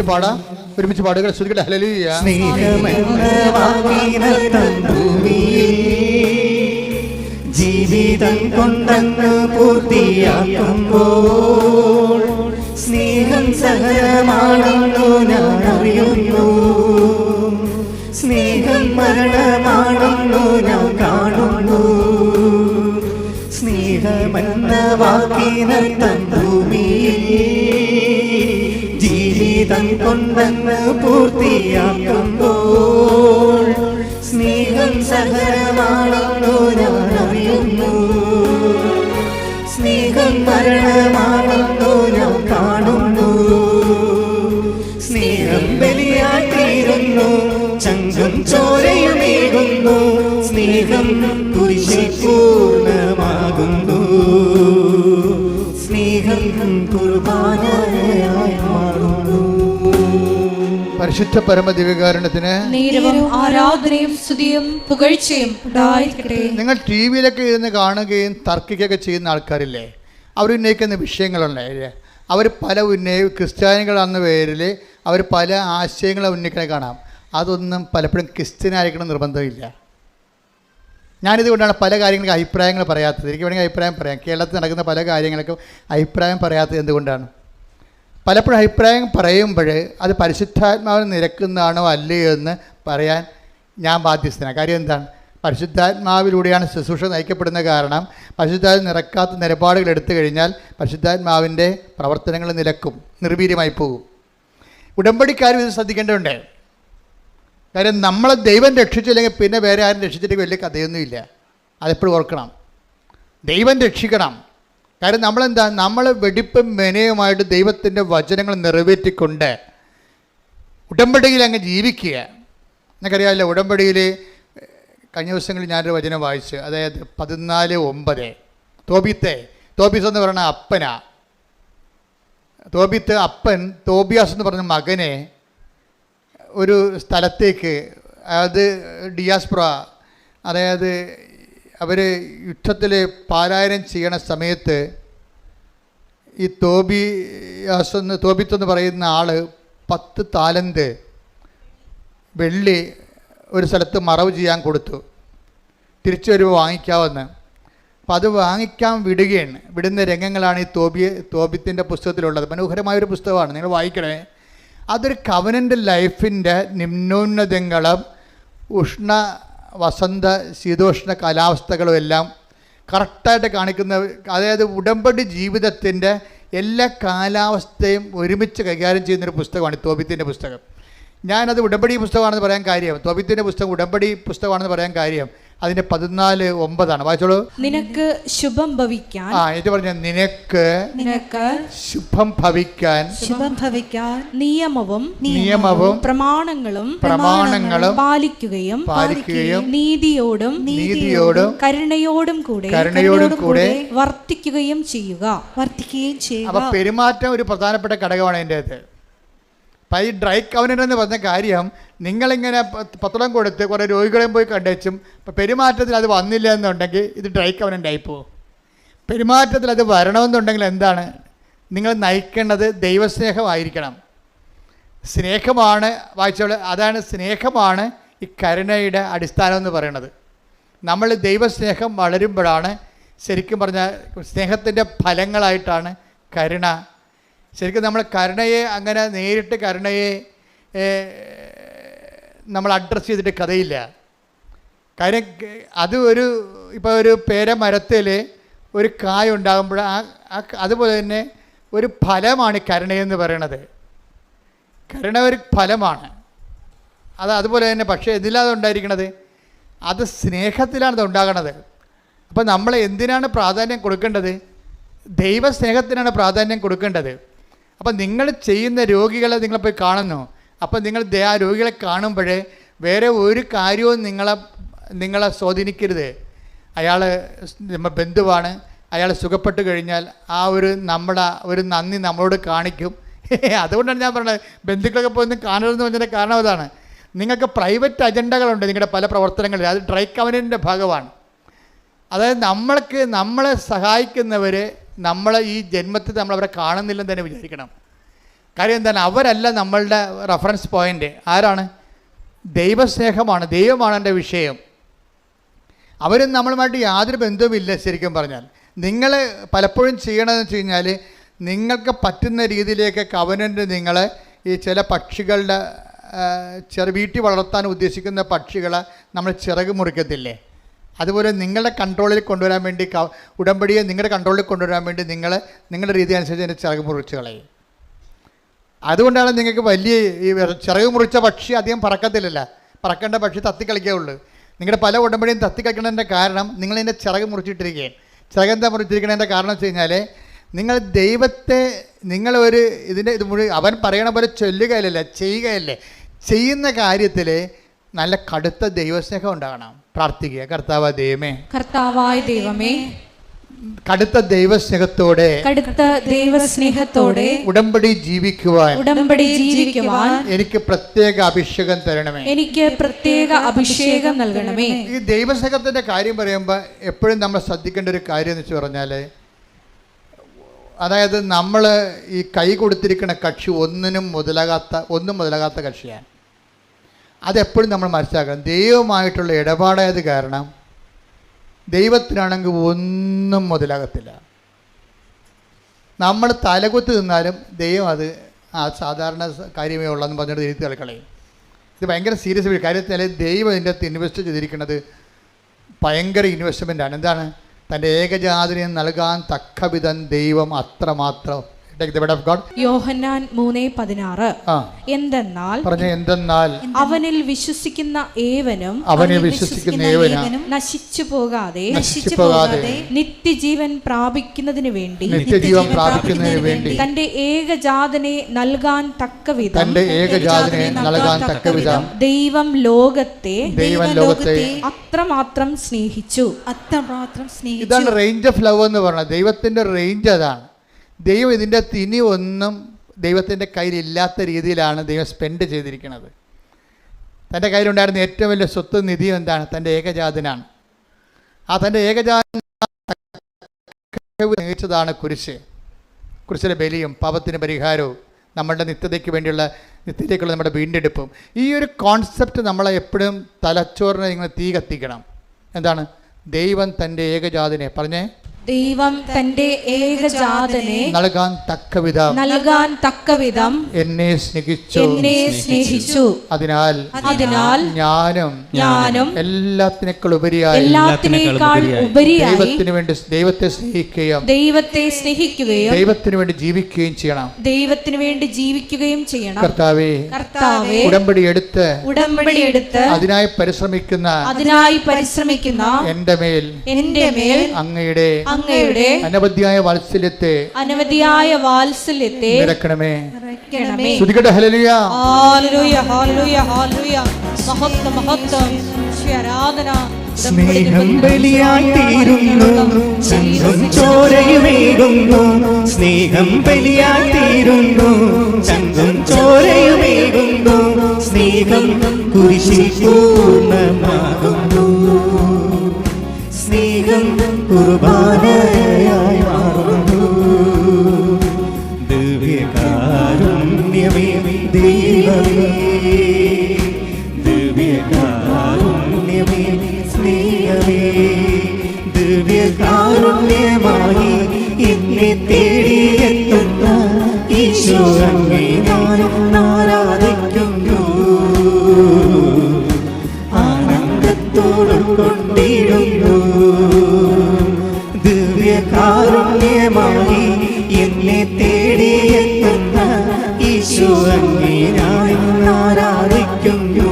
നമുക്ക് പാടാം, ഒരുമിച്ച് പാടുക. ശ്രദ്ധിക്കട്ടെ. ഹല്ലേലൂയ. ജീവിതം കൊണ്ടങ്ങ് പൂർത്തിയാക്കുമ്പോൾ സ്നേഹം സഹനമാണെന്നു ഞാൻ അറിയുന്നു. സ്നേഹം മരണമാണെന്നു ഞാൻ കാണുന്നു. സ്നേഹമെന്ന വാക്കിനർത്ഥം ഭൂമിയിൽ ജീവിതം കൊണ്ടങ്ങ് പൂർത്തിയാക്കുമ്പോൾ സ്നേഹം സഹനമാണെന്നു ഞാൻ അറിയുന്നു. സ്നേഹം മരണമാണെന്നു ഞാൻ കാണുന്നു. സ്നേഹം ബലിയായി തീരുന്നു, ചങ്കും ചോരയുമേകുന്നു. സ്നേഹം കുരിശിൽ പൂർണ്ണമാകുന്നു. സ്നേഹം കുർബാനയായി മാറുന്നു. പരിശുദ്ധ പരമദിവ്യകാരുണ്യത്തിന് ആരാധനയും സ്തുതിയും പുകഴ്ചയും ഉണ്ടായിരിക്കട്ടെ. നിങ്ങൾ ടി വിയിലൊക്കെ ഇരുന്ന് കാണുകയും തർക്കിക്കുകയൊക്കെ ചെയ്യുന്ന ആൾക്കാരില്ലേ, അവർ ഉന്നയിക്കുന്ന വിഷയങ്ങളുണ്ടേ, അവർ പല ക്രിസ്ത്യാനികളെന്ന പേരിൽ അവർ പല ആശയങ്ങളെ ഉന്നയിക്കണേ കാണാം. അതൊന്നും പലപ്പോഴും ക്രിസ്ത്യനായിരിക്കണം നിർബന്ധമില്ല. ഞാനിതുകൊണ്ടാണ് പല കാര്യങ്ങൾക്ക് അഭിപ്രായങ്ങൾ പറയാത്തത്. എനിക്ക് വേണമെങ്കിൽ അഭിപ്രായം പറയാം. കേരളത്തിൽ നടക്കുന്ന പല കാര്യങ്ങൾക്കും അഭിപ്രായം പറയാത്തത് എന്തുകൊണ്ടാണ്? പലപ്പോഴും അഭിപ്രായം പറയുമ്പോൾ അത് പരിശുദ്ധാത്മാവിന് നിരക്കുന്നതാണോ അല്ലയോ എന്ന് പറയാൻ ഞാൻ ബാധ്യസ്ഥനാണ്. കാര്യം എന്താണ്? പരിശുദ്ധാത്മാവിലൂടെയാണ് ശുശ്രൂഷ നയിക്കപ്പെടുന്ന. കാരണം പരിശുദ്ധാത്മ നിരക്കാത്ത നിലപാടുകൾ എടുത്തു കഴിഞ്ഞാൽ പരിശുദ്ധാത്മാവിൻ്റെ പ്രവർത്തനങ്ങൾ നിലക്കും, നിർവീര്യമായി പോകും. ഉടമ്പടിക്കാരും ഇത് ശ്രദ്ധിക്കേണ്ടതുണ്ട്. കാര്യം നമ്മളെ ദൈവം രക്ഷിച്ചില്ലെങ്കിൽ പിന്നെ വേറെ ആരും രക്ഷിച്ചിട്ട് വലിയ കഥയൊന്നുമില്ല. അതെപ്പോഴും ഓർക്കണം. ദൈവം രക്ഷിക്കണം. കാര്യം നമ്മളെന്താ, നമ്മൾ വെടിപ്പും മെനയുമായിട്ട് ദൈവത്തിൻ്റെ വചനങ്ങൾ നിറവേറ്റിക്കൊണ്ട് ഉടമ്പടിയിൽ അങ്ങ് ജീവിക്കുക. എനിക്കറിയാമല്ലോ, ഉടമ്പടിയിൽ കഴിഞ്ഞ ദിവസങ്ങളിൽ ഞാനൊരു വചനം വായിച്ചു. അതായത് 14:9 തോബീസ് എന്ന് പറയുന്ന അപ്പനാ. അപ്പൻ തോബിയാസ് എന്ന് പറഞ്ഞ മകനെ ഒരു സ്ഥലത്തേക്ക്, അതായത് ഡിയാസ്പ്ര, അതായത് അവർ യുദ്ധത്തിൽ പാലായനം ചെയ്യണ സമയത്ത് ഈ തോബിത്തെന്ന് പറയുന്ന ആൾ 10 താലന്ത് വെള്ളി ഒരു സ്ഥലത്ത് മറവ് ചെയ്യാൻ കൊടുത്തു. തിരിച്ചു വരുമ്പോൾ വാങ്ങിക്കാമെന്ന്. അപ്പോൾ അത് വാങ്ങിക്കാൻ വിടുന്ന രംഗങ്ങളാണ് ഈ തോബിത്തിൻ്റെ പുസ്തകത്തിലുള്ളത്. മനോഹരമായൊരു പുസ്തകമാണ്, നിങ്ങൾ വായിക്കണേ. അതൊരു കവനൻ്റ് ലൈഫിൻ്റെ നിമ്നോന്നതങ്ങളും ഉഷ്ണ വസന്ത ശീതോഷ്ണ കാലാവസ്ഥകളും എല്ലാം കറക്റ്റായിട്ട് കാണിക്കുന്ന, അതായത് ഉടമ്പടി ജീവിതത്തിൻ്റെ എല്ലാ കാലാവസ്ഥയും ഒരുമിച്ച് കൈകാര്യം ചെയ്യുന്നൊരു പുസ്തകമാണ് തോബിത്തിൻ്റെ പുസ്തകം. ഞാനത് ഉടമ്പടി പുസ്തകമാണെന്ന് പറയാൻ കാര്യം, തോബിത്തിൻ്റെ പുസ്തകം ഉടമ്പടി പുസ്തകമാണെന്ന് പറയാൻ കാര്യം അതിൻ്റെ 14:9 വായിച്ചോളൂ. നിനക്ക് ശുഭം ഭവിക്കാൻ, ഇത് പറഞ്ഞ നിനക്ക് ശുഭം ഭവിക്കാൻ നിയമവും പ്രമാണങ്ങളും പാലിക്കുകയും നീതിയോടും കരുണയോടും കൂടെ വർത്തിക്കുകയും ചെയ്യുക. അപ്പൊ പെരുമാറ്റം ഒരു പ്രധാനപ്പെട്ട ഘടകമാണ് അതിൻ്റെ അകത്ത്. അപ്പം ഈ ഡ്രൈ കവനൻ്റ് എന്ന് പറഞ്ഞ കാര്യം, നിങ്ങളിങ്ങനെ പത്രം കൊടുത്ത് കുറേ രോഗികളെയും പോയി കണ്ടുവച്ചും പെരുമാറ്റത്തിൽ അത് വന്നില്ല എന്നുണ്ടെങ്കിൽ ഇത് ഡ്രൈ കവനൻ്റ് ആയിപ്പോവും. പെരുമാറ്റത്തിൽ അത് വരണമെന്നുണ്ടെങ്കിൽ എന്താണ് നിങ്ങൾ നയിക്കേണ്ടത്? ദൈവസ്നേഹമായിരിക്കണം. സ്നേഹമാണ് വായിച്ചോളൂ. അതാണ് സ്നേഹമാണ് ഈ കരുണയുടെ അടിസ്ഥാനം എന്ന് പറയുന്നത്. നമ്മൾ ദൈവസ്നേഹം വളരുമ്പോഴാണ് ശരിക്കും പറഞ്ഞാൽ സ്നേഹത്തിൻ്റെ ഫലങ്ങളായിട്ടാണ് കരുണ. ശരിക്കും നമ്മൾ കരുണയെ അങ്ങനെ നേരിട്ട് കരുണയെ നമ്മൾ അഡ്രസ്സ് ചെയ്തിട്ട് കഥയില്ല. കാര്യം അത് ഇപ്പോൾ ഒരു പേരമരത്തിൽ ഒരു കായ ഉണ്ടാകുമ്പോൾ അതുപോലെ തന്നെ ഒരു ഫലമാണ് കരുണയെന്ന് പറയണത്. കരുണ ഒരു ഫലമാണ്. അതുപോലെ തന്നെ. പക്ഷേ എന്തിലാണ് ഉണ്ടായിരിക്കണത്? അത് സ്നേഹത്തിലാണ് അത് ഉണ്ടാകണത്. അപ്പോൾ നമ്മൾ എന്തിനാണ് പ്രാധാന്യം കൊടുക്കേണ്ടത്? ദൈവസ്നേഹത്തിനാണ് പ്രാധാന്യം കൊടുക്കേണ്ടത്. അപ്പം നിങ്ങൾ ചെയ്യുന്ന രോഗികളെ നിങ്ങൾ പോയി കാണുന്നു. അപ്പം നിങ്ങൾ ആ രോഗികളെ കാണുമ്പോൾ വേറെ ഒരു കാര്യവും നിങ്ങളെ സ്വാധീനിക്കരുത്. അയാൾ നമ്മൾ ബന്ധുവാണ്, അയാൾ സുഖപ്പെട്ട് കഴിഞ്ഞാൽ നമ്മുടെ ഒരു നന്ദി നമ്മളോട് കാണിക്കും. അതുകൊണ്ടാണ് ഞാൻ പറഞ്ഞത് ബന്ധുക്കളൊക്കെ പോയി കാണരുതെന്ന് പറഞ്ഞതിൻ്റെ കാരണം അതാണ്. നിങ്ങൾക്ക് പ്രൈവറ്റ് അജണ്ടകളുണ്ട് നിങ്ങളുടെ പല പ്രവർത്തനങ്ങളിൽ. അത് ഡ്രൈ കവനൻ്റെ ഭാഗമാണ്. അതായത് നമ്മളെ സഹായിക്കുന്നവർ ഈ ജന്മത്തിൽ നമ്മളവരെ കാണുന്നില്ലെന്ന് തന്നെ വിചാരിക്കണം. കാര്യം എന്താണ്? അവരല്ല നമ്മളുടെ റെഫറൻസ് പോയിൻ്റ്. ആരാണ്? ദൈവസ്നേഹമാണ്, ദൈവമാണ് എൻ്റെ വിഷയം. അവരും നമ്മളുമായിട്ട് യാതൊരു ബന്ധവുമില്ല. ശരിക്കും പറഞ്ഞാൽ നിങ്ങൾ പലപ്പോഴും ചെയ്യണമെന്ന് വെച്ച് കഴിഞ്ഞാൽ, നിങ്ങൾക്ക് പറ്റുന്ന രീതിയിലേക്ക് കവനൻ്റ് നിങ്ങൾ ഈ ചില പക്ഷികളുടെ വീട്ടിൽ വളർത്താൻ ഉദ്ദേശിക്കുന്ന പക്ഷികളെ നമ്മൾ ചിറക് മുറിക്കത്തില്ലേ, അതുപോലെ നിങ്ങളുടെ കൺട്രോളിൽ കൊണ്ടുവരാൻ വേണ്ടി ഉടമ്പടിയെ നിങ്ങളുടെ കൺട്രോളിൽ കൊണ്ടുവരാൻ വേണ്ടി നിങ്ങളുടെ രീതി അനുസരിച്ച് അതിൻ്റെ ചിറക് മുറിച്ച് കളയും. അതുകൊണ്ടാണ് നിങ്ങൾക്ക് വലിയ ഈ ചിറക് മുറിച്ച പക്ഷി അധികം പറക്കത്തില്ലല്ല. പറക്കേണ്ട പക്ഷി തത്തിക്കളിക്കുകയുള്ളൂ. നിങ്ങളുടെ പല ഉടമ്പടിയും തത്തിക്കളിക്കുന്നതിൻ്റെ കാരണം നിങ്ങളിതിൻ്റെ ചിറക് മുറിച്ചിട്ടിരിക്കുകയാണ്. ചിറകെന്താ മുറിച്ചിരിക്കണതിൻ്റെ കാരണം വെച്ച് കഴിഞ്ഞാൽ, നിങ്ങൾ ദൈവത്തെ നിങ്ങളൊരു ഇത് മുഴുവൻ അവൻ പറയണ പോലെ ചൊല്ലുകയല്ലേ, ചെയ്യുകയല്ലേ. ചെയ്യുന്ന കാര്യത്തിൽ നല്ല കടുത്ത ദൈവസ്നേഹം ഉണ്ടാകണം. പ്രാർത്ഥിക്കുക, കർത്താവായ ദൈവമേ കടുത്ത ദൈവസ്നേഹത്തോടെ ഉടമ്പടി ജീവിക്കുവാൻ എനിക്ക് പ്രത്യേക അഭിഷേകം തരണമേ, എനിക്ക് പ്രത്യേക അഭിഷേകം നൽകണമേ. ഈ ദൈവസ്നേഹത്തിൻ്റെ കാര്യം പറയുമ്പോൾ എപ്പോഴും നമ്മൾ ശ്രദ്ധിക്കേണ്ട ഒരു കാര്യം എന്ന് വെച്ച് പറഞ്ഞാൽ, അതായത് നമ്മൾ ഈ കൈ കൊടുത്തിരിക്കുന്ന കക്ഷി ഒന്നും മുതലാകാത്ത കക്ഷിയാണ്. അതെപ്പോഴും നമ്മൾ മനസ്സിലാക്കണം. ദൈവമായിട്ടുള്ള ഇടപാടായത് കാരണം ദൈവത്തിനാണെങ്കിൽ ഒന്നും മുതലാകത്തില്ല. നമ്മൾ തലകുത്തി നിന്നാലും ദൈവം അത് സാധാരണ കാര്യമേ ഉള്ളതെന്ന് പറഞ്ഞിട്ട് തിരുത്തി കളിക്കളയും. ഇത് ഭയങ്കര സീരിയസ് കാര്യത്തിൽ ദൈവം ഇതിൻ്റെ അകത്ത് ഇൻവെസ്റ്റ് ചെയ്തിരിക്കുന്നത് ഭയങ്കര ഇൻവെസ്റ്റ്മെൻറ്റാണ്. എന്താണ്? തൻ്റെ ഏകജാതനെ നൽകാൻ തക്കവിധം ദൈവം അത്രമാത്രം. യോഹന്നാൻ 3:16 എന്തെന്നാൽ അവനിൽ വിശ്വസിക്കുന്ന ഏവനും നശിച്ചു പോകാതെ നിത്യജീവൻ പ്രാപിക്കുന്നതിന് വേണ്ടി തന്റെ ഏകജാതനെ നൽകാൻ തക്കവിധം ദൈവം ലോകത്തെ അത്രമാത്രം സ്നേഹിച്ചു. ഇതാണ് റേഞ്ച് ഓഫ് ലവ് എന്ന് പറഞ്ഞത്. ദൈവത്തിന്റെ റേഞ്ച് അതാണ്. ദൈവം ഇതിൻ്റെ ഇനി ഒന്നും ദൈവത്തിൻ്റെ കയ്യിലില്ലാത്ത രീതിയിലാണ് ദൈവം സ്പെൻഡ് ചെയ്തിരിക്കുന്നത്. തൻ്റെ കയ്യിലുണ്ടായിരുന്ന ഏറ്റവും വലിയ സ്വത്ത് നിധി എന്താണ്? തൻ്റെ ഏകജാതനാണ്. ആ തൻ്റെ ഏകജാതൻ സ്നേഹിച്ചതാണ് കുരിശിലെ ബലിയും പാപത്തിന് പരിഹാരവും നമ്മളുടെ നിത്യതയ്ക്കുള്ള നമ്മുടെ വീണ്ടെടുപ്പും. ഈ ഒരു കോൺസെപ്റ്റ് നമ്മളെ എപ്പോഴും തലച്ചോറിനെ ഇങ്ങനെ തീ കത്തിക്കണം. എന്താണ്? ദൈവം തൻ്റെ ഏകജാതനെ ദൈവം തന്റെ ഏകജാതനെ നൽകാൻ തക്കവിധം എന്നെ സ്നേഹിച്ചു. അതിനാൽ ഞാനും എല്ലാത്തിനേക്കാൾ ഉപരിയായി ദൈവത്തെ സ്നേഹിക്കുകയും ദൈവത്തിന് വേണ്ടി ജീവിക്കുകയും ചെയ്യണം. കർത്താവേ ഉടമ്പടി എടുത്ത് അതിനായി പരിശ്രമിക്കുന്ന എന്റെ മേൽ അങ്ങയുടെ അനവധിയായ വാത്സല്യത്തെ നിറയ്ക്കണമേ. സ്തുതിക്കട്ടെ. ഹല്ലേലൂയ, ഹല്ലേലൂയ, ഹല്ലേലൂയ, ഹല്ലേലൂയ. മഹത്വം, മഹത്വം, ആരാധന. സ്നേഹം ബലിയായി തീരുന്നു, ചങ്കും ചോരയുമേകുന്നു. സ്നേഹം ബലിയായി തീരുന്നു, ചങ്കും ചോരയുമേകുന്നു. സ്നേഹം കുരിശിൽ പൂർണ്ണമാകുന്നു. സ്നേഹം കുർബാനയായി മാറുന്നു. ദിവ്യകാരുണ്യമേ ദൈവമേ, ദിവ്യകാരുണ്യമേ സ്നേഹമേ, ദിവ്യകാരുണ്യമായി എന്നെ തേടിയെത്തുന്ന ഈശോ അങ്ങേ ഞാനും ആരാധിക്കുന്നു. ആനന്ദത്തോടും കൊണ്ടിടുന്നു. ദിവ്യകാരുണ്യമായി എന്നെ തേടിയെത്തുന്ന ഈശോ അങ്ങേ ഞാനും ആരാധിക്കുന്നു.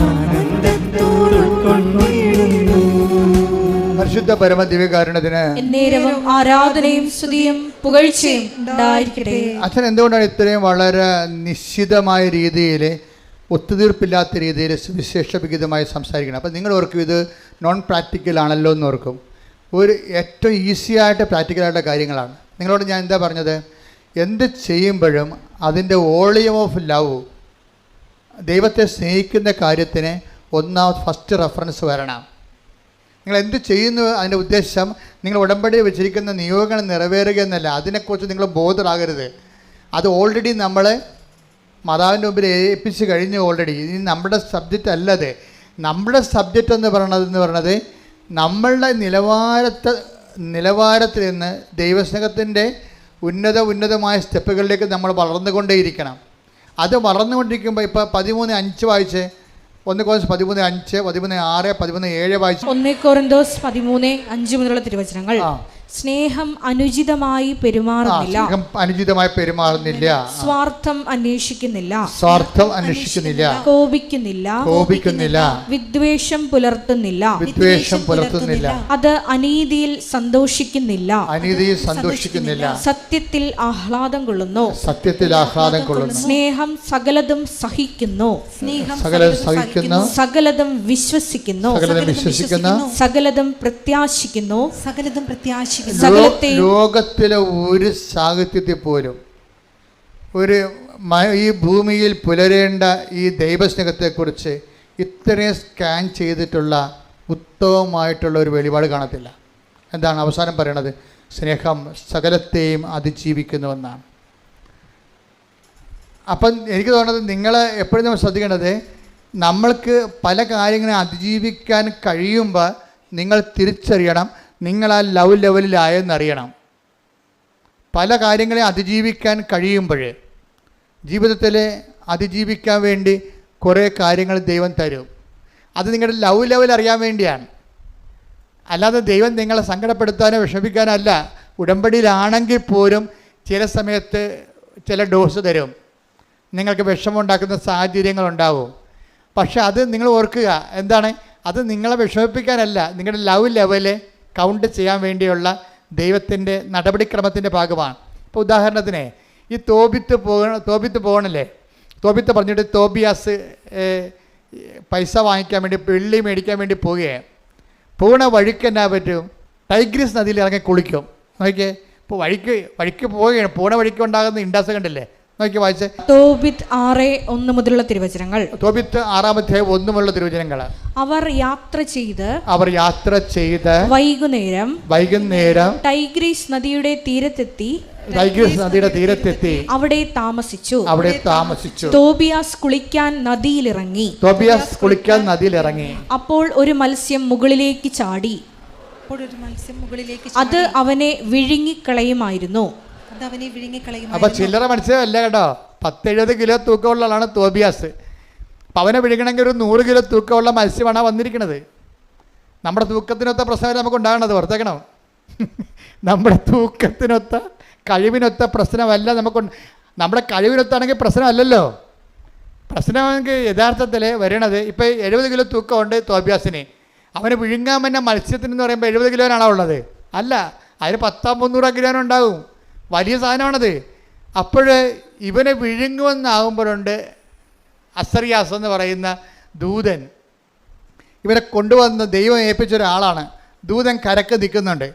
ആനന്ദത്തോടും കൊണ്ടിടുന്നു. പരിശുദ്ധ പരമ ദിവ്യകാരുണ്യത്തിന് എന്നേരവും ആരാധനയും സ്തുതിയും പുകഴ്ചയും ഉണ്ടായിരിക്കട്ടെ. അച്ഛൻ എന്തുകൊണ്ടാണ് ഇത്രയും വളരെ നിശ്ചിതമായ രീതിയിൽ, ഒത്തുതീർപ്പില്ലാത്ത രീതിയിൽ സുവിശേഷവിഹിതമായി സംസാരിക്കണം? അപ്പം നിങ്ങൾ ഓർക്കും ഇത് നോൺ പ്രാക്ടിക്കൽ ആണല്ലോ എന്ന് ഓർക്കും. ഒരു ഏറ്റവും ഈസിയായിട്ട് പ്രാക്ടിക്കലായിട്ടുള്ള കാര്യങ്ങളാണ്. നിങ്ങളോട് ഞാൻ എന്താ പറഞ്ഞത്? എന്ത് ചെയ്യുമ്പോഴും അതിൻ്റെ വോളിയം ഓഫ് ലവ്, ദൈവത്തെ സ്നേഹിക്കുന്ന കാര്യത്തിന് ഫസ്റ്റ് റെഫറൻസ് വരണം. നിങ്ങൾ എന്ത് ചെയ്യുന്നു അതിൻ്റെ ഉദ്ദേശം നിങ്ങൾ ഉടമ്പടി വെച്ചിരിക്കുന്ന നിയോഗങ്ങൾ നിറവേറുക എന്നല്ല. അതിനെക്കുറിച്ച് നിങ്ങൾ ബോധറാകരുത്. അത് ഓൾറെഡി നമ്മൾ മാതാവിൻ്റെ മുമ്പിൽ ഏൽപ്പിച്ച് കഴിഞ്ഞു ഓൾറെഡി. ഇനി നമ്മുടെ സബ്ജക്റ്റ് അല്ലത്. നമ്മുടെ സബ്ജക്റ്റ് എന്ന് പറയുന്നത് നമ്മളുടെ നിലവാരത്തിൽ നിന്ന് ദൈവസ്നേഹത്തിൻ്റെ ഉന്നതമായ സ്റ്റെപ്പുകളിലേക്ക് നമ്മൾ വളർന്നുകൊണ്ടേയിരിക്കണം. അത് വളർന്നുകൊണ്ടിരിക്കുമ്പോൾ ഇപ്പോൾ 13:5 വായിച്ച്, 1 Corinthians 13:5, 13:6, 13:7 വായിച്ചു. 1 Corinthians 13:5 മുതലുള്ള തിരുവചനങ്ങൾ. സ്നേഹം അനുചിതമായി പെരുമാറുന്നില്ല, സ്വാർത്ഥം അന്വേഷിക്കുന്നില്ല, കോപിക്കുന്നില്ല, വിദ്വേഷം പുലർത്തുന്നില്ല, അത് അനീതിയിൽ സന്തോഷിക്കുന്നില്ല, സത്യത്തിൽ ആഹ്ലാദം കൊള്ളുന്നു, സ്നേഹം സകലതും സഹിക്കുന്നു, സകലതും വിശ്വസിക്കുന്നു, സകലതും പ്രത്യാശിക്കുന്നു. ലോകത്തിലെ ഒരു സാഹിത്യത്തിൽ പോലും ഈ ഭൂമിയിൽ പുലരേണ്ട ഈ ദൈവസ്നേഹത്തെക്കുറിച്ച് ഇത്രയും സ്കാൻ ചെയ്തിട്ടുള്ള ഉത്തമമായിട്ടുള്ള ഒരു വെളിപാട് കാണത്തില്ല. എന്താണ് അവസാനം പറയണത്? സ്നേഹം സകലത്തെയും അതിജീവിക്കുന്നുവെന്നാണ്. അപ്പം എനിക്ക് തോന്നുന്നത് നിങ്ങൾ എപ്പോഴും നമ്മൾ ശ്രദ്ധിക്കേണ്ടത്, നമ്മൾക്ക് പല കാര്യങ്ങളെ അതിജീവിക്കാൻ കഴിയുമ്പോൾ നിങ്ങൾ തിരിച്ചറിയണം നിങ്ങൾ ആ ലവ് ലെവലിലായെന്നറിയണം. പല കാര്യങ്ങളെ അതിജീവിക്കാൻ കഴിയുമ്പോൾ ജീവിതത്തിൽ അതിജീവിക്കാൻ വേണ്ടി കുറേ കാര്യങ്ങൾ ദൈവം തരും. അത് നിങ്ങളുടെ ലവ് ലെവൽ അറിയാൻ വേണ്ടിയാണ്. അല്ലാതെ ദൈവം നിങ്ങളെ സങ്കടപ്പെടുത്താനോ വിഷമിക്കാനോ അല്ല. ഉടമ്പടിയിലാണെങ്കിൽ പോലും ചില സമയത്ത് ചില ഡോസ് തരും, നിങ്ങൾക്ക് വിഷമമുണ്ടാക്കുന്ന സാഹചര്യങ്ങളുണ്ടാവും. പക്ഷെ അത് നിങ്ങൾ ഓർക്കുക, എന്താണ്, അത് നിങ്ങളെ വിഷമിപ്പിക്കാനല്ല, നിങ്ങളുടെ ലവ് ലെവല് കൗണ്ട് ചെയ്യാൻ വേണ്ടിയുള്ള ദൈവത്തിൻ്റെ നടപടിക്രമത്തിൻ്റെ ഭാഗമാണ്. ഇപ്പോൾ ഉദാഹരണത്തിന് ഈ തോബിത്ത് പോകണല്ലേ, തോബിത്ത് പറഞ്ഞിട്ട് തോബിയാസ് പൈസ വാങ്ങിക്കാൻ വേണ്ടി, വെള്ളി മേടിക്കാൻ വേണ്ടി പോകണ വഴിക്ക് എന്നാ പറ്റും? ടൈഗ്രീസ് നദിയിൽ ഇറങ്ങി കുളിക്കും. നോക്കിയേ, ഇപ്പോൾ വഴിക്ക് പോവുകയാണ്, പോണ വഴിക്ക് ഉണ്ടാകുന്ന ഇൻഡാസ് കണ്ടില്ലേ? നോക്കി വായിച്ചേ. തോബിത്ത് 6:1 മുതലുള്ള തിരുവചനങ്ങൾ. തോബിത്ത് 6:1 മുതലുള്ള തിരുവചനങ്ങൾ. അവർ യാത്ര ചെയ്ത് വൈകുന്നേരം ടൈഗ്രീസ് നദിയുടെ തീരത്തെത്തി അവിടെ താമസിച്ചു. തോബിയാസ് കുളിക്കാൻ നദിയിലിറങ്ങി. അപ്പോൾ ഒരു മത്സ്യം മുകളിലേക്ക് ചാടി, അത് അവനെ വിഴുങ്ങിക്കളയുമായിരുന്നു. അപ്പൊ ചില്ലറ മത്സ്യമല്ല കേട്ടോ, 10-70 കിലോ തൂക്കമുള്ള ആളാണ് തോബിയാസ്. അപ്പം അവനെ വിഴുങ്ങണമെങ്കിൽ ഒരു 100 കിലോ തൂക്കമുള്ള മത്സ്യമാണ് വന്നിരിക്കുന്നത്. നമ്മുടെ തൂക്കത്തിനൊത്ത പ്രശ്നമല്ല നമുക്ക് ഉണ്ടാകണത്, ഓർത്തേക്കണം. നമ്മുടെ തൂക്കത്തിനൊത്ത കഴിവിനൊത്ത പ്രശ്നമല്ല നമുക്ക്. നമ്മുടെ കഴിവിനൊത്താണെങ്കിൽ പ്രശ്നമല്ലല്ലോ. പ്രശ്നമെങ്കിൽ യഥാർത്ഥത്തിൽ വരണത് ഇപ്പം 70 കിലോ തൂക്കമുണ്ട് തോബിയാസിന്. അവന് വിഴുങ്ങാൻ തന്നെ മത്സ്യത്തിനെന്ന് പറയുമ്പോൾ 70 കിലോനാണോ ഉള്ളത്? അല്ല, അതിന് 100-300 കിലോനുണ്ടാകും. വലിയ സാധനമാണത്. അപ്പോൾ ഇവനെ വിഴുങ്ങുമെന്നാകുമ്പോഴുണ്ട് അസറിയാസ് എന്ന് പറയുന്ന ദൂതൻ ഇവരെ കൊണ്ടുവന്ന് ദൈവം ഏൽപ്പിച്ച ഒരാളാണ്. ദൂതൻ കരക്ക് നിൽക്കുന്നുണ്ട്.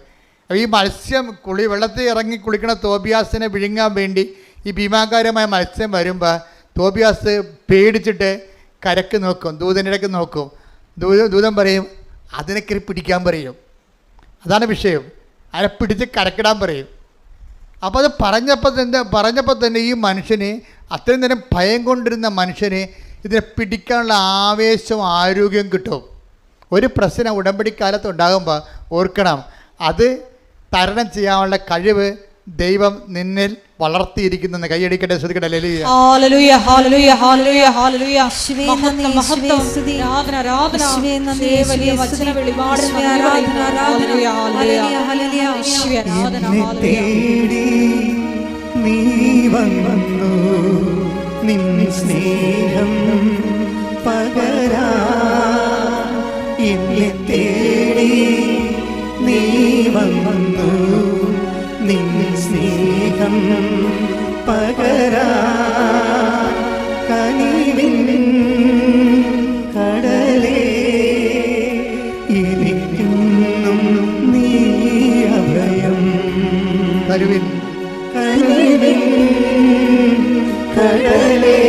ഈ മത്സ്യം വെള്ളത്തിൽ ഇറങ്ങി കുളിക്കണ തോബിയാസിനെ വിഴുങ്ങാൻ വേണ്ടി ഈ ഭീമാകാരമായ മത്സ്യം വരുമ്പോൾ തോബിയാസ് പേടിച്ചിട്ട് കരക്ക് നോക്കും, ദൂതൻ്റെ ഇടയ്ക്ക് നോക്കും. ദൂതൻ പറയും, അതിനൊക്കെ പിടിക്കാൻ പറയും. അതാണ് വിഷയം. അതിനെ പിടിച്ച് കരക്കിടാൻ പറയും. അപ്പോൾ അത് പറഞ്ഞപ്പോൾ തന്നെ ഈ മനുഷ്യന്, അത്രയും നേരം ഭയം കൊണ്ടിരുന്ന മനുഷ്യന് ഇതിനെ പിടിക്കാനുള്ള ആവേശവും ആരോഗ്യവും കിട്ടും. ഒരു പ്രശ്നം ഉടമ്പടിക്കാലത്ത് ഉണ്ടാകുമ്പോൾ ഓർക്കണം, അത് തരണം ചെയ്യാനുള്ള കഴിവ് ദൈവം നിന്നിൽ വളർത്തിയിരിക്കുന്നു. കൈയടിക്കട്ടെ, ശ്രദ്ധിക്കട്ടെ. ഹല്ലേലൂയ, ഹല്ലേലൂയ, ഹല്ലേലൂയ, ഹല്ലേലൂയ, ഹല്ലേലൂയ. മഹത്വം, മഹത്വം, ആരാധന, ആരാധന, വലിയ വചന വെളിപാട്. ഹല്ലേലൂയ, ഹല്ലേലൂയ, ഹല്ലേലൂയ, ആരാധന, ഹല്ലേലൂയ. നീ വന്നു നിൻ സ്നേഹം പകരാ, എന്നെ തേടി നീ വന്നു നിൻ സ്നേഹം പകരാ, കനിവിൻ കടലേ എനിക്കെന്നും നീ അഭയം, കനിവിൻ കടലേ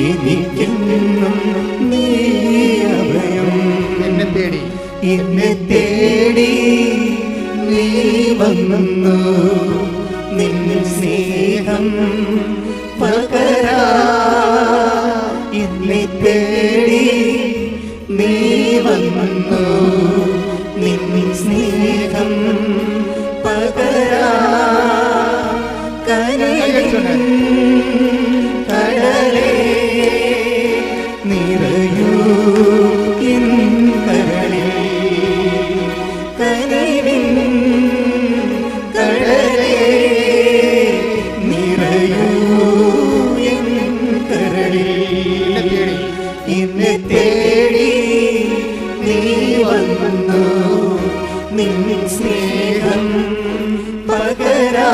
എനിക്കെന്നും നീ അഭയം, എന്നെ തേടി നീ വന്നു നിൻ സ്നേഹം പകരാ എന്നെ തേടി നീ വന്നു നിൻ സ്നേഹം പകരാ കടലേ നിറയൂ എൻ കരളിൽ കനിവിൻ കടലേ നിറയൂ എൻ കരളിൽ എന്നെ തേടി നീ വന്നു നിൻ സ്നേഹം പകരാ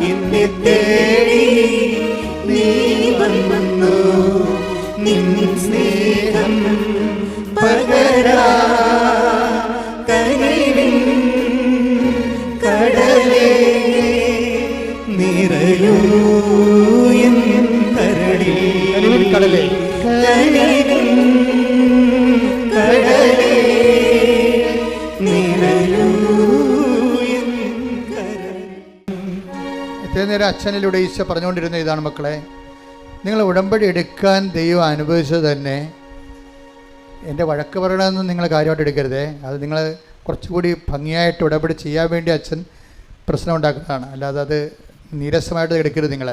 എന്നെ തേടി നീ വന്നു നിൻ സ്നേഹം പകരാ കനിവിൻ കടലേ നിറയൂ എൻ കരളിൽ കടലേ കനിവിൻ കടലേ നിറയൂ എൻ കരളിൽ. ഇത്രയും നേരം അച്ഛനിലൂടെ ഈശോ പറഞ്ഞുകൊണ്ടിരുന്ന ഇതാണ് മക്കളെ, നിങ്ങൾ ഉടമ്പടി എടുക്കാൻ ദൈവം അനുഭവിച്ചത് തന്നെ എൻ്റെ വഴക്ക് പറയണമെന്ന് നിങ്ങൾ കാര്യമായിട്ട് എടുക്കരുതേ. അത് നിങ്ങൾ കുറച്ചുകൂടി ഭംഗിയായിട്ട് ഉടമ്പടി ചെയ്യാൻ വേണ്ടി അച്ഛൻ പ്രശ്നം ഉണ്ടാക്കുന്നതാണ്, അല്ലാതെ അത് നീരസമായിട്ട് എടുക്കരുത്. നിങ്ങൾ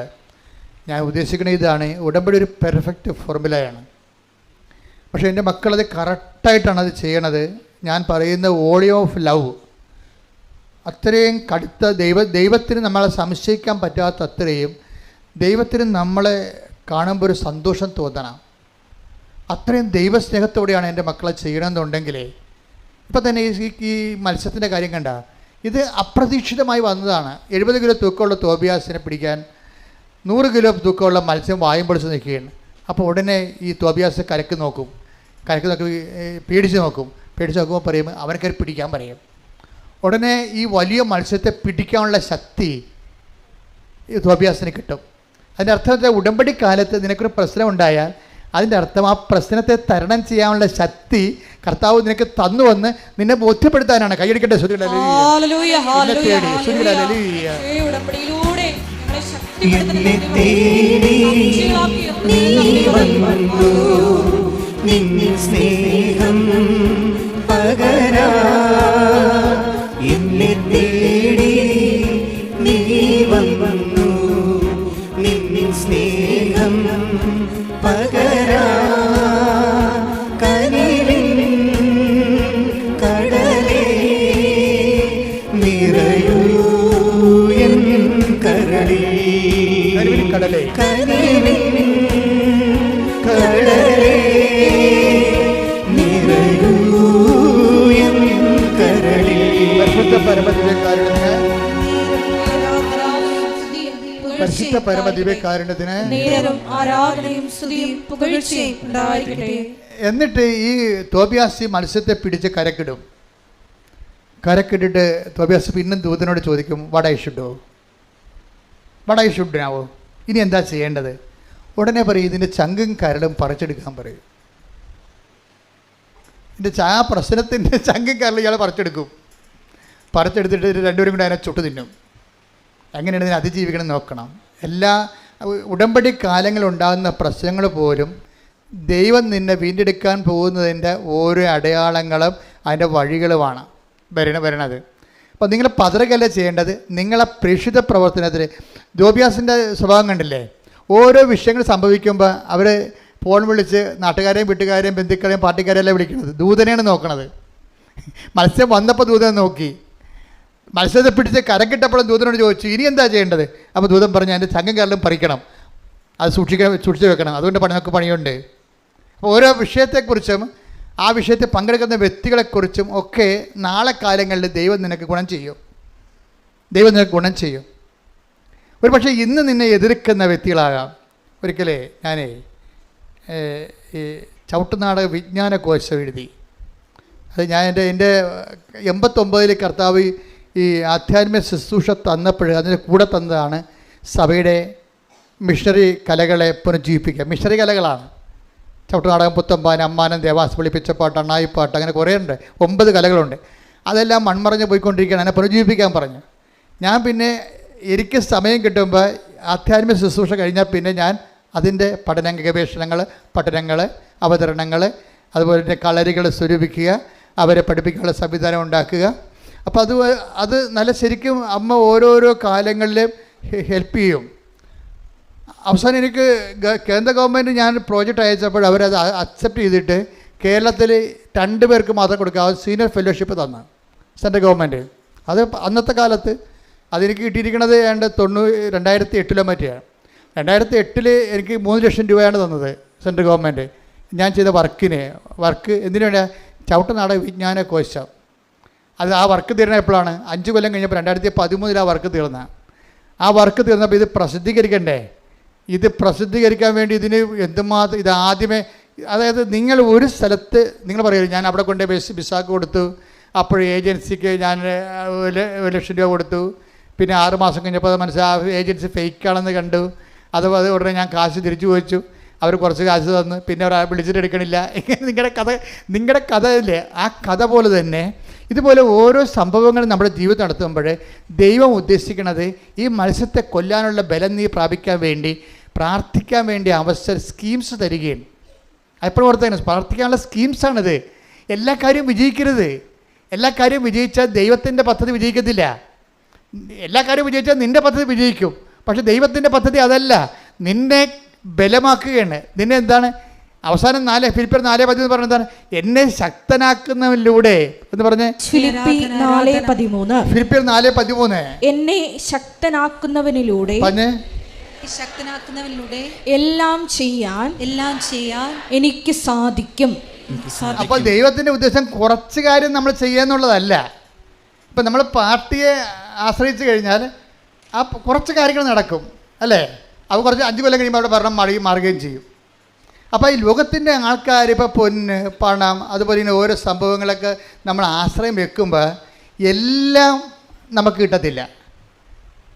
ഞാൻ ഉദ്ദേശിക്കുന്നത് ഇതാണ്, ഉടമ്പടി ഒരു പെർഫെക്റ്റ് ഫോർമുലയാണ്. പക്ഷേ എൻ്റെ മക്കളത് കറക്റ്റായിട്ടാണ് അത് ചെയ്യണത്. ഞാൻ പറയുന്ന വോളിയം ഓഫ് ലവ് അത്രയും കടുത്ത ദൈവത്തിന് നമ്മളെ സംശയിക്കാൻ പറ്റാത്ത അത്രയും ദൈവത്തിന് നമ്മളെ കാണുമ്പോൾ ഒരു സന്തോഷം തോന്നണം. അത്രയും ദൈവസ്നേഹത്തോടെയാണ് എൻ്റെ മക്കളെ ചെയ്യണമെന്നുണ്ടെങ്കിൽ, ഇപ്പം തന്നെ ഈ മത്സ്യത്തിൻ്റെ കാര്യം കണ്ട, ഇത് അപ്രതീക്ഷിതമായി വന്നതാണ്. 70 കിലോ തൂക്കമുള്ള തോബിയാസിനെ പിടിക്കാൻ 100 കിലോ തൂക്കമുള്ള മത്സ്യം വായും പൊളിച്ച് നിൽക്കുകയാണ്. അപ്പോൾ ഉടനെ ഈ തോബിയാസ് കരക്ക് നോക്കി പേടിച്ച് നോക്കുമ്പോൾ പറയും അവനക്കര പിടിക്കാൻ പറയും. ഉടനെ ഈ വലിയ മത്സ്യത്തെ പിടിക്കാനുള്ള ശക്തി ഈ തോബിയാസിന് കിട്ടും. അതിൻ്റെ അർത്ഥം ഉടമ്പടി കാലത്ത് നിനക്കൊരു പ്രശ്നം ഉണ്ടായാൽ അതിൻ്റെ അർത്ഥം ആ പ്രശ്നത്തെ തരണം ചെയ്യാനുള്ള ശക്തി കർത്താവ് നിനക്ക് തന്നുവന്ന് നിന്നെ ബോധ്യപ്പെടുത്താനാണ്. കൈയടിക്കട്ടെ. എന്നെ തേടി നീ വന്നു നിൻ സ്നേഹം പകരാ എന്നെ തേടി നീ വന്നു നിൻ സ്നേഹം പകരാ കനിവിൻ കടലേ നിറയൂ എൻ കരളിൽ കടലേ കനിവിൻ കടലേ നിറയൂ എൻ കരളിൽ. പരിശുദ്ധ പരമദിവ്യകാരുണ്യത്തിന് എന്നിട്ട് ഈ തോബിയാസ് മത്സ്യത്തെ പിടിച്ച് കരക്കിട്ടിട്ട് തോബിയാസ് പിന്നെ ദൂതനോട് ചോദിക്കും, വാട്ട് ഐ ഷുഡ് നാവോ, ഇനി എന്താ ചെയ്യേണ്ടത്? ഉടനെ പറയും, ഇതിൻ്റെ ചങ്കും കരളും പറിച്ചെടുക്കാൻ പറയും. ആ പ്രശ്നത്തിൻ്റെ ചങ്കും കരളും ഇയാൾ പറിച്ചെടുത്തിട്ട് രണ്ടുപേരും കൂടി അതിനെ ചുട്ടു തിന്നും. എങ്ങനെയാണ് ഇതിനെ അതിജീവിക്കണം നോക്കണം. എല്ലാ ഉടമ്പടി കാലങ്ങളുണ്ടാകുന്ന പ്രശ്നങ്ങൾ പോലും ദൈവം നിന്നെ വീണ്ടെടുക്കാൻ പോകുന്നതിൻ്റെ ഓരോ അടയാളങ്ങളും അതിൻ്റെ വഴികളുമാണ് വരണത്. അപ്പോൾ നിങ്ങൾ പതറുകയല്ല ചെയ്യേണ്ടത്. നിങ്ങളെ പ്രേക്ഷിത പ്രവർത്തനത്തിൽ തോബിയാസിൻ്റെ സ്വഭാവം കണ്ടില്ലേ? ഓരോ വിഷയങ്ങൾ സംഭവിക്കുമ്പോൾ അവർ ഫോൺ വിളിച്ച് നാട്ടുകാരെയും വീട്ടുകാരെയും ബന്ധുക്കളെയും പാർട്ടിക്കാരെല്ലാം വിളിക്കുന്നത്, ദൂതനെയാണ് നോക്കണത്. മത്സ്യം വന്നപ്പോൾ ദൂതനെ നോക്കി, മത്സ്യത്തെ പിടിച്ച് കരക്കിട്ടപ്പോഴും ദൂതനോട് ചോദിച്ചു ഇനി എന്താ ചെയ്യേണ്ടത്? അപ്പോൾ ദൂതൻ പറഞ്ഞു, അതിൻ്റെ ചങ്കം കരളും പറിക്കണം, അത് സൂക്ഷിച്ച് വെക്കണം, അതുകൊണ്ട് നമുക്ക് പണിയുണ്ട്. അപ്പോൾ ഓരോ വിഷയത്തെക്കുറിച്ചും ആ വിഷയത്തിൽ പങ്കെടുക്കുന്ന വ്യക്തികളെക്കുറിച്ചും ഒക്കെ നാളെ കാലങ്ങളിൽ ദൈവം നിനക്ക് ഗുണം ചെയ്യും. ഒരു പക്ഷേ ഇന്ന് നിന്നെ എതിർക്കുന്ന വ്യക്തികളാകാം. ഒരിക്കലേ ഞാനേ ഈ ചവിട്ടുനാടക വിജ്ഞാനകോശം എഴുതി. അത് ഞാൻ എൻ്റെ 89 കർത്താവ് ഈ ആധ്യാത്മിക ശുശ്രൂഷ തന്നപ്പോൾ അതിൻ്റെ കൂടെ തന്നതാണ് സഭയുടെ മിഷണറി കലകളെ പുനരുജ്ജീവിപ്പിക്കുക. മിഷണറി കലകളാണ്, ചവിട്ടുനാടകം, പുത്തമ്പാൻ, അമ്മാനം, ദേവാസ്, വെളിപ്പിച്ചപ്പാട്ട്, അണ്ണായിപ്പാട്ട്, അങ്ങനെ കുറേ ഉണ്ട്. 9 കലകളുണ്ട്. അതെല്ലാം മൺമറഞ്ഞ് പോയിക്കൊണ്ടിരിക്കുകയാണ്. അതിനെ പുനരുജ്ജീവിപ്പിക്കാൻ പറഞ്ഞു. ഞാൻ പിന്നെ എനിക്ക് സമയം കിട്ടുമ്പോൾ ആധ്യാത്മിക ശുശ്രൂഷ കഴിഞ്ഞാൽ പിന്നെ ഞാൻ അതിൻ്റെ ഗവേഷണങ്ങൾ, പഠനങ്ങൾ, അവതരണങ്ങൾ, അതുപോലെ തന്നെ കളരികൾ സ്വരൂപിക്കുക, അവരെ പഠിപ്പിക്കാനുള്ള സംവിധാനം ഉണ്ടാക്കുക. അപ്പോൾ അത് നല്ല ശരിക്കും അമ്മ ഓരോരോ കാലങ്ങളിലും ഹെൽപ്പ് ചെയ്യും. അവസാനം എനിക്ക് കേന്ദ്ര ഗവൺമെൻറ് ഞാൻ പ്രോജക്റ്റ് അയച്ചപ്പോൾ അവരത് അക്സെപ്റ്റ് ചെയ്തിട്ട് കേരളത്തിൽ 2 പേർക്ക് മാത്രം കൊടുക്കുക സീനിയർ ഫെലോഷിപ്പ് തന്ന സെൻട്രൽ ഗവൺമെൻറ്. അത് അന്നത്തെ കാലത്ത് അതെനിക്ക് കിട്ടിയിരിക്കുന്നത് 2008 മറ്റിയാണ്. 2008 എനിക്ക് 3 ലക്ഷം രൂപയാണ് തന്നത് സെൻട്രൽ ഗവൺമെൻറ് ഞാൻ ചെയ്ത വർക്ക് എന്തിനു വേണ്ടിയാ? ചവിട്ടുനാടക വിജ്ഞാന കോശം. അത് ആ വർക്ക് തീർന്ന എപ്പോഴാണ്? 5 കൊല്ലം കഴിഞ്ഞപ്പോൾ 2013 ആ വർക്ക് തീർന്ന. ആ വർക്ക് തീർന്നപ്പോൾ ഇത് പ്രസിദ്ധീകരിക്കണ്ടേ? ഇത് പ്രസിദ്ധീകരിക്കാൻ വേണ്ടി ഇതിന് എന്തുമാത്രം ഇത് ആദ്യമേ, അതായത് നിങ്ങൾ ഒരു സ്ഥലത്ത് നിങ്ങൾ പറയുക ഞാൻ അവിടെ കൊണ്ട് ബിസാക്ക് കൊടുത്തു, അപ്പോൾ ഏജൻസിക്ക് ഞാൻ 1 ലക്ഷം രൂപ കൊടുത്തു, പിന്നെ 6 മാസം കഴിഞ്ഞപ്പോൾ അത് മനസ്സിലായി ഏജൻസി ഫേക്കാണെന്ന് കണ്ടു, അത് ഉടനെ ഞാൻ കാശ് തിരിച്ചു ചോദിച്ചു, അവർ കുറച്ച് കാശ് തന്നു, പിന്നെ അവർ വിളിച്ചിട്ട് എടുക്കണില്ല. ഇങ്ങനെ നിങ്ങളുടെ കഥ ഇല്ലേ, ആ കഥ പോലെ തന്നെ ഇതുപോലെ ഓരോ സംഭവങ്ങളും നമ്മുടെ ജീവിതം നടത്തുമ്പോൾ ദൈവം ഉദ്ദേശിക്കുന്നത് ഈ മത്സ്യത്തെ കൊല്ലാനുള്ള ബലം നീ പ്രാപിക്കാൻ വേണ്ടി പ്രാർത്ഥിക്കാൻ വേണ്ടി സ്കീംസ് തരികയാണ്. എപ്പോഴും ഓർത്തേക്കണം, പ്രാർത്ഥിക്കാനുള്ള സ്കീംസാണിത്. എല്ലാ കാര്യവും വിജയിക്കരുത്. എല്ലാ കാര്യവും വിജയിച്ചാൽ ദൈവത്തിൻ്റെ പദ്ധതി വിജയിക്കത്തില്ല. എല്ലാ കാര്യവും വിജയിച്ചാൽ നിൻ്റെ പദ്ധതി വിജയിക്കും. പക്ഷെ ദൈവത്തിൻ്റെ പദ്ധതി അതല്ല, നിന്നെ ബലമാക്കുകയാണ്. നിന്നെ എന്താണ് അവസാനം ഫിലിപ്പിയർ 4:10 എന്ന് പറഞ്ഞ എന്താണ്? എന്നെ ശക്തനാക്കുന്നതിലൂടെ എന്ന് പറഞ്ഞ് ഫിലിപ്പിയർ 4:13 എന്നെ ശക്തനാക്കുന്നവനിലൂടെ എല്ലാം ചെയ്യാൻ എനിക്ക് സാധിക്കും. അപ്പോൾ ദൈവത്തിൻ്റെ ഉദ്ദേശം കുറച്ച് കാര്യം നമ്മൾ ചെയ്യാന്നുള്ളതല്ല. ഇപ്പം നമ്മൾ പാർട്ടിയെ ആശ്രയിച്ച് കഴിഞ്ഞാൽ ആ കുറച്ച് കാര്യങ്ങൾ നടക്കും അല്ലേ? അത് കുറച്ച് 5 കൊല്ലം കഴിയുമ്പോൾ അവിടെ ഭരണം മാറുകയും ചെയ്യും. അപ്പോൾ ഈ ലോകത്തിൻ്റെ ആൾക്കാർ ഇപ്പോൾ പൊന്ന്, പണം, അതുപോലെ തന്നെ ഓരോ സംഭവങ്ങളൊക്കെ നമ്മൾ ആശ്രയം വെക്കുമ്പോൾ എല്ലാം നമുക്ക് കിട്ടത്തില്ല.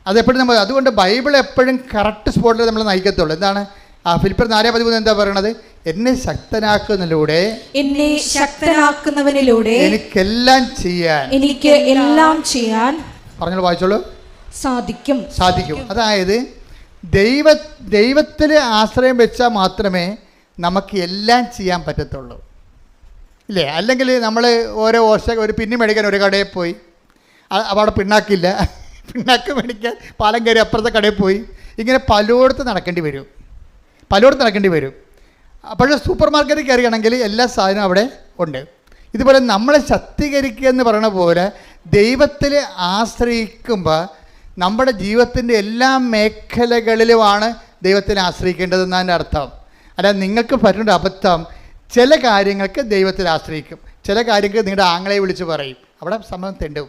അതെപ്പോഴും നമ്മൾ അതുകൊണ്ട് ബൈബിൾ എപ്പോഴും കറക്റ്റ് സ്പോട്ടിൽ നമ്മൾ നയിക്കത്തുള്ളൂ. എന്താണ് ആ ഫിലിപ്പിയർ 4:13 എന്താ പറയണത്? എന്നെ ശക്തനാക്കുന്നതിലൂടെ എനിക്കെല്ലാം ചെയ്യാൻ പറഞ്ഞോളൂ, വായിച്ചോളൂ. സാധിക്കും. അതായത് ദൈവത്തിൽ ആശ്രയം വെച്ചാൽ മാത്രമേ നമുക്ക് എല്ലാം ചെയ്യാൻ പറ്റത്തുള്ളൂ, ഇല്ലേ? അല്ലെങ്കിൽ നമ്മൾ ഒരു പിന്നി മേടിക്കാൻ ഒരു കടയിൽ പോയി, അവിടെ പിണ്ണാക്കില്ല, പിണ്ണാക്ക് മേടിക്കാൻ പാലം കയറി അപ്പുറത്തെ കടയിൽ പോയി, ഇങ്ങനെ പലയിടത്ത് നടക്കേണ്ടി വരും. പക്ഷേ സൂപ്പർ മാർക്കറ്റിൽ കയറുകയാണെങ്കിൽ എല്ലാ സാധനവും അവിടെ ഉണ്ട്. ഇതുപോലെ നമ്മളെ ശക്തീകരിക്കുക എന്ന് പറയുന്ന പോലെ ദൈവത്തിൽ ആശ്രയിക്കുമ്പോൾ നമ്മുടെ ജീവിതത്തിൻ്റെ എല്ലാ മേഖലകളിലുമാണ് ദൈവത്തിനെ ആശ്രയിക്കേണ്ടതെന്നാണ് അർത്ഥം. അല്ല, നിങ്ങൾക്ക് പറ്റുന്ന അബദ്ധം, ചില കാര്യങ്ങൾക്ക് ദൈവത്തിൽ ആശ്രയിക്കും, ചില കാര്യങ്ങൾക്ക് നിങ്ങളുടെ ആങ്ങളെ വിളിച്ച് പറയും, അവിടെ സംഭവം തെണ്ടും.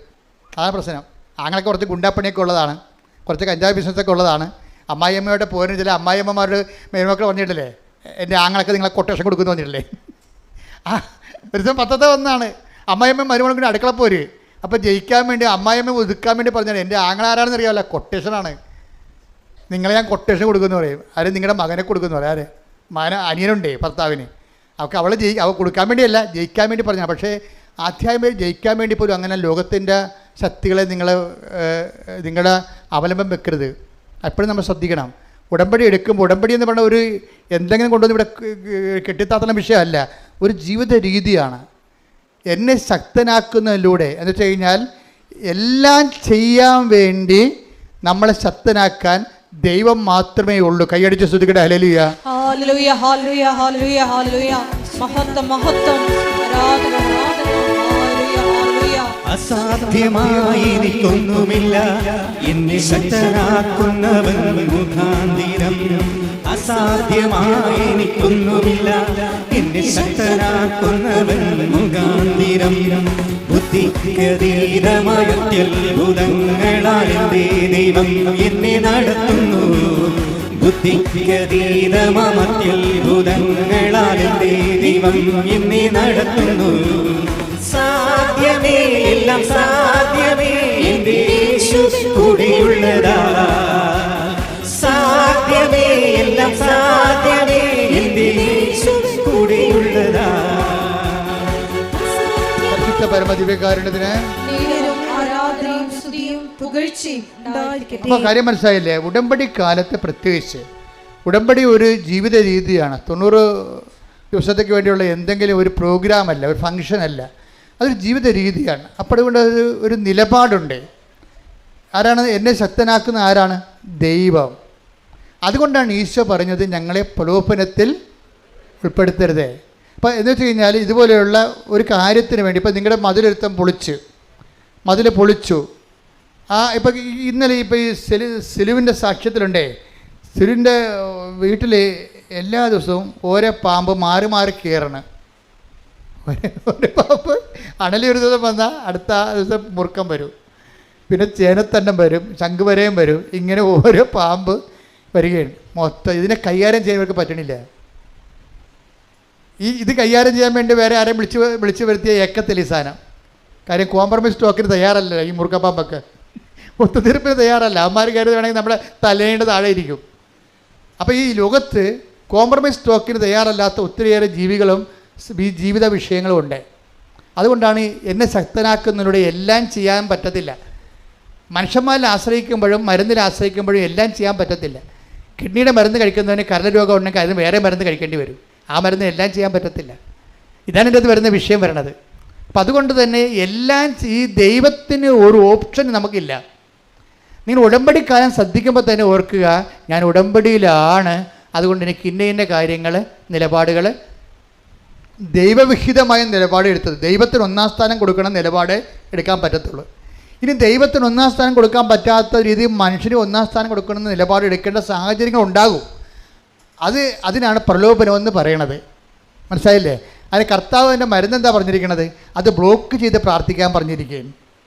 അതാണ് പ്രശ്നം. ആങ്ങളൊക്കെ കുറച്ച് ഗുണ്ടാപ്പണിയൊക്കെ ഉള്ളതാണ്, കുറച്ച് കഞ്ചാവ് ബിസിനസ്സൊക്കെ ഉള്ളതാണ്. അമ്മായിയമ്മയുടെ പോരിന് ചില അമ്മായിയമ്മമാരുടെ മേൽമക്കൾ വന്നിട്ടില്ലേ, എൻ്റെ ആങ്ങളൊക്കെ നിങ്ങളെ കൊട്ടേഷൻ കൊടുക്കുന്നു വന്നിട്ടില്ലേ? ഒരു ദിവസം പത്രത്തെ വന്നാണ് അമ്മായിയമ്മ മരുമകൾക്ക് അടുക്കള പോര്. അപ്പോൾ ജയിക്കാൻ വേണ്ടി അമ്മായിയമ്മ ഒതുക്കാൻ വേണ്ടി പറഞ്ഞാൽ എൻ്റെ ആങ്ങളാരാണെന്ന് അറിയാമല്ല, കൊട്ടേഷനാണ്. നിങ്ങളെ ഞാൻ കൊട്ടേഷൻ കൊടുക്കുമെന്ന് പറയും. ആരും നിങ്ങളുടെ മകനെ കൊടുക്കുന്നു പറയും. അനിയനുണ്ടേ ഭർത്താവിന്, അവൾക്ക് അവൾ കൊടുക്കാൻ വേണ്ടിയല്ല, ജയിക്കാൻ വേണ്ടി പറഞ്ഞാൽ. പക്ഷേ ആധ്യാത്മിക ജയിക്കാൻ വേണ്ടി പോലും അങ്ങനെ ലോകത്തിൻ്റെ ശക്തികളെ നിങ്ങളുടെ അവലംബം വെക്കരുത്. എപ്പോഴും നമ്മൾ ശ്രദ്ധിക്കണം. ഉടമ്പടി എടുക്കുമ്പോൾ, ഉടമ്പടി എന്ന് പറഞ്ഞാൽ ഒരു എന്തെങ്കിലും കൊണ്ടുവന്ന് ഇവിടെ കെട്ടിത്താത്തുന്ന വിഷയമല്ല, ഒരു ജീവിത രീതിയാണ്. എന്നെ ശക്തനാക്കുന്നതിലൂടെ എന്ന് വെച്ച് കഴിഞ്ഞാൽ എല്ലാം ചെയ്യാൻ വേണ്ടി നമ്മളെ ശക്തനാക്കാൻ ദൈവം മാത്രമേ ഉള്ളൂ. കൈയടിച്ച് സ്തുതിക്കട്ടെ. ഹല്ലേലൂയ, ഹല്ലേലൂയ, ഹല്ലേലൂയ, ഹല്ലേലൂയ, ഹല്ലേലൂയ. മഹത്വം, മഹത്വം, ആരാധന, ആരാധന. ഹല്ലേലൂയ, ഹല്ലേലൂയ. അസാധ്യമായി എനിക്കൊന്നുമില്ല, എന്നെ ശക്തനാക്കുന്നവൻ മുഖാന്തിരം. അസാധ്യമായി എനിക്കൊന്നുമില്ല, എന്നെ ശക്തനാക്കുന്നവൻ മുഖാന്തിരം. ബുദ്ധിക്കതീതമായ അത്ഭുതങ്ങളാൽ എൻ്റെ ദൈവം എന്നെ നടത്തുന്നു. ബുദ്ധിക്കതീതമായ അത്ഭുതങ്ങളാൽ എൻ്റെ ദൈവം എന്നെ നടത്തുന്നു. സാധ്യമേ, എല്ലാം സാധ്യമേ, എൻ്റെ യേശു കൂടെയുള്ളതാ. സാധ്യമേ, എല്ലാം സാധ്യമേ, എൻ്റെ യേശു പരിശുദ്ധ പരമദിവ്യകാരുണ്യത്തിന് നേരവും ആരാധനയും സ്തുതിയും പുകഴ്ചയും ഉണ്ടായിരിക്കട്ടെ. അപ്പോൾ കാര്യം മനസ്സിലായില്ലേ? ഉടമ്പടി കാലത്ത് പ്രത്യേകിച്ച് ഉടമ്പടി ഒരു ജീവിത രീതിയാണ്. 90 ദിവസത്തേക്ക് വേണ്ടിയുള്ള എന്തെങ്കിലും ഒരു പ്രോഗ്രാമല്ല, ഒരു ഫങ്ഷനല്ല, അതൊരു ജീവിത രീതിയാണ്. അപ്പോൾ അതുകൊണ്ട് ഒരു നിലപാടുണ്ട്. ആരാണ് എന്നെ ശക്തനാക്കുന്ന? ആരാണ്? ദൈവം. അതുകൊണ്ടാണ് ഈശോ പറഞ്ഞത് ഞങ്ങളെ പ്രലോഭനത്തിൽ ഉൾപ്പെടുത്തരുത്. അപ്പോൾ എന്ന് വെച്ച് കഴിഞ്ഞാൽ ഇതുപോലെയുള്ള ഒരു കാര്യത്തിന് വേണ്ടി ഇപ്പോൾ നിങ്ങളുടെ മതിൽ പൊളിച്ചു ഇപ്പം ഇന്നലെ ഇപ്പോൾ ഈ സിലുവിൻ്റെ സാക്ഷ്യത്തിലുണ്ടേ, സിലുവിൻ്റെ വീട്ടിൽ എല്ലാ ദിവസവും ഓരോ പാമ്പ് മാറി മാറി കയറണം. ഒരു പാമ്പ് അണലി ഒരു ദിവസം വന്നാൽ അടുത്ത ദിവസം മുറുക്കം വരും, പിന്നെ ചേനത്തണ്ടം വരും, ശംഖുവരയും വരും. ഇങ്ങനെ ഓരോ പാമ്പ് വരികയാണ്. മൊത്തം ഇതിനെ കൈകാര്യം ചെയ്യാൻ പറ്റണില്ല. ഇത് കൈകാര്യം ചെയ്യാൻ വേണ്ടി വേറെ ആരെയും വിളിച്ച് വരുത്തിയ ഏക്കത്തില്ല ഈ സാധനം. കാര്യം കോംപ്രമൈസ് ടോക്കിന് തയ്യാറല്ല ഈ മുറുക്കപ്പാമ്പൊക്കെ, ഒത്തുതീർപ്പിന് തയ്യാറല്ല. അവന്മാർ കയറി വേണമെങ്കിൽ നമ്മുടെ തലേൻ്റെ താഴെ ഇരിക്കും. അപ്പോൾ ഈ ലോകത്ത് കോംപ്രമൈസ് ടോക്കിന് തയ്യാറല്ലാത്ത ഒത്തിരിയേറെ ജീവികളും ജീവിത വിഷയങ്ങളും ഉണ്ട്. അതുകൊണ്ടാണ് എന്നെ ശക്തനാക്കുന്നതിലൂടെ എല്ലാം ചെയ്യാൻ പറ്റത്തില്ല. മനുഷ്യന്മാരിൽ ആശ്രയിക്കുമ്പോഴും മരുന്നിൽ ആശ്രയിക്കുമ്പോഴും എല്ലാം ചെയ്യാൻ പറ്റത്തില്ല. കിഡ്നിയുടെ മരുന്ന് കഴിക്കുന്നതിന് കരൾ രോഗം ഉണ്ടെങ്കിൽ അതിന് വേറെ മരുന്ന് കഴിക്കേണ്ടി വരും. ആ മരുന്ന് എല്ലാം ചെയ്യാൻ പറ്റത്തില്ല. ഇതാണ് എൻ്റെ അത് വരുന്ന വിഷയം വരണത്. അപ്പം അതുകൊണ്ട് തന്നെ എല്ലാം ഈ ദൈവത്തിന് ഒരു ഓപ്ഷൻ നമുക്കില്ല. നിങ്ങൾ ഉടമ്പടിക്കാലം ശ്രദ്ധിക്കുമ്പോൾ തന്നെ ഓർക്കുക, ഞാൻ ഉടമ്പടിയിലാണ്, അതുകൊണ്ട് എനിക്ക് ഇന്ന കാര്യങ്ങൾ നിലപാടുകൾ ദൈവവിഹിതമായ നിലപാട് എടുത്തത്. ദൈവത്തിന് 1-ാം സ്ഥാനം കൊടുക്കണം നിലപാട് എടുക്കാൻ പറ്റത്തുള്ളൂ. ഇനി ദൈവത്തിന് 1-ാം സ്ഥാനം കൊടുക്കാൻ പറ്റാത്ത രീതിയിൽ മനുഷ്യന് 1-ാം സ്ഥാനം കൊടുക്കണമെന്ന് നിലപാട് എടുക്കേണ്ട സാഹചര്യങ്ങൾ ഉണ്ടാകും. അതിനാണ് പ്രലോഭനമെന്ന് പറയണത്. മനസ്സിലായില്ലേ? അതിന് കർത്താവ് എൻ്റെ മരുന്നെന്താ പറഞ്ഞിരിക്കണത്? അത് ബ്ലോക്ക് ചെയ്ത് പ്രാർത്ഥിക്കാൻ പറഞ്ഞിരിക്കുകയും.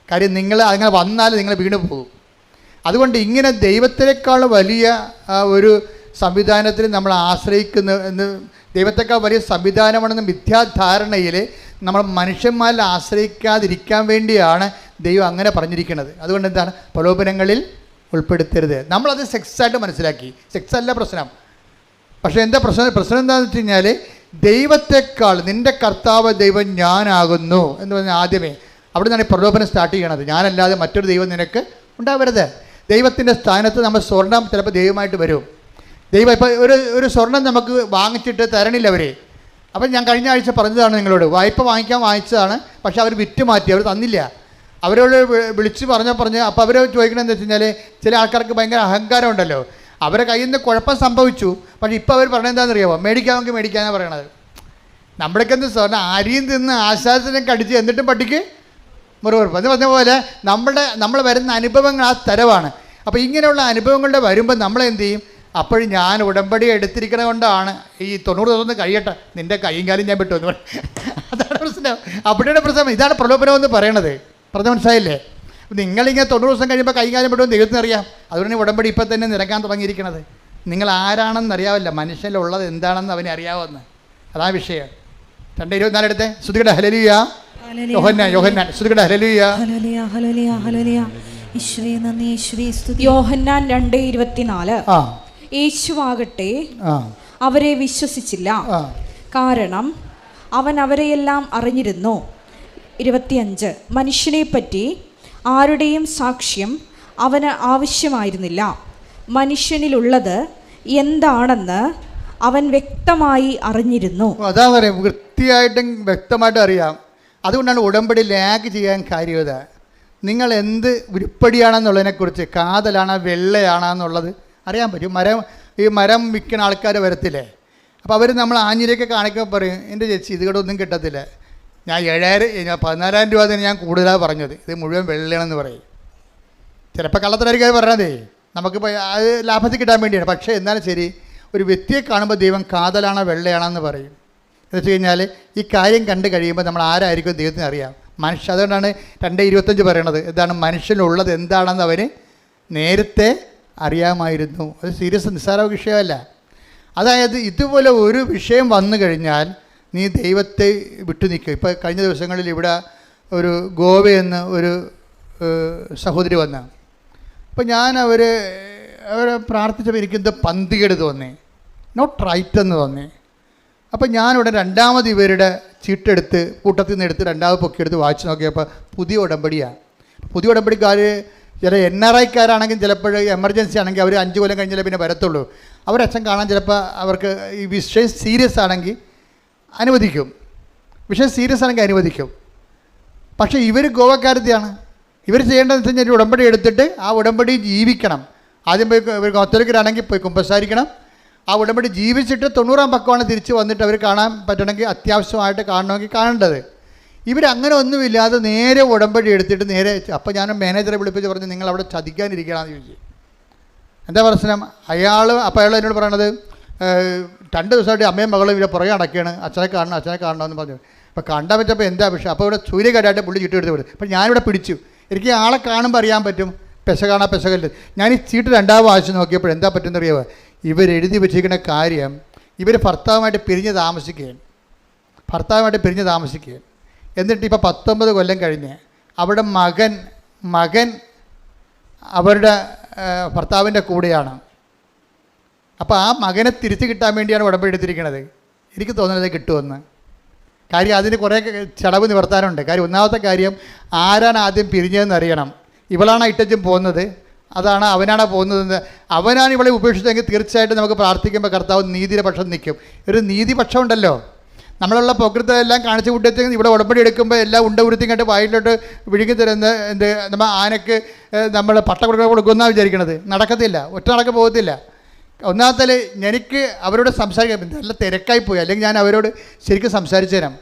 കാര്യം നിങ്ങൾ അങ്ങനെ വന്നാൽ നിങ്ങൾ വീണ് പോകും. അതുകൊണ്ട് ഇങ്ങനെ ദൈവത്തിനേക്കാൾ വലിയ ഒരു സംവിധാനത്തിൽ നമ്മൾ എന്ന് ദൈവത്തെക്കാൾ വലിയ സംവിധാനമാണെന്ന് മിഥ്യാധാരണയിൽ നമ്മൾ മനുഷ്യന്മാരിൽ ആശ്രയിക്കാതിരിക്കാൻ വേണ്ടിയാണ് ദൈവം അങ്ങനെ പറഞ്ഞിരിക്കുന്നത്. അതുകൊണ്ട് എന്താണ്? പ്രലോഭനങ്ങളിൽ ഉൾപ്പെടുത്തരുത്. നമ്മളത് സെക്സായിട്ട് മനസ്സിലാക്കി. സെക്സ് അല്ല പ്രശ്നം. പക്ഷേ എന്താ പ്രശ്നം എന്താണെന്ന് വെച്ച് കഴിഞ്ഞാൽ ദൈവത്തെക്കാൾ നിൻ്റെ കർത്താവ് ദൈവം ഞാനാകുന്നു എന്ന് പറഞ്ഞാൽ ആദ്യമേ അവിടെ നിന്നാണ് ഈ പ്രലോഭനം സ്റ്റാർട്ട് ചെയ്യണത്. ഞാനല്ലാതെ മറ്റൊരു ദൈവം നിനക്ക് ഉണ്ടാവരുത്. ദൈവത്തിൻ്റെ സ്ഥാനത്ത് നമ്മൾ സ്വർണം ചിലപ്പോൾ ദൈവമായിട്ട് വരും. ദൈവം ഇപ്പോൾ ഒരു സ്വർണം നമുക്ക് വാങ്ങിച്ചിട്ട് തരണില്ല അവർ. അപ്പം ഞാൻ കഴിഞ്ഞ ആഴ്ച പറഞ്ഞതാണ് നിങ്ങളോട്, വായ്പ വാങ്ങിച്ചതാണ്. പക്ഷെ അവർ വിറ്റ് മാറ്റി, അവർ തന്നില്ല. അവരോട് വിളിച്ച് പറഞ്ഞ് അപ്പോൾ അവർ ചോദിക്കണമെന്ന് വെച്ച് കഴിഞ്ഞാൽ ചില ആൾക്കാർക്ക് ഭയങ്കര അഹങ്കാരം ഉണ്ടല്ലോ. അവരെ കയ്യിൽ നിന്ന് കുഴപ്പം സംഭവിച്ചു. പക്ഷേ ഇപ്പോൾ അവർ പറഞ്ഞത് എന്താണെന്നറിയാമോ? മേടിക്കാമെങ്കിൽ മേടിക്കാനാണ് പറയണത്. നമ്മുടെയൊക്കെ എന്ത് സ്വർണ്ണം അരിയും തിന്ന് ആശ്വാസനം കടിച്ച് എന്നിട്ടും പട്ടിക്ക് മുറിവുറപ്പ് എന്ന് പറഞ്ഞ പോലെ നമ്മൾ വരുന്ന അനുഭവങ്ങൾ ആ തരവാണ്. അപ്പോൾ ഇങ്ങനെയുള്ള അനുഭവങ്ങളുടെ വരുമ്പോൾ നമ്മളെന്ത് ചെയ്യും? അപ്പോഴും ഞാൻ ഉടമ്പടി എടുത്തിരിക്കണ കൊണ്ടാണ് ഈ 90 ദിവസം കഴിയട്ടെ, നിൻ്റെ കൈയും കാലും ഞാൻ വിട്ടു എന്ന് പറയും. അതാണ് പ്രശ്നം. അവിടെയാണ് പ്രശ്നം. ഇതാണ് പ്രലോഭനം എന്ന് പറയണത്. പറഞ്ഞ മനസ്സിലായില്ലേ? നിങ്ങളിങ്ങനെ 90 ദിവസം കഴിയുമ്പോൾ കൈയും കാലും വിട്ടുമെന്ന് ദൈവത്തിന് അറിയാം. അതുകൊണ്ട് ഉടമ്പടി ഇപ്പം തന്നെ നിരക്കാൻ തുടങ്ങിയിരിക്കണത്. നിങ്ങൾ ആരാണെന്ന് അറിയാവില്ല, മനുഷ്യനിലുള്ളത് എന്താണെന്ന് അവനെ അറിയാവുന്ന. അതാ വിഷയം. 2:24 എടുത്തേ. ശ്രുതികട ഹല്ലേലൂയ. യോഹന്നാൻ ശ്രുതികട ഹല്ലേലൂയ. യോഹന്നാൻ 2:24. യേശുവാകട്ടെ അവരെ വിശ്വസിച്ചില്ല, കാരണം അവൻ അവരെയെല്ലാം അറിഞ്ഞിരുന്നു. 25. മനുഷ്യനെ പറ്റി ആരുടെയും സാക്ഷ്യം അവന് ആവശ്യമായിരുന്നില്ല. മനുഷ്യനിലുള്ളത് എന്താണെന്ന് അവൻ വ്യക്തമായി അറിഞ്ഞിരുന്നു. അതാ പറയാം, വൃത്തിയായിട്ടും വ്യക്തമായിട്ടും അറിയാം. അതുകൊണ്ടാണ് ഉടമ്പടി ലാഗ് ചെയ്യാൻ കാര്യത. നിങ്ങൾ എന്ത് ഉരുപ്പടിയാണെന്നുള്ളതിനെക്കുറിച്ച്, കാതലാണോ വെള്ളയാണെന്നുള്ളത് അറിയാൻ പറ്റും. ഈ മരം വിൽക്കുന്ന ആൾക്കാർ വരത്തില്ലേ, അപ്പോൾ അവർ നമ്മൾ ആഞ്ഞിലേക്ക് കാണിക്കുമ്പോൾ പറയും, എൻ്റെ ചേച്ചി ഇത് കൂടെ ഒന്നും കിട്ടത്തില്ല, ഞാൻ 14,000 രൂപ തന്നെ ഞാൻ കൂടുതലാണ് പറഞ്ഞത്, ഇത് മുഴുവൻ വെള്ളയാണെന്ന് പറയും. ചിലപ്പോൾ കള്ളത്തരായിരിക്കും അത് പറയണതേ, നമുക്കിപ്പോൾ അത് ലാഭത്തിൽ കിട്ടാൻ വേണ്ടിയാണ്. പക്ഷേ എന്നാലും ശരി, ഒരു വ്യക്തിയെ കാണുമ്പോൾ ദൈവം കാതലാണോ വെള്ളയാണെന്ന് പറയും. എന്ന് വെച്ച് കഴിഞ്ഞാൽ ഈ കാര്യം കണ്ടു കഴിയുമ്പോൾ നമ്മൾ ആരായിരിക്കും ദൈവത്തിന് അറിയാം. അതുകൊണ്ടാണ് 2:25 പറയണത്. എന്താണ്? മനുഷ്യനുള്ളത് എന്താണെന്ന് അവന് നേരത്തെ അറിയാമായിരുന്നു. അത് സീരിയസ് നിസ്സാര വിഷയമല്ല. അതായത് ഇതുപോലെ ഒരു വിഷയം വന്നു കഴിഞ്ഞാൽ നീ ദൈവത്തെ വിട്ടു നിൽക്കുക. ഇപ്പോൾ കഴിഞ്ഞ ദിവസങ്ങളിൽ ഇവിടെ ഒരു ഗോവയെന്ന് ഒരു സഹോദരി വന്ന, അപ്പോൾ ഞാൻ അവരെ പ്രാർത്ഥിച്ചപ്പോൾ എനിക്കെന്തോ പന്തികേട് തോന്നി, നോട്ട് റൈറ്റ് എന്ന് തോന്നി. അപ്പം ഞാനിവിടെ രണ്ടാമത് ഇവരുടെ ചീട്ടെടുത്ത് കൂട്ടത്തിൽ നിന്ന് എടുത്ത് രണ്ടാമത് പൊക്കിയെടുത്ത് വായിച്ച് നോക്കിയപ്പോൾ പുതിയ ഉടമ്പടിയാണ്. പുതിയ ഉടമ്പടിക്കാർ ചില NRIക്കാരാണെങ്കിൽ ചിലപ്പോൾ എമർജൻസി ആണെങ്കിൽ അവർ 5 കൊല്ലം കഴിഞ്ഞാലേ പിന്നെ വരത്തുള്ളൂ. അവരച്ഛൻ കാണാൻ ചിലപ്പോൾ അവർക്ക് ഈ വിഷയം സീരിയസ് ആണെങ്കിൽ അനുവദിക്കും, വിഷയം സീരിയസ് ആണെങ്കിൽ അനുവദിക്കും. പക്ഷേ ഇവർ ഗോവക്കാരത്തെയാണ്. ഇവർ ചെയ്യേണ്ടതെന്ന് വെച്ച് കഴിഞ്ഞാൽ ഉടമ്പടി എടുത്തിട്ട് ആ ഉടമ്പടി ജീവിക്കണം. ആദ്യം പോയി ഇവർ കത്തോലിക്കരാണെങ്കിൽ പോയി കുമ്പസാരിക്കണം. ആ ഉടമ്പടി ജീവിച്ചിട്ട് 90-ാം പക്കമാണ് തിരിച്ച് വന്നിട്ട് അവർ കാണാൻ പറ്റണമെങ്കിൽ അത്യാവശ്യമായിട്ട് കാണണമെങ്കിൽ കാണേണ്ടത്. ഇവരങ്ങനെ ഒന്നുമില്ലാതെ നേരെ ഉടമ്പടി എടുത്തിട്ട് നേരെ. അപ്പോൾ ഞാൻ മാനേജറെ വിളിപ്പിച്ച് പറഞ്ഞു, നിങ്ങൾ അവിടെ ചതിക്കാനിരിക്കണമെന്ന് ചോദിച്ചു. എന്താ പ്രശ്നം? അപ്പോൾ അയാൾ എന്നോട് പറയണത് 2 ദിവസമായിട്ട് അമ്മയും മകളും ഇവിടെ പുറകെ അടക്കുകയാണ്, അച്ഛനെ കാണണമെന്ന് പറഞ്ഞു. അപ്പോൾ കണ്ടാൻ പറ്റപ്പോൾ എന്താ വിഷയം? അപ്പോൾ ഇവിടെ സൂര്യകാരായിട്ട് പുള്ളി ചുട്ടെടുത്ത് വിടും. അപ്പോൾ ഞാനിവിടെ പിടിച്ചു. എനിക്ക് ആളെ കാണുമ്പോൾ അറിയാൻ പറ്റും പെശകല്ല. ഞാൻ ഈ ചീട്ട് രണ്ടാമത് വായിച്ച് നോക്കിയപ്പോൾ എന്താ പറ്റുമെന്നറിയാമോ? ഇവരെഴുതി വെച്ചിരിക്കുന്ന കാര്യം ഇവർ ഭർത്താവുമായിട്ട് പിരിഞ്ഞ് താമസിക്കുകയാണ്. എന്നിട്ട് ഇപ്പോൾ 19 കൊല്ലം കഴിഞ്ഞ് അവിടെ മകൻ അവരുടെ ഭർത്താവിൻ്റെ കൂടെയാണ്. അപ്പോൾ ആ മകനെ തിരിച്ച് കിട്ടാൻ വേണ്ടിയാണ് ഉടമ്പടി എടുത്തിരിക്കുന്നത്. എനിക്ക് തോന്നുന്നത് കിട്ടുമെന്ന്. കാര്യം അതിന് കുറേ ചടവ് നിവർത്താനുണ്ട്. കാര്യം ഒന്നാമത്തെ കാര്യം, ആരാണ് ആദ്യം പിരിഞ്ഞതെന്ന് അറിയണം. ഇവളാണ് ഇട്ടച്ചും പോകുന്നത്, അവനാണ് പോകുന്നതെന്ന്. അവനാണ് ഇവളെ ഉപേക്ഷിച്ചെങ്കിൽ തീർച്ചയായിട്ടും നമുക്ക് പ്രാർത്ഥിക്കുമ്പോൾ കർത്താവ് നീതിയുടെ പക്ഷം നിൽക്കും. ഒരു നീതിപക്ഷം ഉണ്ടല്ലോ. നമ്മളുള്ള പ്രകൃതമെല്ലാം കാണിച്ചു കൂട്ടിയിട്ട് ഇവിടെ ഉടമ്പടി എടുക്കുമ്പോൾ എല്ലാം ഉരുത്തിങ്ങോട്ട് വായിലോട്ട് വിഴുങ്ങി തരുന്ന നമ്മൾ ആനയ്ക്ക് നമ്മൾ പട്ട കൊടുക്കുമെന്നാണ് വിചാരിക്കണത്. നടക്കത്തില്ല, ഒറ്റ നടക്ക പോകത്തില്ല. ഒന്നാമത്തെ എനിക്ക് അവരോട് സംസാരിക്കാൻ നല്ല തിരക്കായിപ്പോയി, അല്ലെങ്കിൽ ഞാൻ അവരോട് ശരിക്കും സംസാരിച്ചു തരാം.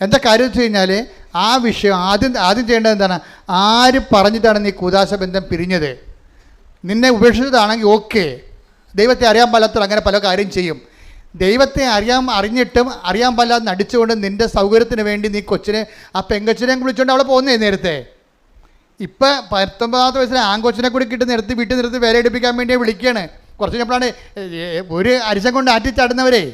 എന്താ കാര്യം വെച്ച് കഴിഞ്ഞാൽ ആ വിഷയം ആദ്യം ചെയ്യേണ്ടത് എന്താണ്? ആര് പറഞ്ഞിട്ടാണ് നീ കൂദാശ ബന്ധം പിരിഞ്ഞത്? നിന്നെ ഉപേക്ഷിച്ചതാണെങ്കിൽ ഓക്കെ, ദൈവത്തെ അറിയാൻ പാലാത്തവർ അങ്ങനെ പല കാര്യം ചെയ്യും. ദൈവത്തെ അറിഞ്ഞിട്ടും അറിയാൻ പാലാതെ നടിച്ചുകൊണ്ട് നിൻ്റെ സൗകര്യത്തിന് വേണ്ടി നീ ആ പെങ്കൊച്ചിനെയും വിളിച്ചുകൊണ്ട് അവളെ പോകുന്നേ. നേരത്തെ ഇപ്പം 19-ാമത്തെ വയസ്സിൽ ആങ്കൊച്ചിനെ കൂടി വീട്ടിൽ നിർത്തി വേല എടുപ്പിക്കാൻ വേണ്ടി വിളിക്കുകയാണ്. കുറച്ച് കഴിഞ്ഞപ്പോഴാണ് ഒരു അരിശം കൊണ്ട് ആറ്റിച്ചാടുന്നവരെ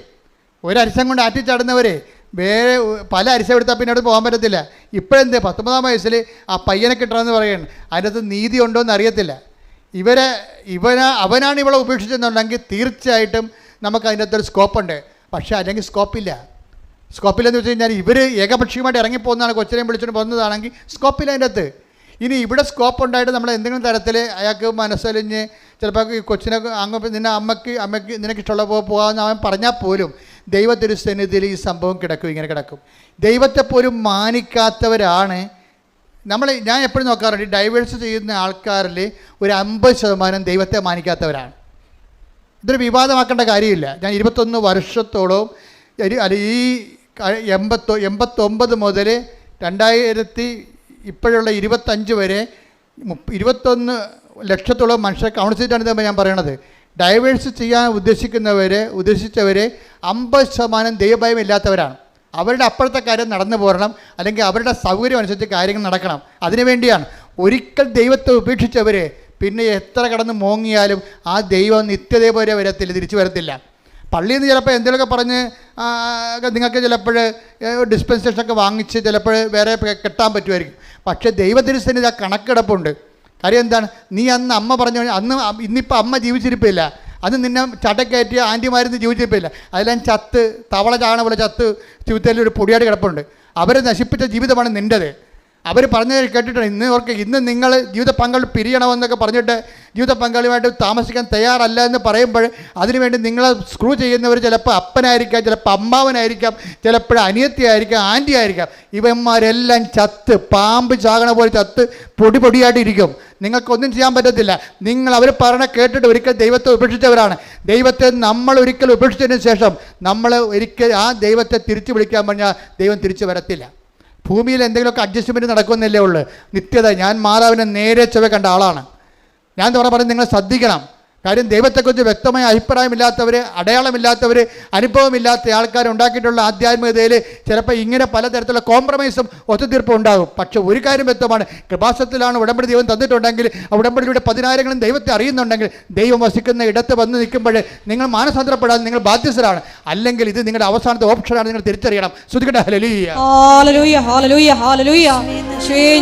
വേറെ പല അരിശം എടുത്താൽ പിന്നെ അവിടെ പോകാൻ പറ്റത്തില്ല. ഇപ്പോഴെന്ത് 19-ാം വയസ്സിൽ ആ പയ്യനെ കിട്ടണമെന്ന് പറയുകയാണ്. അതിനകത്ത് നീതി ഉണ്ടോ എന്ന് അറിയത്തില്ല. അവനാണ് ഇവളെ ഉപേക്ഷിച്ചെന്നുണ്ടെങ്കിൽ തീർച്ചയായിട്ടും നമുക്ക് അതിൻ്റെ അകത്തൊരു സ്കോപ്പുണ്ട്. പക്ഷേ അല്ലെങ്കിൽ സ്കോപ്പില്ലെന്ന് വെച്ച് കഴിഞ്ഞാൽ ഇവർ ഏകപക്ഷീയമായിട്ട് ഇറങ്ങിപ്പോകുന്നതാണ്, കൊച്ചിനെയും വിളിച്ചുകൊണ്ട് പോകുന്നതാണെങ്കിൽ സ്കോപ്പില്ല അതിൻ്റെ അകത്ത്. ഇനി ഇവിടെ സ്കോപ്പ് ഉണ്ടായിട്ട് നമ്മൾ എന്തെങ്കിലും തരത്തിൽ അയാൾക്ക് മനസ്സലിഞ്ഞ് ചിലപ്പോൾ ഈ കൊച്ചിനെ അമ്മയ്ക്ക് നിനക്ക് ഇഷ്ടമുള്ള പോകാമെന്ന് അവൻ പറഞ്ഞാൽ പോലും ദൈവത്തിരുസന്നിധിയിൽ ഈ സംഭവം ഇങ്ങനെ കിടക്കും. ദൈവത്തെ പോലും മാനിക്കാത്തവരാണ് ഞാൻ എപ്പോഴും നോക്കാറുണ്ട്, ഡൈവേഴ്സ് ചെയ്യുന്ന ആൾക്കാരിൽ ഒരു 50% ദൈവത്തെ മാനിക്കാത്തവരാണ്. ഇതൊരു വിവാദമാക്കേണ്ട കാര്യമില്ല. ഞാൻ 21 വർഷത്തോളം ഈ 89 മുതൽ 2000 ഇപ്പോഴുള്ള 25 വരെ 21 ലക്ഷത്തോളം മനുഷ്യരെ കൗൺസിലിട്ടാണ് ഞാൻ പറയണത്. ഡൈവേഴ്സ് ചെയ്യാൻ ഉദ്ദേശിച്ചവരെ 50% ദൈവഭയം ഇല്ലാത്തവരാണ്. അവരുടെ അപ്പോഴത്തെ കാര്യം നടന്നു പോരണം, അല്ലെങ്കിൽ അവരുടെ സൗകര്യം അനുസരിച്ച് കാര്യങ്ങൾ നടക്കണം. അതിനുവേണ്ടിയാണ്. ഒരിക്കൽ ദൈവത്തെ ഉപേക്ഷിച്ചവർ പിന്നെ എത്ര കടന്ന് മോങ്ങിയാലും ആ ദൈവം നിത്യതയെ പോലെ തിരിച്ചു വരത്തില്ല. പള്ളിയിൽ നിന്ന് ചിലപ്പോൾ എന്തെങ്കിലുമൊക്കെ പറഞ്ഞ് നിങ്ങൾക്ക് ചിലപ്പോൾ ഡിസ്പെൻസേഷനൊക്കെ വാങ്ങിച്ച് ചിലപ്പോൾ വേറെ കെട്ടാൻ പറ്റുമായിരിക്കും. പക്ഷേ ദൈവത്തിരുസന്നിധി ആ കണക്കെടുപ്പുണ്ട്. കാര്യം എന്താണ്? നീ അന്ന് അമ്മ പറഞ്ഞു, ഇന്നിപ്പോൾ അമ്മ ജീവിച്ചിരിപ്പില്ല, അന്ന് നിന്നെ ചടക്കയറ്റിയ ആൻറ്റിമാരിന്ന് ജീവിച്ചിരിപ്പില്ല, അതെല്ലാം ചത്ത് തവള ചാകണ പോലെ ചത്ത് ജീവിതത്തിൽ ഒരു പൊടിയായിട്ട് കിടപ്പുണ്ട്. അവരെ നശിപ്പിച്ച ജീവിതമാണ് നിൻ്റെത്. അവർ പറഞ്ഞത് കേട്ടിട്ടുണ്ട്. ഇന്ന് നിങ്ങൾ ജീവിത പങ്കാളി പിരിയണമെന്നൊക്കെ പറഞ്ഞിട്ട് ജീവിത പങ്കാളിയുമായിട്ട് താമസിക്കാൻ തയ്യാറല്ല എന്ന് പറയുമ്പോൾ അതിനുവേണ്ടി നിങ്ങളെ സ്ക്രൂ ചെയ്യുന്നവർ ചിലപ്പോൾ അപ്പനായിരിക്കാം, ചിലപ്പോൾ അമ്മാവനായിരിക്കാം, ചിലപ്പോൾ അനിയത്തിയായിരിക്കാം, ആൻറ്റി ആയിരിക്കാം. ഇവന്മാരെല്ലാം ചത്ത് പാമ്പ് ചാകണ പോലെ ചത്ത് പൊടിയായിട്ടിരിക്കും. നിങ്ങൾക്കൊന്നും ചെയ്യാൻ പറ്റത്തില്ല. അവർ പറഞ്ഞ കേട്ടിട്ട് ഒരിക്കൽ ദൈവത്തെ ഉപേക്ഷിച്ചവരാണ്. ദൈവത്തെ നമ്മൾ ഒരിക്കൽ ഉപേക്ഷിച്ചതിന് ശേഷം നമ്മൾ ഒരിക്കൽ ആ ദൈവത്തെ തിരിച്ചു വിളിക്കാൻ പറഞ്ഞാൽ ദൈവം തിരിച്ചു വരത്തില്ല. ഭൂമിയിൽ എന്തെങ്കിലുമൊക്കെ അഡ്ജസ്റ്റ്മെൻറ്റ് നടക്കുമെന്നല്ലേ ഉള്ളൂ. നിത്യത. ഞാൻ മാതാവിനെ നേരെ ചൊവ്വേ കണ്ട ആളാണ്. ഞാൻ പറഞ്ഞ് നിങ്ങൾ ശ്രദ്ധിക്കണം. കാര്യം ദൈവത്തെക്കുറിച്ച് വ്യക്തമായ അഭിപ്രായമില്ലാത്തവർ, അടയാളമില്ലാത്തവർ, അനുഭവമില്ലാത്ത ആൾക്കാർ ഉണ്ടാക്കിയിട്ടുള്ള ആധ്യാത്മികതയിൽ ചിലപ്പോൾ ഇങ്ങനെ പലതരത്തിലുള്ള കോംപ്രമൈസും ഒത്തുതീർപ്പും ഉണ്ടാകും. പക്ഷേ ഒരു കാര്യം വ്യക്തമാണ്, കൃപാസനത്തിലാണ് ഉടമ്പടി ദൈവം തന്നിട്ടുണ്ടെങ്കിൽ ആ ഉടമ്പടിയുടെ 10,000 ദൈവത്തെ അറിയുന്നുണ്ടെങ്കിൽ ദൈവം വസിക്കുന്ന ഇടത്ത് വന്ന് നിൽക്കുമ്പോൾ നിങ്ങൾ മാനസാന്തരപ്പെടാൻ നിങ്ങൾ ബാധ്യസ്ഥരാണ്. അല്ലെങ്കിൽ ഇത് നിങ്ങളുടെ അവസാനത്തെ ഓപ്ഷനാണ്, നിങ്ങൾ തിരിച്ചറിയണം. ശ്രദ്ധിക്കട്ടെ. ഹല്ലേലൂയ, ഹല്ലേലൂയ, ഹല്ലേലൂയ, ഹല്ലേലൂയ.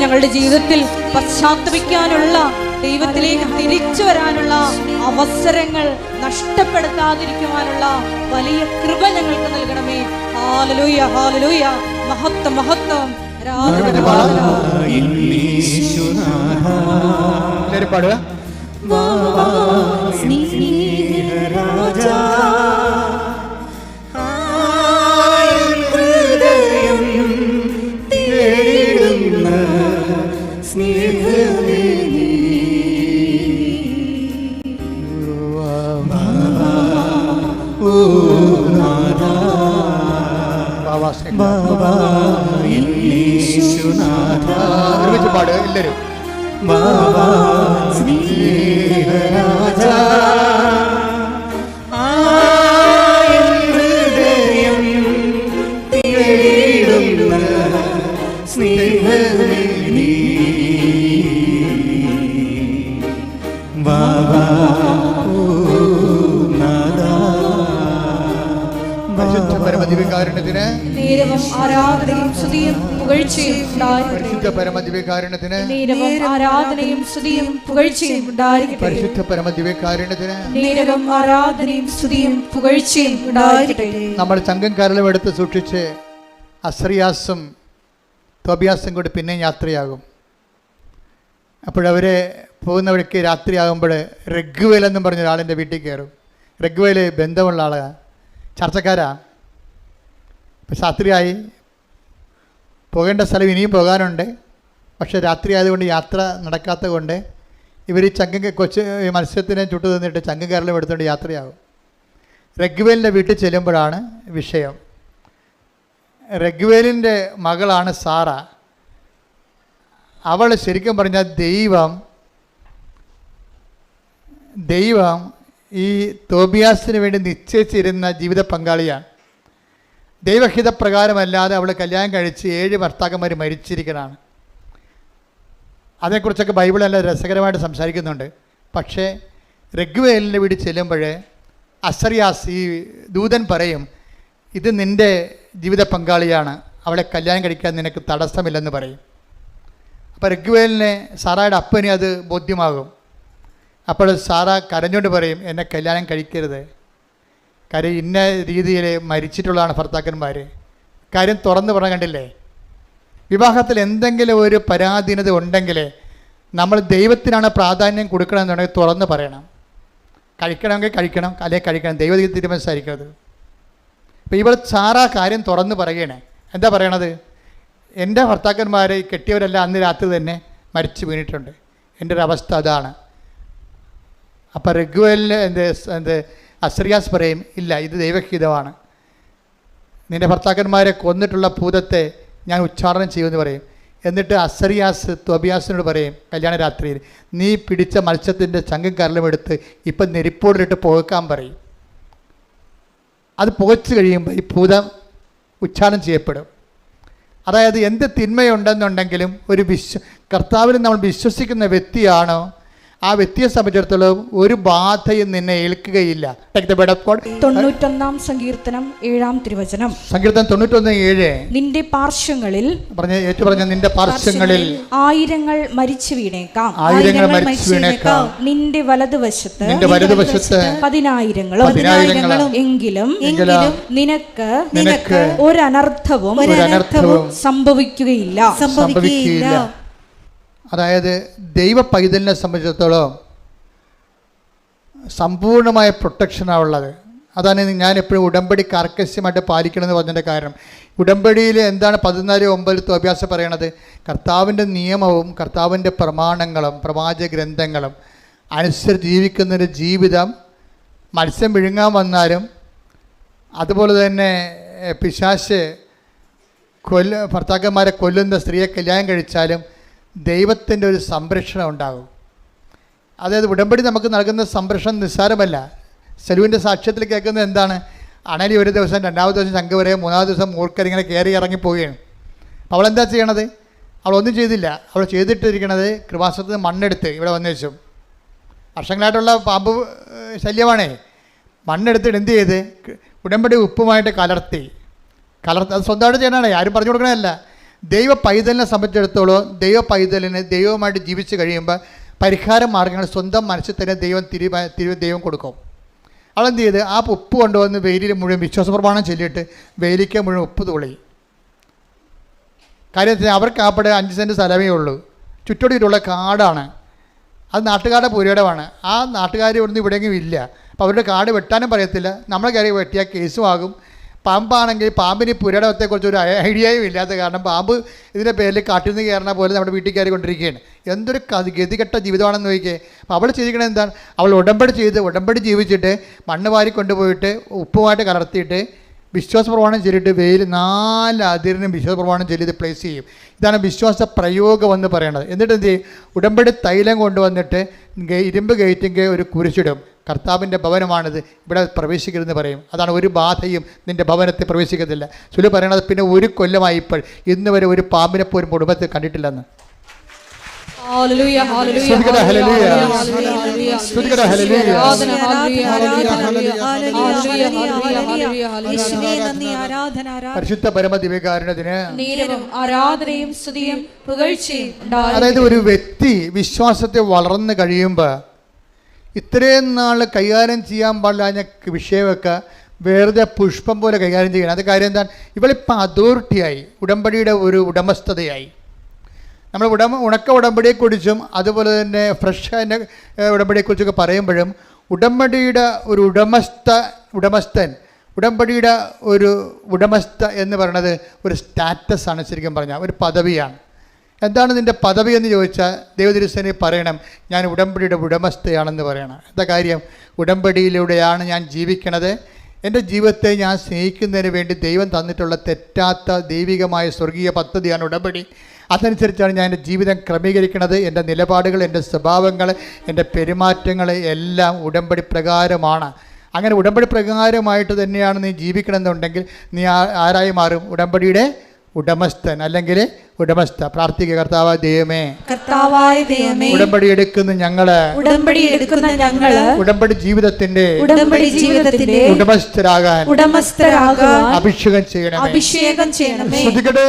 ഞങ്ങളുടെ ജീവിതത്തിൽ പശ്ചാത്തപിക്കാനുള്ള ദൈവത്തിലേക്ക് തിരിച്ചു വരാനുള്ള അവസരങ്ങൾ നഷ്ടപ്പെടുത്താതിരിക്കുവാനുള്ള വലിയ കൃപ ഞങ്ങൾക്ക് നൽകണമേ. ഹല്ലേലൂയ, ഹല്ലേലൂയ. മഹത്വം, മഹത്വം. എല്ലാവരും പാടുക. ഒരുമിച്ച് പാടുക എല്ലാവരും. പരമദിവ്യകാരുണ്യത്തിന് നേരവും ആരാധനയും സ്തുതിയും പുകഴ്ചയും ഉണ്ടായിരിക്കട്ടെ. പരിശുദ്ധ പരമദിവ്യകാരുണ്യത്തിന് നേരവും ആരാധനയും സ്തുതിയും പുകഴ്ചയും ഉണ്ടായിരിക്കട്ടെ. പരിശുദ്ധ പരമദിവ്യകാരുണ്യത്തിന് നേരവും ആരാധനയും സ്തുതിയും പുകഴ്ചയും ഉണ്ടായിരിക്കട്ടെ. നമ്മൾ ചങ്കം കരളും എടുത്ത് സൂക്ഷിച്ച് അസ്രിയാസും തോബിയാസും കൂടി പിന്നെയും യാത്രയാകും. അപ്പോഴവർ പോകുന്ന വഴിക്ക് രാത്രിയാകുമ്പോൾ റഗ്വേൽ എന്നും പറഞ്ഞ ഒരാളിൻ്റെ വീട്ടിൽ കയറും. റഗ്വേൽ ബന്ധമുള്ള ആളാണ്, ചർച്ചക്കാരാ. ഇപ്പം രാത്രിയായി, പോകേണ്ട സ്ഥലം ഇനിയും പോകാനുണ്ട്. പക്ഷേ രാത്രി ആയതുകൊണ്ട് യാത്ര നടക്കാത്തത് കൊണ്ട് ഇവർ ഈ മത്സ്യത്തിനെ ചുട്ടു തന്നിട്ട് ചങ്കം കരളും എടുത്തുകൊണ്ട് യാത്രയാകും. റഗ്വേലിൻ്റെ വീട്ടിൽ ചെല്ലുമ്പോഴാണ് വിഷയം. റഗ്വേലിൻ്റെ മകളാണ് സാറ. അവൾ ശരിക്കും പറഞ്ഞാൽ ദൈവം ഈ തോബിയാസിന് വേണ്ടി നിശ്ചയിച്ചിരുന്ന ജീവിത പങ്കാളിയാണ്. ദൈവഹിതപ്രകാരമല്ലാതെ അവൾ കല്യാണം കഴിച്ച് 7 ഭർത്താക്കന്മാർ മരിച്ചിരിക്കുന്നതാണ്. അതേക്കുറിച്ചൊക്കെ ബൈബിൾ നല്ല രസകരമായിട്ട് സംസാരിക്കുന്നുണ്ട്. പക്ഷേ റഗ്വേലിൻ്റെ വീട്ടിൽ ചെല്ലുമ്പോൾ അസറിയാസ് ഈ ദൂതൻ പറയും, ഇത് നിൻ്റെ ജീവിത പങ്കാളിയാണ്, അവളെ കല്യാണം കഴിക്കാൻ നിനക്ക് തടസ്സമില്ലെന്ന് പറയും. അപ്പോൾ റഗ്വേലിനെ സാറയുടെ അപ്പനെ അത് ബോധ്യമാകും. അപ്പോൾ സാറ കരഞ്ഞുകൊണ്ട് പറയും, എന്നെ കല്യാണം കഴിക്കരുത്, കാര്യം ഇന്ന രീതിയിൽ മരിച്ചിട്ടുള്ളതാണ് ഭർത്താക്കന്മാർ. കാര്യം തുറന്ന് പറഞ്ഞ കണ്ടില്ലേ, വിവാഹത്തിൽ എന്തെങ്കിലും ഒരു പരാധീനത ഉണ്ടെങ്കിൽ നമ്മൾ ദൈവത്തിനാണ് പ്രാധാന്യം കൊടുക്കണമെന്നുണ്ടെങ്കിൽ തുറന്ന് പറയണം. കഴിക്കണമെങ്കിൽ കഴിക്കണം, അല്ലെങ്കിൽ കഴിക്കണം, ദൈവ തീരുമാനിച്ചായിരിക്കണത്. അപ്പോൾ ഇവിടെ സാറ കാര്യം തുറന്ന് പറയണേ. എന്താ പറയണത്? എൻ്റെ ഭർത്താക്കന്മാർ കെട്ടിയവരെല്ലാം അന്ന് രാത്രി തന്നെ മരിച്ചു വീണിട്ടുണ്ട്, എൻ്റെ ഒരു അവസ്ഥ അതാണ്. അപ്പോൾ റഗ്വേലിന് അസ്രിയാസ് പറയും, ഇല്ല, ഇത് ദൈവഹിതമാണ്, നിൻ്റെ ഭർത്താക്കന്മാരെ കൊന്നിട്ടുള്ള ഭൂതത്തെ ഞാൻ ഉച്ചാരണം ചെയ്യുമെന്ന് പറയും. എന്നിട്ട് അസ്രിയാസ് തോബിയാസിനോട് പറയും കല്യാണ രാത്രിയിൽ, നീ പിടിച്ച മത്സ്യത്തിൻ്റെ ചങ്കും കരലും എടുത്ത് ഇപ്പം നെരിപ്പോടിലിട്ട് പുകക്കാൻ പറയും. അത് പുകച്ചു കഴിയുമ്പോൾ ഈ ഭൂതം ഉച്ചാരണം ചെയ്യപ്പെടും. അതായത് എന്ത് തിന്മയുണ്ടെന്നുണ്ടെങ്കിലും കർത്താവിൽ നമ്മൾ വിശ്വസിക്കുന്ന വ്യക്തിയാണോ, ആ വ്യക്തിയെ സംബന്ധിച്ചിടത്തോളം ഒരു ബാധയും നിന്നെ ഏൽക്കുകയില്ല. 91 സങ്കീർത്തനം 7 തിരുവചനം. സങ്കീർത്തനം 91:7. നിന്റെ പാർശ്വങ്ങളിൽ നിന്റെ പാർശ്വങ്ങളിൽ ആയിരങ്ങൾ മരിച്ചു വീണേക്കാം, നിന്റെ വലതുവശത്ത് 10,000 എങ്കിലും നിനക്ക് ഒരനർത്ഥവും സംഭവിക്കുകയില്ല. അതായത് ദൈവ പൈതലിനെ സംബന്ധിച്ചിടത്തോളം സമ്പൂർണ്ണമായ പ്രൊട്ടക്ഷനാണ് ഉള്ളത്. അതാണ് ഞാൻ എപ്പോഴും ഉടമ്പടി കർക്കശ്യമായിട്ട് പാലിക്കണമെന്ന് പറഞ്ഞതിൻ്റെ കാരണം. ഉടമ്പടിയിൽ എന്താണ് 14:9 തോബിയാസ് പറയണത്? കർത്താവിൻ്റെ നിയമവും കർത്താവിൻ്റെ പ്രമാണങ്ങളും പ്രവാചക ഗ്രന്ഥങ്ങളും അനുസരിച്ച് ജീവിക്കുന്നൊരു ജീവിതം മത്സ്യം വിഴുങ്ങാൻ വന്നാലും, അതുപോലെ തന്നെ പിശാച് ഭർത്താക്കന്മാരെ കൊല്ലുന്ന സ്ത്രീയെ കല്യാണം കഴിച്ചാലും ദൈവത്തിൻ്റെ ഒരു സംരക്ഷണം ഉണ്ടാകും. അതായത് ഉടമ്പടി നമുക്ക് നൽകുന്ന സംരക്ഷണം നിസ്സാരമല്ല. സെലുവിൻ്റെ സാക്ഷ്യത്തിൽ കേൾക്കുന്നത് എന്താണ്? അണലി ഒരു ദിവസം, 2ാമത്തെ ദിവസം ശംഖ് വരെ, 3ാമത്തെ ദിവസം മൂർക്കരിങ്ങനെ കയറി ഇറങ്ങി പോവുകയാണ്. അപ്പോൾ അവളെന്താ ചെയ്യണത്? അവളൊന്നും ചെയ്തില്ല. അവൾ ചെയ്തിട്ടിരിക്കണത് കൃപാസനത്തിൽ മണ്ണെടുത്ത് ഇവിടെ വന്നു വെച്ചു. വർഷങ്ങളായിട്ടുള്ള പാമ്പ് ശല്യമാണേ. മണ്ണെടുത്തിട്ട് എന്ത് ചെയ്ത് ഉടമ്പടി ഉപ്പുമായിട്ട് കലർത്തി അത് സ്വന്തമായിട്ട് ചെയ്യണതാണ്, ആരും പറഞ്ഞു കൊടുക്കണമല്ല. ദൈവ പൈതലിനെ സംബന്ധിച്ചിടത്തോളം ദൈവ പൈതലിന് ദൈവവുമായിട്ട് ജീവിച്ച് കഴിയുമ്പോൾ പരിഹാര മാർഗ്ഗങ്ങൾ സ്വന്തം മനസ്സിൽ തന്നെ ദൈവം കൊടുക്കും. അവളെന്ത് ചെയ്ത് ആ ഉപ്പ് കൊണ്ടുവന്ന് വെയിലിൽ മുഴുവൻ വിശ്വാസപ്രമാണം ചൊല്ലിയിട്ട് വെയിലിക്ക് മുഴുവൻ ഉപ്പ് തുള്ളി. കാര്യത്തിൽ അവർക്ക് ആപ്പടെ 5 സെൻറ്റ് സ്ഥലമേ ഉള്ളൂ, ചുറ്റോടിയിട്ടുള്ള കാടാണ്. അത് നാട്ടുകാരുടെ പുരയിടമാണ്. ആ നാട്ടുകാർ ഇവിടുന്ന് ഇവിടെയെങ്കിലും ഇല്ല. അപ്പോൾ അവരുടെ കാട് വെട്ടാനും പറയത്തില്ല. നമ്മളെ കാര്യം വെട്ടിയാൽ കേസും ആകും. പാമ്പാണെങ്കിൽ പാമ്പിന് പുരയിടത്തെക്കുറിച്ച് ഒരു ഐഡിയയും ഇല്ലാത്ത കാരണം പാമ്പ് ഇതിൻ്റെ പേരിൽ കാട്ടിൽ നിന്ന് കയറുന്ന പോലെ നമ്മുടെ വീട്ടിൽ കയറി കൊണ്ടിരിക്കുകയാണ്. എന്തൊരു ഗതികെട്ട ജീവിതമാണെന്ന് നോക്കിയേ. അപ്പോൾ അവൾ ചെയ്തിരിക്കണത് എന്താണ്? അവൾ ഉടമ്പടി ജീവിച്ചിട്ട് മണ്ണ് വാരി കൊണ്ടുപോയിട്ട് ഉപ്പുമായിട്ട് കലർത്തിയിട്ട് വിശ്വാസപ്രമാണം ചൊല്ലിയിട്ട് വെയിൽ 4 അതിരിനും വിശ്വാസപ്രമാണം ചൊല്ലി ഇത് പ്ലേസ് ചെയ്യും. ഇതാണ് വിശ്വാസ പ്രയോഗം എന്ന് പറയുന്നത്. എന്നിട്ട് എന്ത് ചെയ്യും? ഉടമ്പടി തൈലം കൊണ്ടുവന്നിട്ട് ഇരുമ്പ് ഗേറ്റിൻ്റെ ഒരു കുരിശിടും. കർത്താവിൻ്റെ ഭവനമാണിത്, ഇവിടെ പ്രവേശിക്കരുതെന്ന് പറയും. അതാണ് ഒരു ബാധയും നിൻ്റെ ഭവനത്തിൽ പ്രവേശിക്കത്തില്ല. സുലു പറയണത് പിന്നെ 1 കൊല്ലമായി ഇപ്പോൾ ഇന്ന് വരെ ഒരു പാമ്പിനെ പോലും കുടുംബത്തിൽ കണ്ടിട്ടില്ലെന്ന്. പരിശുദ്ധ പരമദിവ്യകാരുണ്യത്തിന് ആരാധനയും സ്തുതിയും പുകഴ്ചയും. അതായത് ഒരു വ്യക്തി വിശ്വാസത്തെ വളർന്നു കഴിയുമ്പോൾ ഇത്രയും നാൾ കൈകാര്യം ചെയ്യാൻ പാടില്ല വിഷയമൊക്കെ വെറുതെ പുഷ്പം പോലെ കൈകാര്യം ചെയ്യണം. അത് കാര്യം എന്താണ്? ഇവളിപ്പോൾ അതോറിറ്റിയായി, ഉടമ്പടിയുടെ ഒരു ഉടമസ്ഥതയായി. നമ്മൾ ഉണക്ക ഉടമ്പടിയെക്കുറിച്ചും അതുപോലെ തന്നെ ഫ്രഷ് അതിൻ്റെ ഉടമ്പടിയെക്കുറിച്ചൊക്കെ പറയുമ്പോഴും ഉടമ്പടിയുടെ ഒരു ഉടമസ്ഥൻ ഉടമ്പടിയുടെ ഒരു ഉടമസ്ഥ എന്ന് പറയുന്നത് ഒരു സ്റ്റാറ്റസാണ്. ശരിക്കും പറഞ്ഞാൽ ഒരു പദവിയാണ്. എന്താണ് നിൻ്റെ പദവി എന്ന് ചോദിച്ചാൽ ദൈവതിരുസേനെ പറയണം, ഞാൻ ഉടമ്പടിയുടെ ഉടമസ്ഥയാണെന്ന് പറയണം. എന്താ കാര്യം? ഉടമ്പടിയിലൂടെയാണ് ഞാൻ ജീവിക്കണത്. എൻ്റെ ജീവിതത്തെ ഞാൻ സ്നേഹിക്കുന്നതിന് വേണ്ടി ദൈവം തന്നിട്ടുള്ള തെറ്റാത്ത ദൈവികമായ സ്വർഗീയ പദ്ധതിയാണ് ഉടമ്പടി. അതനുസരിച്ചാണ് ഞാൻ എൻ്റെ ജീവിതം ക്രമീകരിക്കുന്നത്. എൻ്റെ നിലപാടുകൾ, എൻ്റെ സ്വഭാവങ്ങൾ, എൻ്റെ പെരുമാറ്റങ്ങൾ എല്ലാം ഉടമ്പടി പ്രകാരമാണ്. അങ്ങനെ ഉടമ്പടി പ്രകാരമായിട്ട് തന്നെയാണ് നീ ജീവിക്കണമെന്നുണ്ടെങ്കിൽ നീ ആരായി മാറും? ഉടമ്പടിയുടെ ഉടമസ്ഥൻ അല്ലെങ്കിൽ ഉടമസ്ഥ. പ്രാർത്ഥിക്കുക. കർത്താവായ ദൈവമേ, ഉടമ്പടി എടുക്കുന്ന ഞങ്ങള് ഉടമ്പടി ജീവിതത്തിന്റെ ഉടമസ്ഥരാകാൻ അഭിഷേകം ചെയ്യണമേ. ശ്രദ്ധിക്കട്ടെ.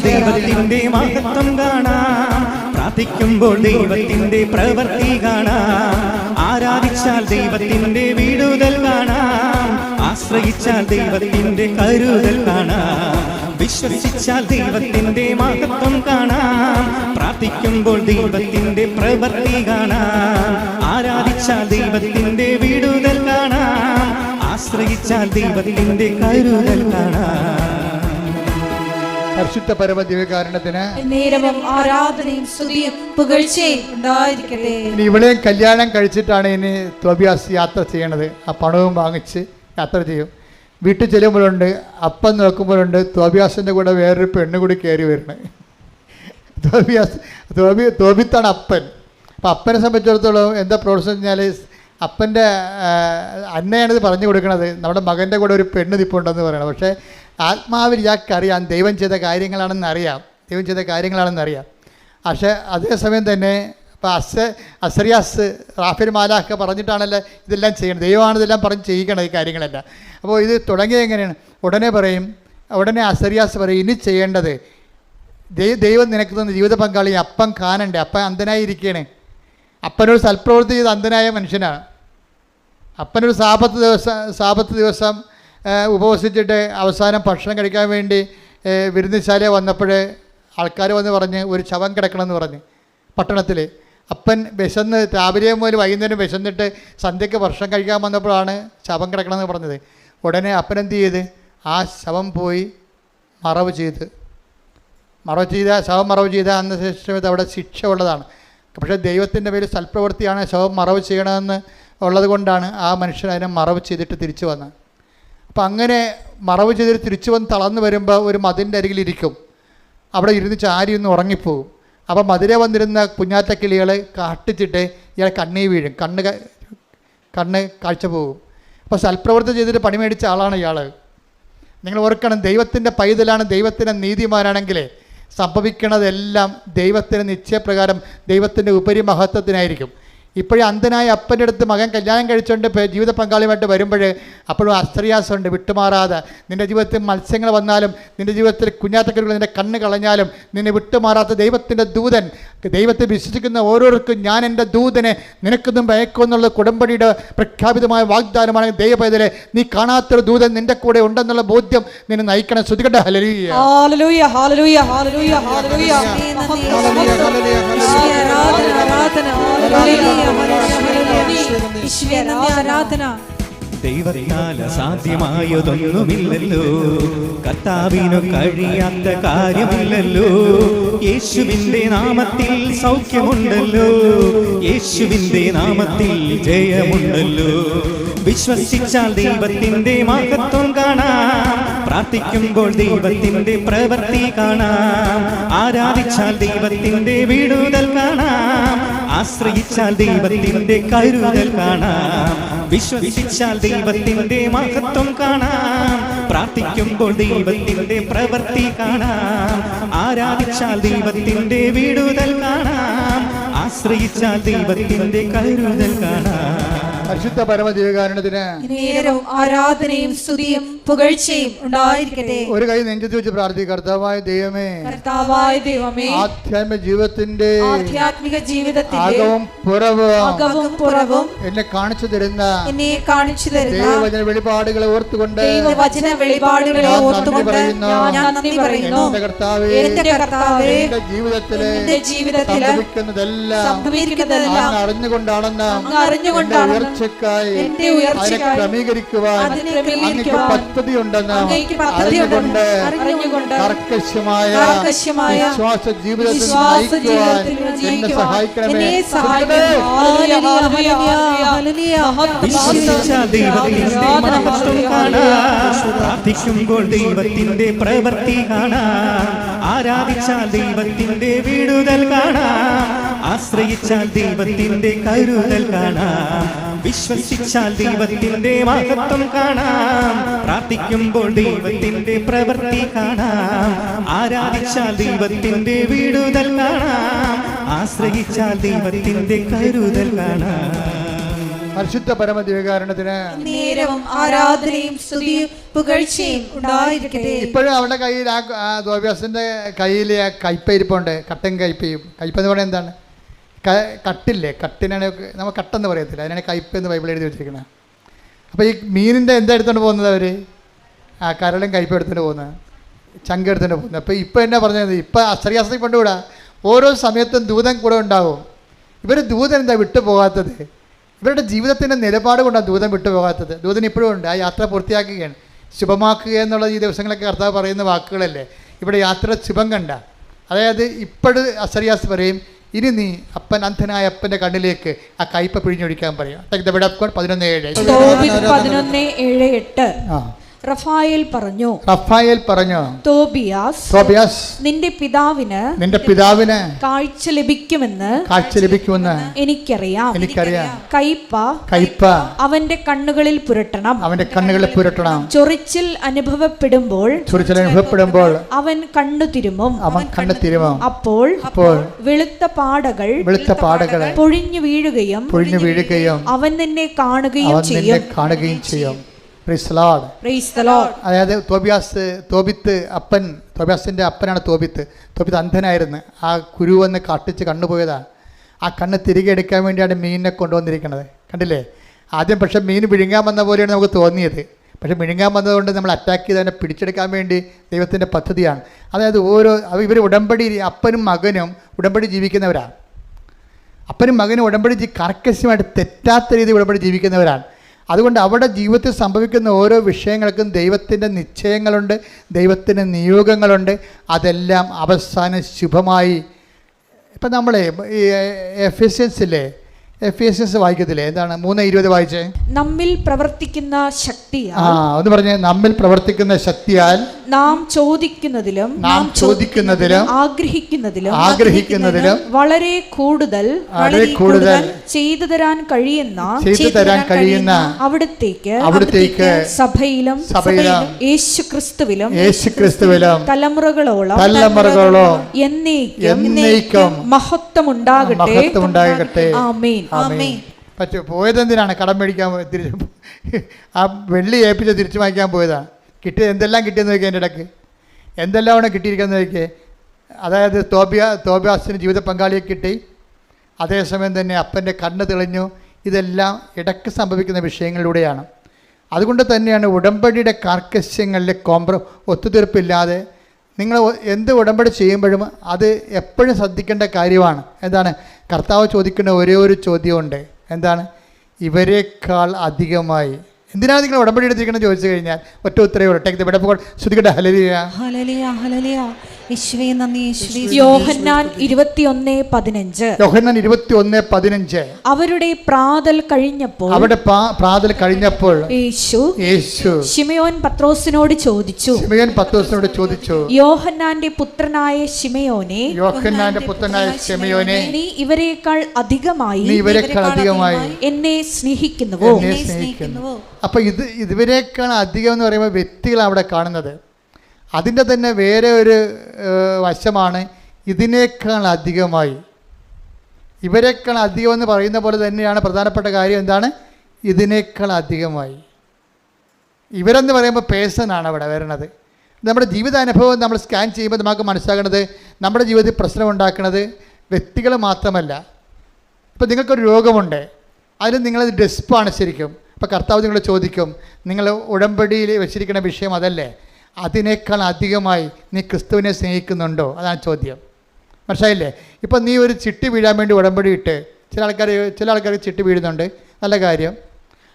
ദൈവത്തിന്റെ മഹത്വം കാണാം, പ്രാർത്ഥിക്കുമ്പോൾ ദൈവത്തിന്റെ പ്രവൃത്തി കാണാം, ആരാധിച്ചാൽ ദൈവത്തിന്റെ വിടുതൽ കാണാം, ആശ്രയിച്ചാൽ ദൈവത്തിന്റെ കരുതൽ കാണാം, വിശ്വസിച്ചാൽ ദൈവത്തിന്റെ മഹത്വം കാണാം, പ്രാർത്ഥിക്കുമ്പോൾ ദൈവത്തിന്റെ പ്രവൃത്തി കാണാം, ആരാധിച്ചാൽ ദൈവത്തിന്റെ വിടുതൽ കാണാം, ആശ്രയിച്ചാൽ ദൈവത്തിന്റെ കരുതൽ കാണാം. പരിശുദ്ധ പരമദിവ്യകാരുണ്യത്തിന് നേരവും ആരാധനയും സ്തുതിയും പുകഴ്ചയും ഉണ്ടായിരിക്കട്ടെ. ഇനി ഇവിടെയും കല്യാണം കഴിച്ചിട്ടാണ് ഇനി തോബിയാസ് യാത്ര ചെയ്യണത്. ആ പണവും വാങ്ങിച്ച് യാത്ര ചെയ്യും. വീട്ടിൽ ചെല്ലുമ്പോഴുണ്ട്, അപ്പം നോക്കുമ്പോഴുണ്ട് തോബിയാസിൻ്റെ കൂടെ വേറൊരു പെണ്ണ് കൂടി കയറി വരുന്നത്. തോബിത്താണ് അപ്പൻ. അപ്പം അപ്പനെ സംബന്ധിച്ചിടത്തോളം എന്താ പ്രോത്സാഹം വെച്ചാൽ അപ്പൻ്റെ അന്നയാണിത് പറഞ്ഞു കൊടുക്കണത്, നമ്മുടെ മകൻ്റെ കൂടെ ഒരു പെണ്ണ് നിൽപ്പുണ്ടെന്ന് പറയണം. പക്ഷേ ആത്മാവിൽ ഇയാൾക്കറിയാം ദൈവം ചെയ്ത കാര്യങ്ങളാണെന്നറിയാം. പക്ഷേ അതേസമയം തന്നെ ഇപ്പോൾ അസറിയാസ് റാഫേൽ മാലാഖ പറഞ്ഞിട്ടാണല്ലോ ഇതെല്ലാം ചെയ്യണം. ദൈവമാണ് ഇതെല്ലാം പറഞ്ഞ് ചെയ്യിക്കണം ഈ കാര്യങ്ങളെല്ലാം. അപ്പോൾ ഇത് തുടങ്ങിയത് എങ്ങനെയാണ്? ഉടനെ അസറിയാസ് പറയും, ഇനി ചെയ്യേണ്ടത് ദൈവം നിനക്ക് തന്ന ജീവിത പങ്കാളി അപ്പം കാണണ്ടേ, അപ്പം അന്ധനായിരിക്കുകയാണ്. അപ്പനൊരു സൽപ്രവൃത്തി ചെയ്ത് അന്ധനായ മനുഷ്യനാണ്. അപ്പനൊരു സാപത്ത് ദിവസം ഉപവസിച്ചിട്ട് അവസാനം ഭക്ഷണം കഴിക്കാൻ വേണ്ടി വിരുന്നുശാല വന്നപ്പോൾ ആൾക്കാർ വന്ന് പറഞ്ഞ് ഒരു ശവം കിടക്കണമെന്ന് പറഞ്ഞ് പട്ടണത്തിൽ. അപ്പൻ വിശന്ന് രാവിലെ മുതൽ വൈകുന്നേരം വിശന്നിട്ട് സന്ധ്യയ്ക്ക് ഭക്ഷണം കഴിക്കാൻ വന്നപ്പോഴാണ് ശവം കിടക്കണമെന്ന് പറഞ്ഞത്. ഉടനെ അപ്പൻ എന്ത് ചെയ്ത് ആ ശവം പോയി മറവ് ചെയ്ത് ശവം മറവ് ചെയ്ത അന്ന് ശേഷം അവിടെ ശിക്ഷ ഉള്ളതാണ്. പക്ഷേ ദൈവത്തിൻ്റെ പേരിൽ സൽപ്രവൃത്തിയാണ് ശവം മറവ് ചെയ്യണമെന്ന് ഉള്ളത് കൊണ്ടാണ് ആ മനുഷ്യൻ അതിനെ മറവ് ചെയ്തിട്ട് തിരിച്ചു വന്നത്. അപ്പം അങ്ങനെ മറവ് ചെയ്തിട്ട് തിരിച്ചു വന്ന് തളർന്നു വരുമ്പോൾ ഒരു മതിലിൻ്റെ അരികിലിരിക്കും. അവിടെ ഇരുന്ന് ചാരി ഒന്ന് ഉറങ്ങിപ്പോകും. അപ്പം മതിരെ വന്നിരുന്ന കുഞ്ഞാറ്റക്കിളികൾ കാട്ടിച്ചിട്ട് ഇയാൾ കണ്ണീ വീഴും, കണ്ണ് കാഴ്ച പോകും. അപ്പോൾ സൽപ്രവൃത്തി ചെയ്തിട്ട് പണി മേടിച്ച ആളാണ് ഇയാൾ. നിങ്ങൾ ഓർക്കണം, ദൈവത്തിൻ്റെ പൈതലാണ്, ദൈവത്തിൻ്റെ നീതിമാനാണെങ്കിൽ സംഭവിക്കണതെല്ലാം ദൈവത്തിൻ്റെ നിശ്ചയപ്രകാരം ദൈവത്തിൻ്റെ ഉപരി മഹത്വത്തിനായിരിക്കും. ഇപ്പോഴും അന്ധനായ അപ്പൻ്റെ അടുത്ത് മകൻ കല്യാണം കഴിച്ചുകൊണ്ട് ജീവിത പങ്കാളിയുമായിട്ട് വരുമ്പോൾ അപ്പോഴും അസ്ത്രീയാസമുണ്ട്, വിട്ടുമാറാതെ. നിൻ്റെ ജീവിതത്തിൽ മത്സ്യങ്ങൾ വന്നാലും, നിൻ്റെ ജീവിതത്തിൽ കുഞ്ഞാത്തക്കരുകൾ നിൻ്റെ കണ്ണ് കളഞ്ഞാലും നിന്നെ വിട്ടുമാറാത്ത ദൈവത്തിൻ്റെ ദൂതൻ, ദൈവത്തെ വിശ്വസിക്കുന്ന ഓരോരുത്തർക്കും ഞാൻ എൻ്റെ ദൂതനെ നിനക്കൊന്നും ഭയക്കുമെന്നുള്ള കുടമ്പടിയുടെ പ്രഖ്യാപിതമായ വാഗ്ദാനമാണ്. ദൈവപൈതലെ, നീ കാണാത്തൊരു ദൂതൻ നിൻ്റെ കൂടെ ഉണ്ടെന്നുള്ള ബോധ്യം നിന്നെ നയിക്കണം. ശ്രുതികട്ടെ ഹല്ലേലൂയ. ഹല്ലേലൂയ ഹല്ലേലൂയ ഹല്ലേലൂയ ഹല്ലേലൂയ. ആരാധന. ദൈവത്താൽ അസാധ്യമായതൊന്നുമില്ലല്ലോ, കർത്താവിനു കഴിയാത്ത കാര്യമില്ലല്ലോ. യേശുവിന്റെ നാമത്തിൽ സൗഖ്യമുണ്ടല്ലോ, യേശുവിന്റെ നാമത്തിൽ ജയമുണ്ടല്ലോ. വിശ്വസിച്ചാൽ ദൈവത്തിന്റെ മഹത്വം കാണാം, പ്രാർത്ഥിക്കുമ്പോൾ ദൈവത്തിന്റെ പ്രവൃത്തി കാണാം. ആരാധിച്ചാൽ ദൈവത്തിന്റെ വിടുതൽ കാണാം, ആശ്രയിച്ചാൽ ദൈവത്തിന്റെ കരുതൽ കാണാം. വിശ്വസിച്ചാൽ ദൈവത്തിന്റെ മഹത്വം കാണാം, പ്രാർത്ഥിക്കുമ്പോൾ ദൈവത്തിന്റെ പ്രവൃത്തി കാണാം. ആരാധിച്ചാൽ ദൈവത്തിന്റെ വിടുതൽ കാണാം, ആശ്രയിച്ചാൽ ദൈവത്തിന്റെ കരുതൽ കാണാം. പരിശുദ്ധ പരമദിവ്യകാരുണ്യത്തിന് നേരവും ആരാധനയും സ്തുതിയും പുകഴ്ചയും ഉണ്ടായിരിക്കട്ടെ. ഒരു കൈ നെഞ്ചത്ത് വെച്ച് പ്രാർത്ഥിക്കുക. കർത്താവായ ദൈവമേ, കർത്താവായ ദൈവമേ, ആധ്യാത്മിക ജീവിതത്തിന്റെ അകവും പുറവും എന്നെ കാണിച്ചു തരുന്ന ദൈവവചന വെളിപാടുകളെ ഓർത്തുകൊണ്ട് ഞാൻ നന്ദി പറയുന്നു. എന്റെ കർത്താവേ, എന്റെ ജീവിതത്തിലെ സംഭവിക്കുന്നതെല്ലാം അറിഞ്ഞുകൊണ്ടാണെന്ന് എന്റെ ഉയർച്ചയ്ക്കായി ക്രമീകരിക്കുവാൻ അങ്ങേക്ക് പദ്ധതി ഉണ്ടെന്ന് അറിഞ്ഞുകൊണ്ട് കർക്കശമായ വിശ്വാസ ജീവിതത്തിൽ നയിക്കുവാൻ എന്നെ സഹായിക്കണമേ. പ്രാർത്ഥിക്കുമ്പോൾ ദൈവത്തിന്റെ പ്രവൃത്തി കാണാം, ആരാധിച്ചാൽ ദൈവത്തിന്റെ വിടുതൽ കാണാം, ആശ്രയിച്ചാൽ ദൈവത്തിന്റെ കരുതൽ കാണാം. വിശ്വസിച്ചാൽ ദൈവത്തിന്റെ മഹത്വം കാണാം, പ്രാർത്ഥിക്കുമ്പോൾ ദൈവത്തിന്റെ പ്രവൃത്തി കാണാം. ആരാധിച്ചാൽ ദൈവത്തിന്റെ വിടുതൽ കാണാം, ആശ്രയിച്ചാൽ ദൈവത്തിന്റെ കരുതൽ കാണാം. പരിശുദ്ധ പരമദിവ്യകാരുണ്യത്തിന് നേരവും ആരാധനയും സ്തുതിയും പുകഴ്ചയും ഉണ്ടായിരിക്കട്ടെ. ഇപ്പോഴും അവരുടെ കയ്യിൽ ആ ദ്വൈവ്യാസന്റെ കയ്യിൽ ആ കയ്പയിരിപ്പുണ്ട്. കട്ടൻ കയ്പയും. കയ്പെന്ന് പറയുന്നത് എന്താണ്? കട്ടില്ലേ, കട്ടിനാണ് നമ്മൾ കട്ടെന്ന് പറയത്തില്ല, അതിനാണ് കയ്പ് എന്ന് ബൈബിൾ എഴുതി വെച്ചിരിക്കുന്നത്. അപ്പോൾ ഈ മീനിൻ്റെ എന്താ എടുത്തുകൊണ്ട് പോകുന്നത് അവർ? ആ കരളും കയ്പ് എടുത്തുകൊണ്ട് പോകുന്നത്, ചങ്ക എടുത്തുകൊണ്ട് പോകുന്നത്. അപ്പോൾ ഇപ്പോൾ എന്നാ പറഞ്ഞത്? ഇപ്പോൾ അസ്ത്രീയാസത്തിൽ കൊണ്ടുവിടാ, ഓരോ സമയത്തും ദൂതൻ കൂടെ ഉണ്ടാവും. ഇവർ ദൂതൻ എന്താ വിട്ടു പോകാത്തത്? ഇവരുടെ ജീവിതത്തിൻ്റെ നിലപാട് കൊണ്ടാണ് ദൂതൻ വിട്ടുപോകാത്തത്. ദൂതൻ ഇപ്പോഴും ഉണ്ട്. ആ യാത്ര പൂർത്തിയാക്കുകയാണ്. ശുഭമാക്കുക എന്നുള്ള ഈ ദിവസങ്ങളൊക്കെ കർത്താവ് പറയുന്ന വാക്കുകളല്ലേ. ഇവിടെ യാത്ര ശുഭം കണ്ട, അതായത് ഇപ്പോഴും അസ്ത്രീയാസ് പറയും, ഇനി നീ അന്ധനായ അപ്പൻ്റെ കണ്ണിലേക്ക് ആ കയ്പ പിഴിഞ്ഞൊഴിക്കാൻ പറയും. 11:7-8 റഫായേൽ പറഞ്ഞു, തോബിയാസ് നിന്റെ പിതാവിന് കാഴ്ച ലഭിക്കുമെന്ന് എനിക്കറിയാം. കയ്പ അവന്റെ കണ്ണുകളിൽ പുരട്ടണം. ചൊറിച്ചിൽ അനുഭവപ്പെടുമ്പോൾ അവൻ കണ്ണു തിരുമും. അപ്പോൾ വെളുത്ത പാടകൾ പൊഴിഞ്ഞു വീഴുകയും അവൻ നിന്നെ കാണുകയും ചെയ്യും. അതായത് തോബിയാസിൻ്റെ അപ്പനാണ് തോബിത്ത്. അന്ധനായിരുന്നു. ആ കുരുവെന്ന് കട്ടിച്ച് കണ്ണുപോയതാണ്. ആ കണ്ണ് തിരികെ എടുക്കാൻ വേണ്ടിയാണ് മീനിനെ കൊണ്ടുവന്നിരിക്കുന്നത്. കണ്ടില്ലേ? ആദ്യം പക്ഷേ മീൻ വിഴുങ്ങാൻ വന്ന പോലെയാണ് നമുക്ക് തോന്നിയത്. പക്ഷേ വിഴുങ്ങാൻ വന്നതുകൊണ്ട് നമ്മൾ അറ്റാക്ക് ചെയ്ത് അതിനെ പിടിച്ചെടുക്കാൻ വേണ്ടി ദൈവത്തിൻ്റെ പദ്ധതിയാണ്. അതായത് ഇവർ ഉടമ്പടി, അപ്പനും മകനും ഉടമ്പടി ജീവിക്കുന്നവരാണ്. അപ്പനും മകനും ഉടമ്പടി കർക്കശമായിട്ട് തെറ്റാത്ത രീതിയിൽ ഉടമ്പടി ജീവിക്കുന്നവരാണ്. അതുകൊണ്ട് അവരുടെ ജീവിതത്തിൽ സംഭവിക്കുന്ന ഓരോ വിഷയങ്ങൾക്കും ദൈവത്തിൻ്റെ നിശ്ചയങ്ങളുണ്ട്, ദൈവത്തിൻ്റെ നിയോഗങ്ങളുണ്ട്. അതെല്ലാം അവസാനം ശുഭമായി. ഇപ്പം നമ്മൾ ഈ എഫേസ്യൻസ് വായിക്കത്തില്ലേ? എന്താണ് 3:20 വായിച്ചേ? നമ്മിൽ പ്രവർത്തിക്കുന്ന ശക്തിയാൽ, ഒന്ന് പറഞ്ഞേ, നമ്മിൽ പ്രവർത്തിക്കുന്ന ശക്തിയാൽ നാം ചോദിക്കുന്നതിലും ആഗ്രഹിക്കുന്നതിലും വളരെ കൂടുതൽ ചെയ്തു തരാൻ കഴിയുന്ന അവിടുത്തേക്ക് സഭയിലും യേശുക്രിസ്തുവിലും തലമുറകളോളം എന്നേക്കും മഹത്വമുണ്ടാകട്ടെ. ആമേൻ. ആമേൻ. പക്ഷേ പോയതെന്തിനാണ്? കടം മേടിക്കാൻ തിരിച്ച് ആ വെള്ളി ഏൽപ്പിച്ച് തിരിച്ചു വാങ്ങിക്കാൻ പോയതാണ്. കിട്ടിയത് എന്തെല്ലാം കിട്ടിയെന്ന് നോക്കിയാൽ എൻ്റെ ഇടയ്ക്ക് എന്തെല്ലാമാണ് കിട്ടിയിരിക്കുന്നത് നോക്കിയേ. അതായത് തോബിയാസിന് ജീവിത പങ്കാളിയെ കിട്ടി, അതേസമയം തന്നെ അപ്പൻ്റെ കണ്ണ് തെളിഞ്ഞു. ഇതെല്ലാം ഇടയ്ക്ക് സംഭവിക്കുന്ന വിഷയങ്ങളിലൂടെയാണ്. അതുകൊണ്ട് തന്നെയാണ് ഉടമ്പടിയുടെ കാർക്കശ്യങ്ങളിൽ ഒത്തുതീർപ്പില്ലാതെ നിങ്ങൾ എന്ത് ഉടമ്പടി ചെയ്യുമ്പോഴും അത് എപ്പോഴും ശ്രദ്ധിക്കേണ്ട കാര്യമാണ്. എന്താണ്? കർത്താവ് ചോദിക്കുന്ന ഒരേ ഒരു ചോദ്യമുണ്ട്. എന്താണ്? ഇവരെക്കാൾ അധികമായി. എന്തിനാണ് നിങ്ങൾ ഉടമ്പടി എടുത്തിരിക്കുന്നത് ചോദിച്ചു കഴിഞ്ഞാൽ ഒറ്റ ഉത്തരവേ ഉള്ളൂ. Take the bed of God. ശ്രുതികട്ടെ ഹല്ലേലൂയ ഹല്ലേലൂയ ഹല്ലേലൂയ. യേശുവേ നന്ദി, യേശുവേ. യോഹന്നാൻ 21:15. യോഹന്നാൻ 21:15. അവരുടെ പ്രാതൽ കഴിഞ്ഞപ്പോൾ യേശു ശിമയോൻ പത്രോസിനോട് ചോദിച്ചു, യോഹന്നാന്റെ പുത്രനായ ശിമയോനെ, നീ ഇവരെക്കാൾ അധികമായി എന്നെ സ്നേഹിക്കുന്നുവോ? അപ്പൊ ഇവരെക്കാൾ അധികം എന്ന് പറയുമ്പോൾ വ്യക്തികളാണ് അവിടെ കാണുന്നത്. അതിൻ്റെ തന്നെ വേറെ ഒരു വശമാണ് ഇതിനേക്കാൾ അധികമായി. ഇവരെക്കാൾ അധികം എന്ന് പറയുന്ന പോലെ തന്നെയാണ് പ്രധാനപ്പെട്ട കാര്യം. എന്താണ്? ഇതിനേക്കാൾ അധികമായി. ഇവരെന്ന് പറയുമ്പോൾ പേഴ്സണാണ് അവിടെ വരുന്നത്. നമ്മുടെ ജീവിതാനുഭവം നമ്മൾ സ്കാൻ ചെയ്യുമ്പോൾ നമുക്ക് മനസ്സിലാക്കുന്നത് നമ്മുടെ ജീവിതത്തിൽ പ്രശ്നം ഉണ്ടാക്കുന്നത് വ്യക്തികൾ മാത്രമല്ല. ഇപ്പോൾ നിങ്ങൾക്കൊരു രോഗമുണ്ട്, അതിന് നിങ്ങളത് ഡെസ്പാണ് ശരിക്കും. അപ്പോൾ കർത്താവ് നിങ്ങൾ ചോദിക്കും, നിങ്ങൾ ഉടമ്പടിയിൽ വെച്ചിരിക്കുന്ന വിഷയം അതല്ലേ? അതിനേക്കാൾ അധികമായി നീ ക്രിസ്തുവിനെ സ്നേഹിക്കുന്നുണ്ടോ? അതാണ് ചോദ്യം. മനസ്സിലായില്ലേ? ഇപ്പം നീ ഒരു ചിട്ടി വീഴാൻ വേണ്ടി ഉടമ്പടി ഇട്ട് ചില ആൾക്കാർ ചിട്ടി വീഴുന്നുണ്ട്, നല്ല കാര്യം.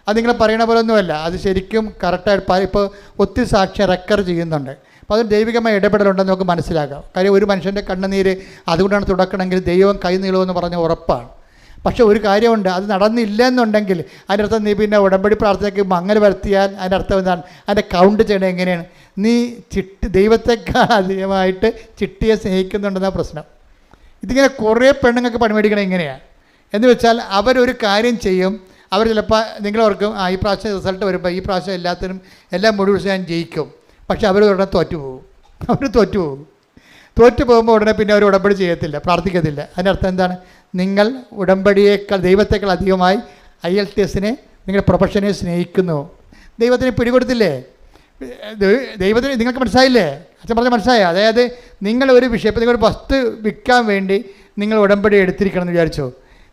അത് നിങ്ങൾ പറയണ പോലെ ഒന്നുമല്ല, അത് ശരിക്കും കറക്റ്റായിട്ട് ഇപ്പോൾ ഒത്തിരി സാക്ഷ്യം റെക്കോർഡ് ചെയ്യുന്നുണ്ട്. അപ്പോൾ അത് ദൈവികമായ ഇടപെടലുണ്ടെന്ന് നമുക്ക് മനസ്സിലാക്കാം. കാര്യം ഒരു മനുഷ്യൻ്റെ കണ്ണുനീര് അതുകൊണ്ടാണ് തുടക്കണമെങ്കിൽ ദൈവം കൈ നീളുമെന്ന് പറഞ്ഞ ഉറപ്പാണ്. പക്ഷേ ഒരു കാര്യമുണ്ട്, അത് നടന്നില്ല എന്നുണ്ടെങ്കിൽ അതിൻ്റെ അർത്ഥം നീ പിന്നെ ഉടമ്പടി പ്രാർത്ഥനയ്ക്ക് മങ്ങൽ വരുത്തിയാൽ അതിൻ്റെ അർത്ഥം എന്താണ്? അതിൻ്റെ കൗണ്ട് ചെയ്യണത് എങ്ങനെയാണ്? നീ ചിട്ടിയേക്കാൾ അധികമായിട്ട് ചിട്ടിയെ സ്നേഹിക്കുന്നുണ്ടെന്ന പ്രശ്നം. ഇതിങ്ങനെ കുറേ പെണ്ണുങ്ങൾക്ക് പണിമേടിക്കണം എങ്ങനെയാണ് എന്ന് വെച്ചാൽ, അവരൊരു കാര്യം ചെയ്യും, അവർ ചിലപ്പോൾ നിങ്ങളോർക്കും ഈ പ്രാവശ്യം റിസൾട്ട് വരുമ്പോൾ ഈ പ്രാവശ്യം എല്ലാം മുഴുവൻ ഞാൻ ജയിക്കും. പക്ഷെ അവർ ഉടനെ തോറ്റു പോകുമ്പോൾ ഉടനെ പിന്നെ അവർ ഉടമ്പടി ചെയ്യത്തില്ല, പ്രാർത്ഥിക്കത്തില്ല. അതിൻ്റെ അർത്ഥം എന്താണ്? നിങ്ങൾ ഉടമ്പടിയേക്കാൾ ദൈവത്തേക്കാൾ അധികമായി IELTS-നെ നിങ്ങളുടെ പ്രൊഫഷനെ സ്നേഹിക്കുന്നു. ദൈവത്തിന് പിടികൊടുത്തില്ലേ? ദൈവത്തിന് നിങ്ങൾക്ക് മനസ്സിലായില്ലേ? അച്ഛൻ പറഞ്ഞാൽ മനസ്സിലായോ? അതായത് നിങ്ങൾ ഒരു വിഷയം, ഇപ്പോൾ നിങ്ങൾ വസ്തു വിൽക്കാൻ വേണ്ടി നിങ്ങൾ ഉടമ്പടി എടുത്തിരിക്കണം എന്ന് വിചാരിച്ചോ.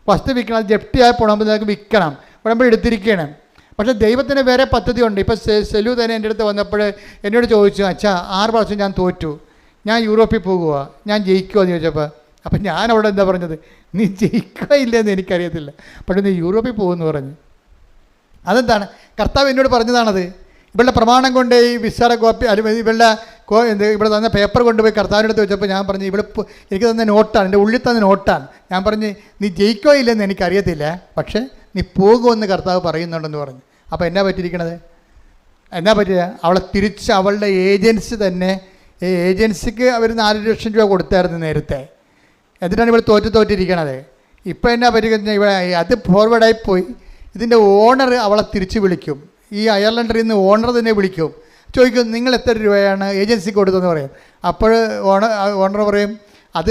വസ്തു വിൽക്കണം, അത് ജപ്തിയായി പോകണമെങ്കിൽ നിങ്ങൾക്ക് വിൽക്കണം, ഉടമ്പടി എടുത്തിരിക്കണം. പക്ഷേ ദൈവത്തിന് വേറെ പദ്ധതിയുണ്ട്. ഇപ്പോൾ സെലു തന്നെ എൻ്റെ അടുത്ത് വന്നപ്പോൾ എന്നോട് ചോദിച്ചു, അച്ഛാ 6 പ്രാവശ്യം ഞാൻ തോറ്റു, ഞാൻ യൂറോപ്പിൽ പോകുക, ഞാൻ ജയിക്കുമോ എന്ന് ചോദിച്ചപ്പോൾ, അപ്പം ഞാൻ അവിടെ എന്താ പറഞ്ഞത്? നീ ജയിക്കുക ഇല്ലെന്ന് എനിക്കറിയത്തില്ല, പക്ഷേ നീ യൂറോപ്പിൽ പോകുമെന്ന് പറഞ്ഞു. അതെന്താണ്? കർത്താവ് എന്നോട് പറഞ്ഞതാണത്. ഇവളുടെ പ്രമാണം കൊണ്ട് ഈ വിസയുടെ കോപ്പി അല്ലെങ്കിൽ ഇവിടെ തന്ന പേപ്പർ കൊണ്ടുപോയി കർത്താവിനടുത്ത് വെച്ചപ്പോൾ ഞാൻ പറഞ്ഞു, എനിക്ക് തന്ന നോട്ടാണ്, എൻ്റെ ഉള്ളിൽ തന്ന നോട്ടാണ്. ഞാൻ പറഞ്ഞ് നീ ജയിക്കോ ഇല്ലെന്ന് എനിക്കറിയത്തില്ല, പക്ഷേ നീ പോകുമെന്ന് കർത്താവ് പറയുന്നുണ്ടെന്ന് പറഞ്ഞു. അപ്പോൾ എന്നാ പറ്റിയിരിക്കണത്? അവളെ തിരിച്ച് അവളുടെ ഏജൻസി തന്നെ, ഏജൻസിക്ക് അവർ 4 ലക്ഷം രൂപ കൊടുത്തായിരുന്നു നേരത്തെ. എന്നിട്ടാണ് ഇവിടെ തോറ്റിരിക്കണത്. ഇപ്പോൾ എന്നാ പറ്റിക്കുന്നത്? ഇവിടെ അത് ഫോർവേഡായിപ്പോയി. ഇതിൻ്റെ ഓണർ അവളെ തിരിച്ച് വിളിക്കും. ഈ അയർലൻഡിൽ നിന്ന് ഓണർ തന്നെ വിളിക്കും, ചോദിക്കും നിങ്ങൾ എത്ര രൂപയാണ് ഏജൻസിക്ക് കൊടുത്തതെന്ന് പറയും. അപ്പോൾ ഓണർ പറയും, അത്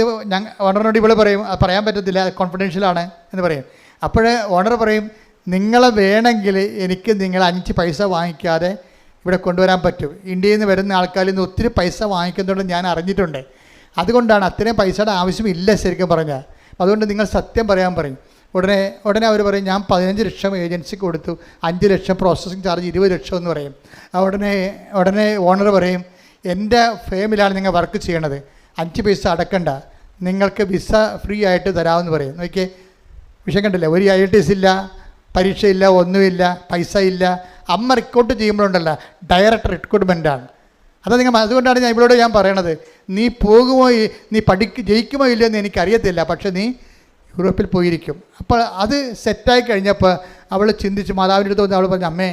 ഓണറിനോട് ഇവള് പറയും അത് പറയാൻ പറ്റത്തില്ല, കോൺഫിഡൻഷ്യലാണ് എന്ന് പറയും. അപ്പോൾ ഓണർ പറയും, നിങ്ങളെ വേണമെങ്കിൽ എനിക്ക് നിങ്ങൾ 5 പൈസ വാങ്ങിക്കാതെ ഇവിടെ കൊണ്ടുവരാൻ പറ്റും. ഇന്ത്യയിൽ നിന്ന് വരുന്ന ആൾക്കാരിൽ നിന്ന് ഒത്തിരി പൈസ വാങ്ങിക്കുന്നുണ്ട് ഞാൻ അറിഞ്ഞിട്ടുണ്ട്. അതുകൊണ്ടാണ് അത്രയും പൈസയുടെ ആവശ്യമില്ല ശരിക്കും പറഞ്ഞാൽ. അതുകൊണ്ട് നിങ്ങൾ സത്യം പറയാൻ പറയും. ഉടനെ അവർ പറയും, ഞാൻ 15 ലക്ഷം ഏജൻസിക്ക് കൊടുത്തു, 5 ലക്ഷം പ്രോസസ്സിങ് ചാർജ് 20 ലക്ഷം എന്ന് പറയും. ഉടനെ ഓണർ പറയും, എൻ്റെ ഫേമിലാണ് നിങ്ങൾ വർക്ക് ചെയ്യണത്, 5 പൈസ അടക്കണ്ട, നിങ്ങൾക്ക് വിസ ഫ്രീ ആയിട്ട് തരാമെന്ന് പറയും. നോക്കിയേ, വിഷയം കണ്ടില്ല? ഒരു IELTS ഇല്ല, പരീക്ഷയില്ല, ഒന്നുമില്ല, പൈസ ഇല്ല. അമ്മ റിക്രൂട്ട് ചെയ്യുമ്പോഴുണ്ടല്ലോ ഡയറക്റ്റ് റിക്രൂട്ട്മെൻറ്റാണ്. അതുകൊണ്ടാണ് ഇവളോട് ഞാൻ പറയണത്, നീ പോകുമോ, നീ ജയിക്കുമോ ഇല്ലയെന്ന് എനിക്കറിയത്തില്ല, പക്ഷേ നീ യൂറോപ്പിൽ പോയിരിക്കും. അപ്പോൾ അത് സെറ്റായി കഴിഞ്ഞപ്പോൾ അവൾ ചിന്തിച്ച് മാതാവിൻ്റെ അടുത്ത് വന്ന് അവൾ പറഞ്ഞു, അമ്മേ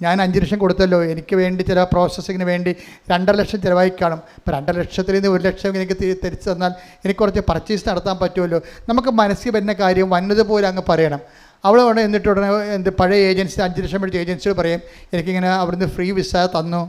ഞാൻ 5 ലക്ഷം കൊടുത്തല്ലോ, എനിക്ക് വേണ്ടി ചില പ്രോസസ്സിങ്ങിന് വേണ്ടി 2.5 ലക്ഷം ചിലവായി കാണും. അപ്പോൾ 2.5 ലക്ഷത്തിൽ നിന്ന് 1 ലക്ഷം എനിക്ക് തിരിച്ചു തന്നാൽ എനിക്ക് കുറച്ച് പർച്ചേസ് നടത്താൻ പറ്റുമല്ലോ. നമുക്ക് മനസ്സിൽ വരുന്ന കാര്യം വന്നതുപോലെ അങ്ങ് പറയണം. അവളോട് ഉടനെ പഴയ ഏജൻസി 5 ലക്ഷം മേടിച്ച ഏജൻസിയോട് പറയും, എനിക്കിങ്ങനെ അവിടുന്ന് ഫ്രീ വിസ തന്നു,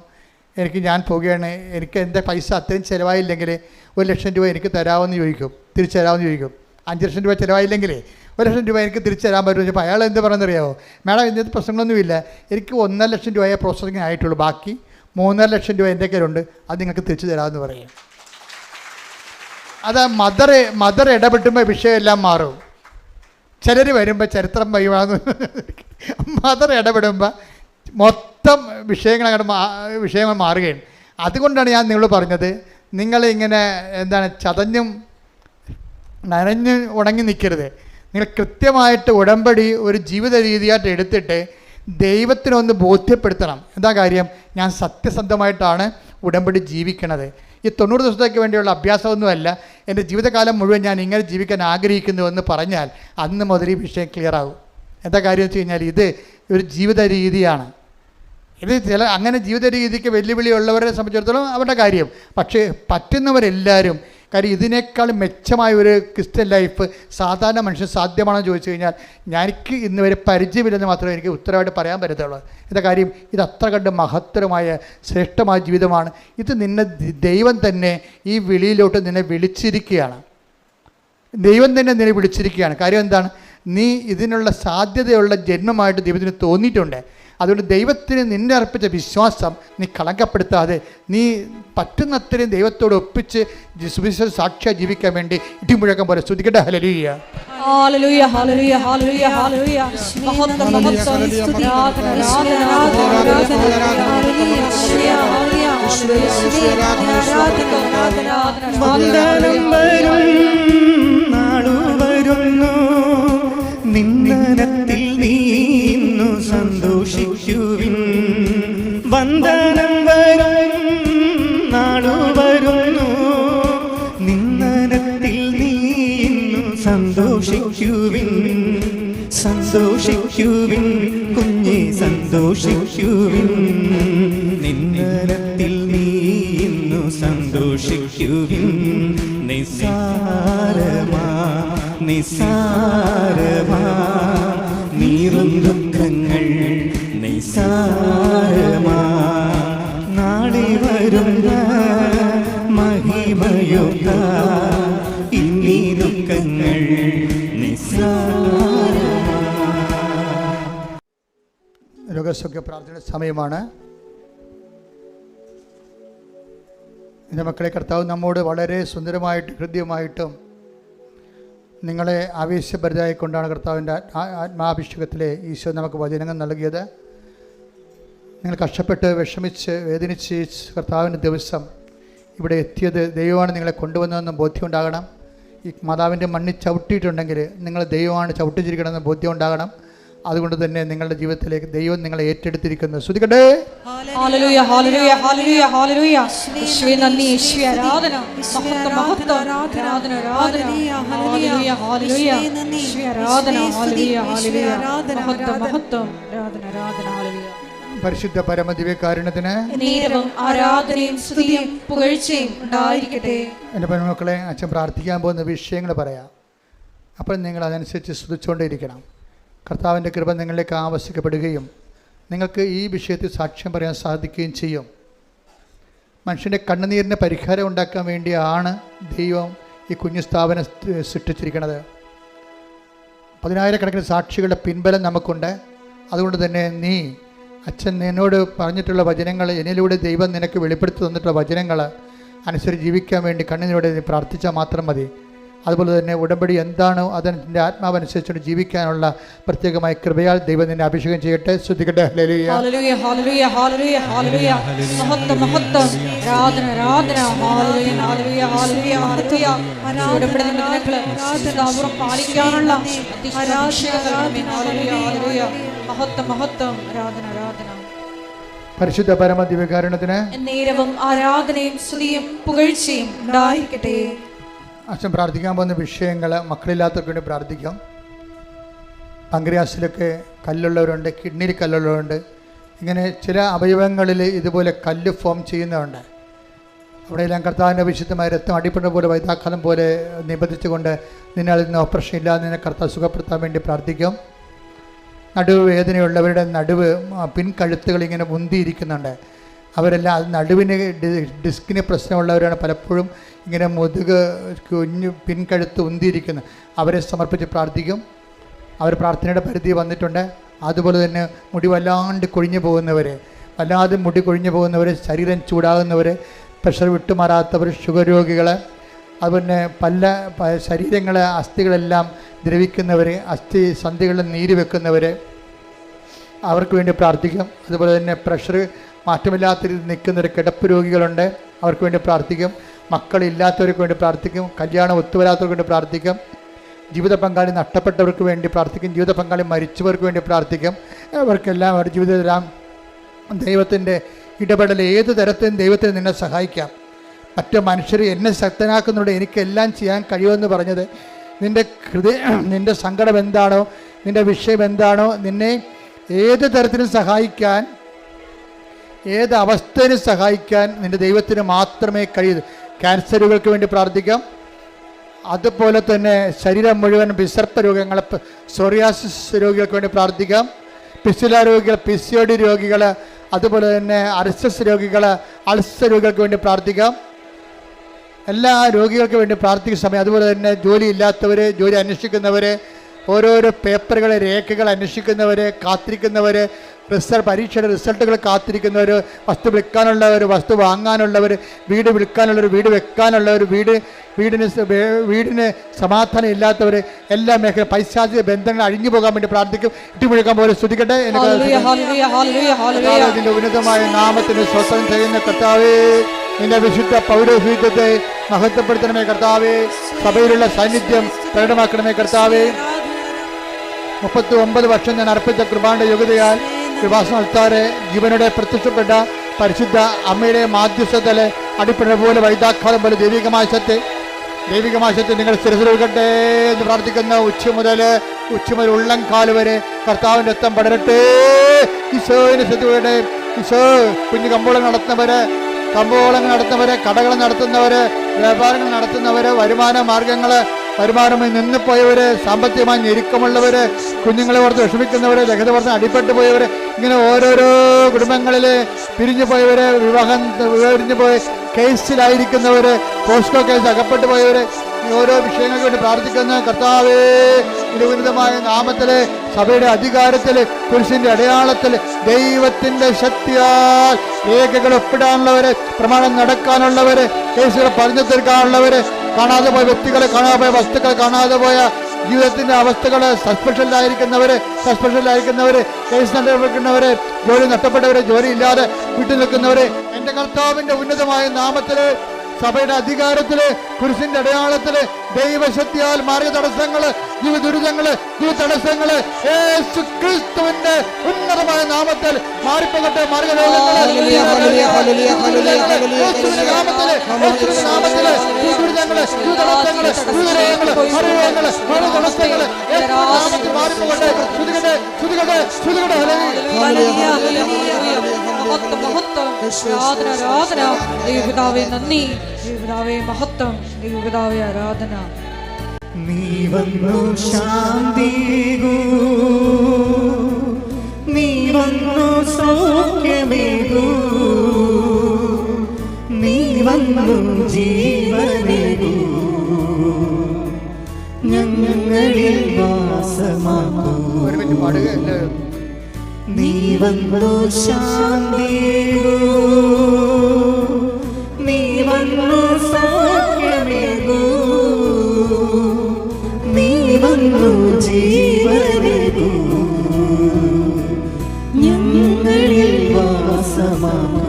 ഞാൻ പോവുകയാണ്, എനിക്ക് എൻ്റെ പൈസ അത്രയും ചിലവായില്ലെങ്കിൽ 1 ലക്ഷം രൂപ എനിക്ക് തരാമെന്ന് ചോദിക്കും, തിരിച്ചു തരാമെന്ന് ചോദിക്കും. 5 ലക്ഷം രൂപ ചിലവായില്ലെങ്കിലേ 1 ലക്ഷം രൂപ എനിക്ക് തിരിച്ചു തരാൻ പറ്റുമെന്ന് ചോദിച്ചപ്പോൾ അയാൾ എന്ത് പറയുന്നറിയാമോ, മാഡം ഇതിനകത്ത് പ്രശ്നങ്ങളൊന്നുമില്ല, എനിക്ക് 1.5 ലക്ഷം രൂപയെ പ്രോസസ്സിങ് ആയിട്ടുള്ളൂ, ബാക്കി 3.5 ലക്ഷം രൂപ എൻ്റെ കയ്യിലുണ്ട്, അത് നിങ്ങൾക്ക് തിരിച്ചു തരാമെന്ന് പറയും. അത് മദർ ഇടപെട്ടുമ്പോൾ വിഷയമെല്ലാം മാറും. ചിലർ വരുമ്പോൾ ചരിത്രം വഴിവാങ്ങും, മദർ ഇടപെടുമ്പോൾ മൊത്തം വിഷയങ്ങൾ മാറുകയാണ്. അതുകൊണ്ടാണ് ഞാൻ നിങ്ങളോട് പറഞ്ഞത്, നിങ്ങളിങ്ങനെ ചതഞ്ഞും നനഞ്ഞ് ഉണങ്ങി നിൽക്കരുത്. നിങ്ങൾ കൃത്യമായിട്ട് ഉടമ്പടി ഒരു ജീവിത രീതിയായിട്ട് എടുത്തിട്ട് ദൈവത്തിനൊന്ന് ബോധ്യപ്പെടുത്തണം. എന്താ കാര്യം, ഞാൻ സത്യസന്ധമായിട്ടാണ് ഉടമ്പടി ജീവിക്കണത്. ഈ 90 ദിവസത്തേക്ക് വേണ്ടിയുള്ള അഭ്യാസമൊന്നുമല്ല, എൻ്റെ ജീവിതകാലം മുഴുവൻ ഞാൻ ഇങ്ങനെ ജീവിക്കാൻ ആഗ്രഹിക്കുന്നുവെന്ന് പറഞ്ഞാൽ അന്ന് മുതൽ ഈ വിഷയം ക്ലിയർ ആകും. എന്താ കാര്യം വെച്ച് കഴിഞ്ഞാൽ ഇത് ഒരു ജീവിത രീതിയാണ്. ഇത് അങ്ങനെ ജീവിത രീതിക്ക് വെല്ലുവിളിയുള്ളവരെ സംബന്ധിച്ചിടത്തോളം അവരുടെ കാര്യം. പക്ഷേ പറ്റുന്നവരെല്ലാവരും, കാര്യം ഇതിനേക്കാൾ മെച്ചമായ ഒരു ക്രിസ്ത്യൻ ലൈഫ് സാധാരണ മനുഷ്യൻ സാധ്യമാണെന്ന് ചോദിച്ചു കഴിഞ്ഞാൽ എനിക്ക് ഇന്ന് വരെ പരിചയമില്ലെന്ന് മാത്രമേ എനിക്ക് ഉത്തരവായിട്ട് പറയാൻ പറ്റത്തുള്ളൂ. എന്താ കാര്യം, ഇത് അത്ര കണ്ട് മഹത്തരമായ ശ്രേഷ്ഠമായ ജീവിതമാണ്. ഇത് നിന്നെ ദൈവം തന്നെ ഈ വിളിയിലോട്ട് നിന്നെ വിളിച്ചിരിക്കുകയാണ്. ദൈവം തന്നെ നിന്നെ വിളിച്ചിരിക്കുകയാണ്. കാര്യം എന്താണ്, നീ ഇതിനുള്ള സാധ്യതയുള്ള ജന്മമായിട്ട് ദൈവത്തിന് തോന്നിയിട്ടുണ്ട്. അതുകൊണ്ട് ദൈവത്തിന് നിന്നെ അർപ്പിച്ച വിശ്വാസം നീ കളങ്കപ്പെടുത്താതെ നീ പറ്റുന്നത്രയും ദൈവത്തോട് ഒപ്പിച്ച് സുവിശേഷ സാക്ഷിയായി ജീവിക്കാൻ വേണ്ടി ഇടിമുഴക്കം പോലെ സ്തുതിക്കട്ടെ. ഹല്ലേലൂയ, ഹല്ലേലൂയ, ഹല്ലേലൂയ, ഹല്ലേലൂയ, ഹല്ലേലൂയ. മഹത്വം, മഹത്വം, സ്തുതി, ആരാധന, വന്ദനം വരും നാളു വരുന്നു, നിന്നനത്തിൽ നീന്നു സന്തോഷിക്കുവിൻ. വന്ദനം വരും നാളു വരുന്നു, നിന്നനത്തിൽ നീന്നു സന്തോഷിക്കുവിൻ. സന്തോഷിക്കുവിൻ കുഞ്ഞെ, സന്തോഷിക്കുവിൻ. നിന്നനത്തിൽ നീന്നു സന്തോഷിക്കുവിൻ. നിസാരമാ നിസാരമാ നീറും ദുഃഖങ്ങൾ നിസാരമാ, നാളെ വരുന്ന മഹിമയൊക്ക ഇന്നീ ദുഃഖങ്ങൾ നിസാരമാ. രോഗസൗഖ്യ പ്രാർത്ഥന സമയമാണ്. എൻ്റെ മക്കളെ, കർത്താവ് നമ്മോട് വളരെ സുന്ദരമായിട്ട് ഹൃദ്യമായിട്ടും നിങ്ങളെ ആവേശഭരിതരായിക്കൊണ്ടാണ് കർത്താവിൻ്റെ ആത്മാഭിഷേകത്തിലെ ഈശോ നമുക്ക് വചനങ്ങൾ നൽകിയത്. നിങ്ങൾ കഷ്ടപ്പെട്ട് വിഷമിച്ച് വേദനിച്ച് കർത്താവിൻ്റെ ദിവസം ഇവിടെ എത്തിയത് ദൈവമാണ് നിങ്ങളെ കൊണ്ടുവന്നതെന്ന് ബോധ്യം ഉണ്ടാകണം. ഈ മാതാവിൻ്റെ മണ്ണിൽ ചവിട്ടിയിട്ടുണ്ടെങ്കിൽ നിങ്ങൾ ദൈവമാണ് ചവിട്ടിച്ചിരിക്കണമെന്ന് ബോധ്യം ഉണ്ടാകണം. അതുകൊണ്ട് തന്നെ നിങ്ങളുടെ ജീവിതത്തിലേക്ക് ദൈവം നിങ്ങളെ ഏറ്റെടുത്തിരിക്കുന്നു. സ്തുതിക്കട്ടെ. ഹല്ലേലൂയ, ഹല്ലേലൂയ, ഹല്ലേലൂയ, ഹല്ലേലൂയ. യേശുവേ നന്ദി, യേശുവേ ആരാധന, മഹത്വം, മഹത്വം, ആരാധന, ആരാധന, ഹല്ലേലൂയ, ഹല്ലേലൂയ, യേശുവേ ആരാധന, ഹല്ലേലൂയ, ഹല്ലേലൂയ, മഹത്വം, മഹത്വം, ആരാധന, ആരാധന, ഹല്ലേലൂയ. പരിശുദ്ധ പരമദിവ്യകാരുണ്യത്തിന് നേരവും ആരാധനയും സ്തുതിയും പുകഴ്ചയും ഉണ്ടായിരിക്കട്ടെ. എൻ്റെ പെൺമക്കളെ, അച്ഛൻ പ്രാർത്ഥിക്കാൻ പോകുന്ന വിഷയങ്ങൾ പറയാം. അപ്പോൾ നിങ്ങൾ അതനുസരിച്ച് സ്തുതിച്ചുകൊണ്ടേയിരിക്കണം. കർത്താവിൻ്റെ കൃപ നിങ്ങളിലേക്ക് ആവശ്യിക്കപ്പെടുകയും നിങ്ങൾക്ക് ഈ വിഷയത്തിൽ സാക്ഷ്യം പറയാൻ സാധിക്കുകയും ചെയ്യും. മനുഷ്യൻ്റെ കണ്ണുനീരിന് പരിഹാരം ഉണ്ടാക്കാൻ വേണ്ടിയാണ് ദൈവം ഈ കുഞ്ഞു സ്ഥാപനം സൃഷ്ടിച്ചിരിക്കുന്നത്. 10,000 സാക്ഷികളുടെ പിൻബലം നമുക്കുണ്ട്. അതുകൊണ്ട് തന്നെ നീ അച്ഛൻ എന്നോട് പറഞ്ഞിട്ടുള്ള വചനങ്ങൾ, എന്നിലൂടെ ദൈവം നിനക്ക് വെളിപ്പെടുത്തി തന്നിട്ടുള്ള വചനങ്ങൾ അനുസരിച്ച് ജീവിക്കാൻ വേണ്ടി കണ്ണുനീരോടെ നീ പ്രാർത്ഥിച്ചാൽ മാത്രം മതി. അതുപോലെ തന്നെ ഉടമ്പടി എന്താണോ അതിൻ്റെ ആത്മാവനുസരിച്ചുകൊണ്ട് ജീവിക്കാനുള്ള പ്രത്യേകമായ കൃപയാൽ ദൈവം നിന്നെ അഭിഷേകം ചെയ്യട്ടെ. ശ്രദ്ധിക്കട്ടെ. ഹല്ലേലൂയ, ഹല്ലേലൂയ, ഹല്ലേലൂയ, ഹല്ലേലൂയ, മഹത്വം, മഹത്വം, ആരാധന, ആരാധന, ഹല്ലേലൂയ, ഹല്ലേലൂയ, ഹല്ലേലൂയ, ഹല്ലേലൂയ. ഉടമ്പടി നിയമങ്ങൾ പാലിക്കാനുള്ള ഹല്ലേലൂയ, മഹത്വം, മഹത്വം, ആരാധന, ആരാധന. പരിശുദ്ധ പരമദിവ്യകാരുണ്യത്തിന് നേരവും ആരാധനയും സ്തുതിയും പുകഴ്ചയും ഉണ്ടായിരിക്കട്ടെ. അച്ഛൻ പ്രാർത്ഥിക്കാൻ പോകുന്ന വിഷയങ്ങൾ മക്കളില്ലാത്തവർക്ക് വേണ്ടി പ്രാർത്ഥിക്കാം. പങ്ക്രിയാസിലൊക്കെ കല്ലുള്ളവരുണ്ട്, കിഡ്നിയിൽ കല്ലുള്ളവരുണ്ട്. ഇങ്ങനെ ചില അവയവങ്ങളിൽ ഇതുപോലെ കല്ല് ഫോം ചെയ്യുന്നതുണ്ട്. അവിടെയെല്ലാം കർത്താവിൻ്റെ വിശുദ്ധമായ രക്തം അടിപ്പെടുന്ന പോലെ വൈതാക്കാലം പോലെ നിബന്ധിച്ചുകൊണ്ട് നിന്നെ അതിൽ നിന്ന് ഓപ്പറേഷൻ ഇല്ലാതെ നിന്നെ കർത്താവ് സുഖപ്പെടുത്താൻ വേണ്ടി പ്രാർത്ഥിക്കും. നടുവ് വേദനയുള്ളവരുടെ നടുവ് പിൻകഴുത്തുകൾ ഇങ്ങനെ മുന്തിയിരിക്കുന്നുണ്ട്. അവരെല്ലാം അത് നടുവിന് ഡിസ്കിന് പ്രശ്നമുള്ളവരാണ്. പലപ്പോഴും ഇങ്ങനെ മുതുക് കുഞ്ഞു പിൻകഴുത്ത് ഉന്തിയിരിക്കുന്നത്. അവരെ സമർപ്പിച്ച് പ്രാർത്ഥിക്കും. അവർ പ്രാർത്ഥനയുടെ പരിധി വന്നിട്ടുണ്ട്. അതുപോലെ തന്നെ മുടി വല്ലാണ്ട് കൊഴിഞ്ഞു പോകുന്നവർ, വല്ലാതെ മുടി കൊഴിഞ്ഞു പോകുന്നവർ, ശരീരം ചൂടാകുന്നവർ, പ്രഷർ വിട്ടുമാറാത്തവർ, ഷുഗർ രോഗികൾ, അതുപോലെ ശരീരങ്ങളെ അസ്ഥികളെല്ലാം ദ്രവിക്കുന്നവർ, അസ്ഥി സന്ധികളിൽ നീര് വെക്കുന്നവർ, അവർക്ക് വേണ്ടി പ്രാർത്ഥിക്കും. അതുപോലെ തന്നെ പ്രഷർ മാറ്റമില്ലാത്ത രീതിയിൽ നിൽക്കുന്നവർ, കിടപ്പ് രോഗികളുണ്ട്, അവർക്ക് വേണ്ടി പ്രാർത്ഥിക്കും. മക്കളില്ലാത്തവർക്ക് വേണ്ടി പ്രാർത്ഥിക്കും. കല്യാണം ഒത്തുവരാത്തവർക്ക് വേണ്ടി പ്രാർത്ഥിക്കും. ജീവിത പങ്കാളി നഷ്ടപ്പെട്ടവർക്ക് വേണ്ടി പ്രാർത്ഥിക്കും. ജീവിത പങ്കാളി മരിച്ചവർക്ക് വേണ്ടി പ്രാർത്ഥിക്കും. അവർക്കെല്ലാം അവരുടെ ജീവിതത്തിലെല്ലാം ദൈവത്തിൻ്റെ ഇടപെടൽ, ഏത് തരത്തിലും ദൈവത്തിന് നിന്നെ സഹായിക്കാം. മറ്റു മനുഷ്യർ എന്നെ ശക്തനാക്കുന്നുണ്ട്, എനിക്കെല്ലാം ചെയ്യാൻ കഴിയുമെന്ന് പറഞ്ഞത്, നിൻ്റെ സങ്കടം എന്താണോ, നിൻ്റെ വിഷയം എന്താണോ, നിന്നെ ഏത് തരത്തിലും സഹായിക്കാൻ, ഏത് അവസ്ഥയിലും സഹായിക്കാൻ നിൻ്റെ ദൈവത്തിന് മാത്രമേ കഴിയൂ. ക്യാൻസറുകൾക്ക് വേണ്ടി പ്രാർത്ഥിക്കാം. അതുപോലെ തന്നെ ശരീരം മുഴുവൻ വിസർപ്പ രോഗങ്ങൾ, സോറിയാസിസ് രോഗികൾക്ക് വേണ്ടി പ്രാർത്ഥിക്കാം. പിസ്തുല രോഗികൾ, PCOD രോഗികൾ, അതുപോലെ തന്നെ അർസസ് രോഗികൾ, അൾസർ രോഗികൾക്ക് വേണ്ടി പ്രാർത്ഥിക്കാം. എല്ലാ രോഗികൾക്ക് വേണ്ടി പ്രാർത്ഥിക്കുന്ന സമയം, അതുപോലെ തന്നെ ജോലി ഇല്ലാത്തവർ, ജോലി അന്വേഷിക്കുന്നവർ, ഓരോരോ പേപ്പറുകൾ, രേഖകൾ അന്വേഷിക്കുന്നവർ, കാത്തിരിക്കുന്നവർ, പരീക്ഷയുടെ റിസൾട്ടുകൾ കാത്തിരിക്കുന്നവർ, വസ്തു വിൽക്കാനുള്ളവർ, വസ്തു വാങ്ങാനുള്ളവർ, വീട് വിൽക്കാനുള്ളവർ, വീട് വെക്കാനുള്ളവർ, വീടിന് സമാധാനം ഇല്ലാത്തവർ, എല്ലാ മേഖല പൈശാചിക ബന്ധങ്ങൾ അഴിഞ്ഞു പോകാൻ വേണ്ടി പ്രാർത്ഥിക്കും. ഇട്ടുമുഴുക്കാൻ പോലെ സ്തുതിക്കട്ടെ. നിന്റെ ഉന്നതമായ നാമത്തിന് സ്വസ്ഥം ചെയ്യുന്ന കർത്താവേ, നിന്റെ വിശുദ്ധ പൗരോഹിത്യത്തെ മഹത്വപ്പെടുത്തണമേ കർത്താവേ. സഭയിലുള്ള സാന്നിധ്യം പ്രകടമാക്കണമേ കർത്താവേ. 39 വർഷം ഞാൻ അർപ്പിച്ച കൃപാന്റെ യോഗ്യതയാൽ കൃപാസനത്താറെ ജീവനോടെ പ്രത്യക്ഷപ്പെട്ട പരിശുദ്ധ അമ്മയുടെ മാധ്യസ്ഥതയിലെ അടിപ്പഴ പോലെ വൈദാഘാതം പോലെ ദൈവികമായ സത്യം നിങ്ങൾ സ്ഥിരപ്പെടുകട്ടെ എന്ന് പ്രാർത്ഥിക്കുന്ന ഉച്ച മുതൽ ഉള്ളംകാല് വരെ കർത്താവിൻ്റെ രക്തം പടരട്ടെ. ഈശോയുടെ ശ്രദ്ധയുടെ ഈശോ കുഞ്ഞു കമ്പോളങ്ങൾ നടത്തുന്നവര്, കടകൾ നടത്തുന്നവര്, വ്യാപാരങ്ങൾ നടത്തുന്നവര്, വരുമാനമായി നിന്നുപോയവര്, സാമ്പത്തികമായി ഞെരുക്കമുള്ളവര്, കുഞ്ഞുങ്ങളെ ഓർത്ത് വിഷമിക്കുന്നവര്, ലഹരി ഓർത്ത് അടിപ്പെട്ടു പോയവര്, ഇങ്ങനെ ഓരോരോ കുടുംബങ്ങളിൽ പിരിഞ്ഞു പോയവര്, പിരിഞ്ഞു പോയി കേസിലായിരിക്കുന്നവര്, പോസ്കോ കേസ് അകപ്പെട്ടു പോയവര്, ഓരോ വിഷയങ്ങൾക്ക് വേണ്ടി പ്രാർത്ഥിക്കുന്ന കർത്താവേ, ഉന്നതമായ നാമത്തില്, സഭയുടെ അധികാരത്തില്, കുരിശിന്റെ അടയാളത്തില്, ദൈവത്തിന്റെ ശക്തിയാൽ രേഖകൾ ഒപ്പിടാനുള്ളവര്, പ്രമാണം നടക്കാനുള്ളവര്, കേസുകൾ പറഞ്ഞു തീർക്കാനുള്ളവര്, കാണാതെ പോയ വ്യക്തികളെ, കാണാതെ പോയ വസ്തുക്കൾ, കാണാതെ പോയ ജീവിതത്തിന്റെ അവസ്ഥകള്, സസ്പെൻഷനിലായിരിക്കുന്നവര്, കേസ് നടക്കുന്നവര്, ജോലി നഷ്ടപ്പെട്ടവര്, ജോലി ഇല്ലാതെ വീട്ടിൽ നിൽക്കുന്നവര്, എന്റെ കർത്താവിന്റെ ഉന്നതമായ നാമത്തില്, സഭയുടെ അധികാരത്തില്, കുരിശിന്റെ അടയാളത്തില്, ദൈവശക്തിയാൽ മാർഗ തടസ്സങ്ങള്, ജീവിത ദുരിതങ്ങള്, തടസ്സങ്ങള് യേശു ക്രിസ്തുവിന്റെ ഉന്നതമായ നാമത്തിൽ മാറിപ്പോകട്ടെ. മാർഗരോഗങ്ങള് നന്ദി, മഹത്വം, ആരാധന. നീ വന്നു ശാന്തികൂ, നീ വന്നു സൗഖ്യമേകൂ, നീ വന്നു ജീവനേകൂ, ഞങ്ങളിൽ വാസമാകൂ. നീ വന്നു ശാന്തികൂ, നീ വന്നു സൗഖ്യമേകൂ, നീ വന്നു ജീവനേകൂ, ഞങ്ങളിൽ വാസമാകൂ.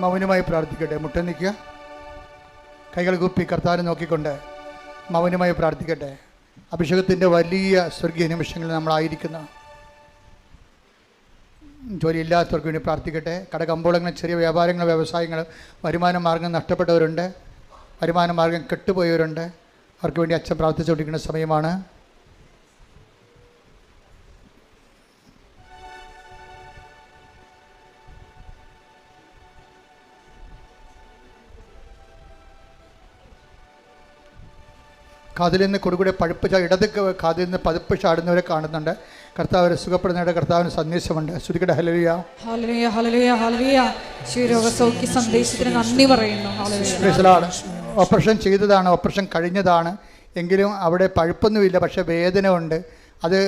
മൗനമായി പ്രാർത്ഥിക്കട്ടെ. മുട്ട നിൽക്കുക, കൈകൾ കൂപ്പി കർത്താവിനെ നോക്കിക്കൊണ്ട് മൗനമായി പ്രാർത്ഥിക്കട്ടെ. അഭിഷേകത്തിൻ്റെ വലിയ സ്വർഗീയ നിമിഷങ്ങളിൽ നമ്മളായിരിക്കുന്ന ജോലിയില്ലാത്തവർക്ക് വേണ്ടി പ്രാർത്ഥിക്കട്ടെ. കടകമ്പോളങ്ങൾ, ചെറിയ വ്യാപാരങ്ങൾ, വ്യവസായങ്ങൾ, വരുമാന മാർഗം നഷ്ടപ്പെട്ടവരുണ്ട്, വരുമാന മാർഗം കെട്ടുപോയവരുണ്ട്. അവർക്ക് വേണ്ടി അച്ഛൻ പ്രാർത്ഥിച്ചുകൊണ്ടിരിക്കുന്ന സമയമാണ്. കാതിൽ നിന്ന് കൊടുകൂടെ പഴുപ്പ് ഇടത് കാതിൽ നിന്ന് പതിപ്പ് ചാടുന്നവരെ കാണുന്നുണ്ട്. കർത്താവ് അവരെ സുഖപ്പെടുന്നവരുടെ കർത്താവിന് സന്ദേശമുണ്ട്. ശ്രുതിക്കട്ടെ ഹല്ലേലൂയ. ഹല്ലേലൂയ ഹല്ലേലൂയ ഹല്ലേലൂയ. രോഗസൗഖ്യ സന്ദേശത്തിന് നന്ദി പറയുന്നു. ഹല്ലേലൂയ. ഓപ്പറേഷൻ ചെയ്തതാണ്, ഓപ്പറേഷൻ കഴിഞ്ഞതാണ്, എങ്കിലും അവിടെ പഴുപ്പൊന്നുമില്ല, പക്ഷേ വേദന ഉണ്ട്. അത്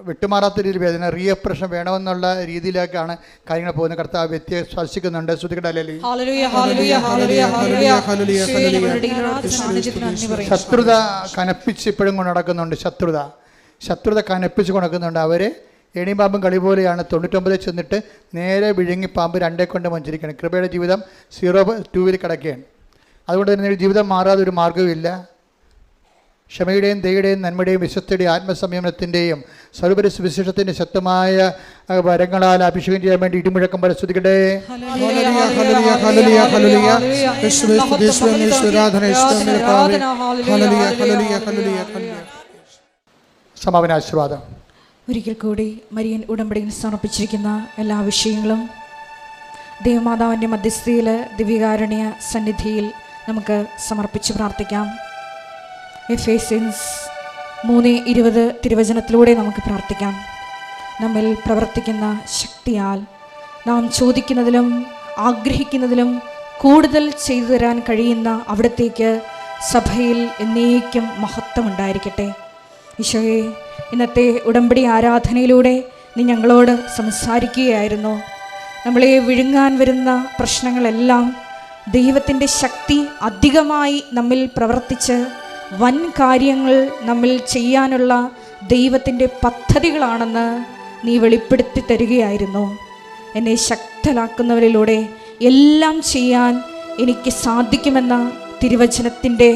വിട്ടുമാറാത്ത രീതിയിൽ വേദന, റീ ഓപ്പറേഷൻ വേണമെന്നുള്ള രീതിയിലേക്കാണ് കാര്യങ്ങൾ പോകുന്നത്. കർത്താവ് വ്യക്തിയെ സ്പർശിക്കുന്നുണ്ട്. ശ്രുതിക്കട്ടെ ഹല്ലേലൂയ. ശത്രുത കനപ്പിച്ച് ഇപ്പോഴും കൊണ്ട് നടക്കുന്നുണ്ട്. ശത്രുത കനപ്പിച്ച് കൊണ്ടുനടക്കുന്നുണ്ട്. അവർ ഏണിപാമ്പും കളി പോലെയാണ്. 99 ചെന്നിട്ട് നേരെ വിഴുങ്ങി പാമ്പ് 2 കൊണ്ട് മഞ്ചരിക്കണം. കൃപയുടെ ജീവിതം 0-2 കിടക്കുകയാണ്. അതുകൊണ്ട് തന്നെ ജീവിതം മാറാതെ ഒരു മാർഗ്ഗവുമില്ല. ക്ഷമയുടെയും ദയയുടെയും നന്മയുടെയും വിശ്വസ്തയുടെയും ആത്മസംയമനത്തിൻ്റെയും സർവ്വപരി സുവിശേഷത്തിൻ്റെ ശക്തമായ വരങ്ങളാൽ അഭിഷേകം ചെയ്യാൻ വേണ്ടി ഇടിമുഴക്കം പോലെ സ്തുതിക്കട്ടെ. സമാപന ആശീർവാദം. ഒരിക്കൽ കൂടി മരിയൻ ഉടമ്പടിയിൽ സമർപ്പിച്ചിരിക്കുന്ന എല്ലാ വിഷയങ്ങളും ദൈവമാതാവിൻ്റെ മധ്യസ്ഥയിൽ ദിവ്യകാരുണ്യ സന്നിധിയിൽ നമുക്ക് സമർപ്പിച്ച് പ്രാർത്ഥിക്കാം. എഫേസ്യൻസ് 3:20 തിരുവചനത്തിലൂടെ നമുക്ക് പ്രാർത്ഥിക്കാം. നമ്മിൽ പ്രവർത്തിക്കുന്ന ശക്തിയാൽ നാം ചോദിക്കുന്നതിലും ആഗ്രഹിക്കുന്നതിലും കൂടുതൽ ചെയ്തു തരാൻ കഴിയുന്ന അവിടത്തേക്ക് സഭയിൽ എന്നേക്കും മഹത്വമുണ്ടായിരിക്കട്ടെ. ഈശോയെ, ഇന്നത്തെ ഉടമ്പടി ആരാധനയിലൂടെ നീ ഞങ്ങളോട് സംസാരിക്കുകയായിരുന്നു. നമ്മളെ വിഴുങ്ങാൻ വരുന്ന പ്രശ്നങ്ങളെല്ലാം ദൈവത്തിൻ്റെ ശക്തി അധികമായി നമ്മിൽ പ്രവർത്തിച്ച് വൻ കാര്യങ്ങൾ നമ്മിൽ ചെയ്യാനുള്ള ദൈവത്തിൻ്റെ പദ്ധതികളാണെന്ന് നീ വെളിപ്പെടുത്തി തരികയായിരുന്നു. എന്നെ ശക്തരാക്കുന്നവരിലൂടെ എല്ലാം ചെയ്യാൻ എനിക്ക് സാധിക്കുമെന്ന തിരുവചനത്തിൻ്റെ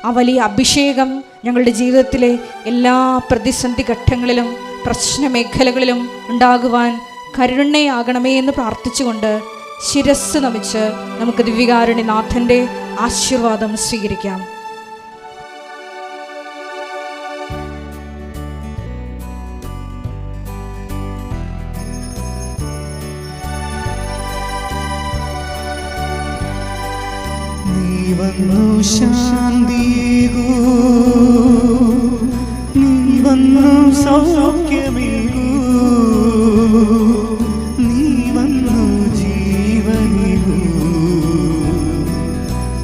ആ വലിയ അഭിഷേകം ഞങ്ങളുടെ ജീവിതത്തിലെ എല്ലാ പ്രതിസന്ധി ഘട്ടങ്ങളിലും പ്രശ്നമേഖലകളിലും ഉണ്ടാകുവാൻ കരുണയാകണമേ എന്ന് പ്രാർത്ഥിച്ചുകൊണ്ട് ശിരസ്സ് നമിച്ച് നമുക്ക് ദിവ്യകാരുണ്യനാഥൻ്റെ ആശീർവാദം സ്വീകരിക്കാം. നീ വന്നു ശാന്തിയേകൂ, നീ വന്നു സൗഖ്യമേകൂ, നീ വന്നു ജീവനേകൂ,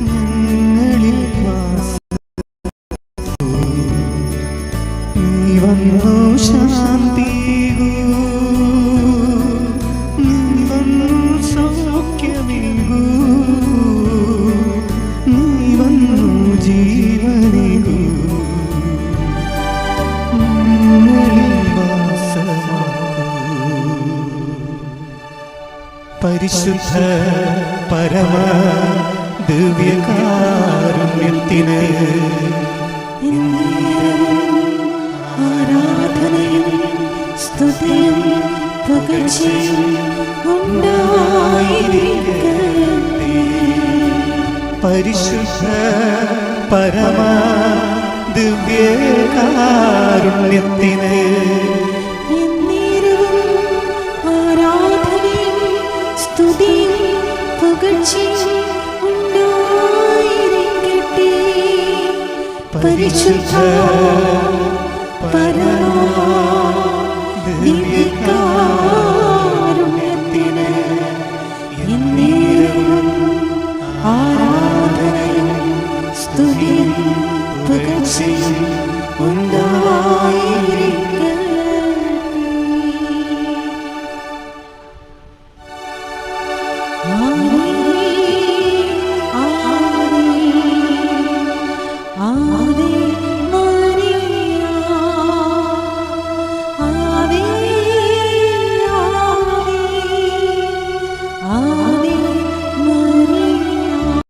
ഞങ്ങളിൽ നീ വന്നു ശാന്തിയേകൂ, നീ വന്നു സൗഖ്യമേകൂ, ജീവനേകൂ, പരിശുദ്ധ പരമ ദിവ്യകാരുണ്യത്തിന് ആരാധനയും സ്തുതിയും പുകഴ്ചയും ഉണ്ടായിരിക്കട്ടെ. പരിശുദ്ധ പരമ ദിവ്യകാരുണ്യത്തിന് ആരാധനയും സ്തുതിയും പുകഴ്ചയും ഉണ്ടായിരിക്കട്ടെ. പരിശുദ്ധ പരമ ദിവ്യകാരുണ്യത്തിന് എന്നേരവും ആരാധനയും സ്തുതിയും പുകഴ്ചയും ഉണ്ടായിരിക്കട്ടെ.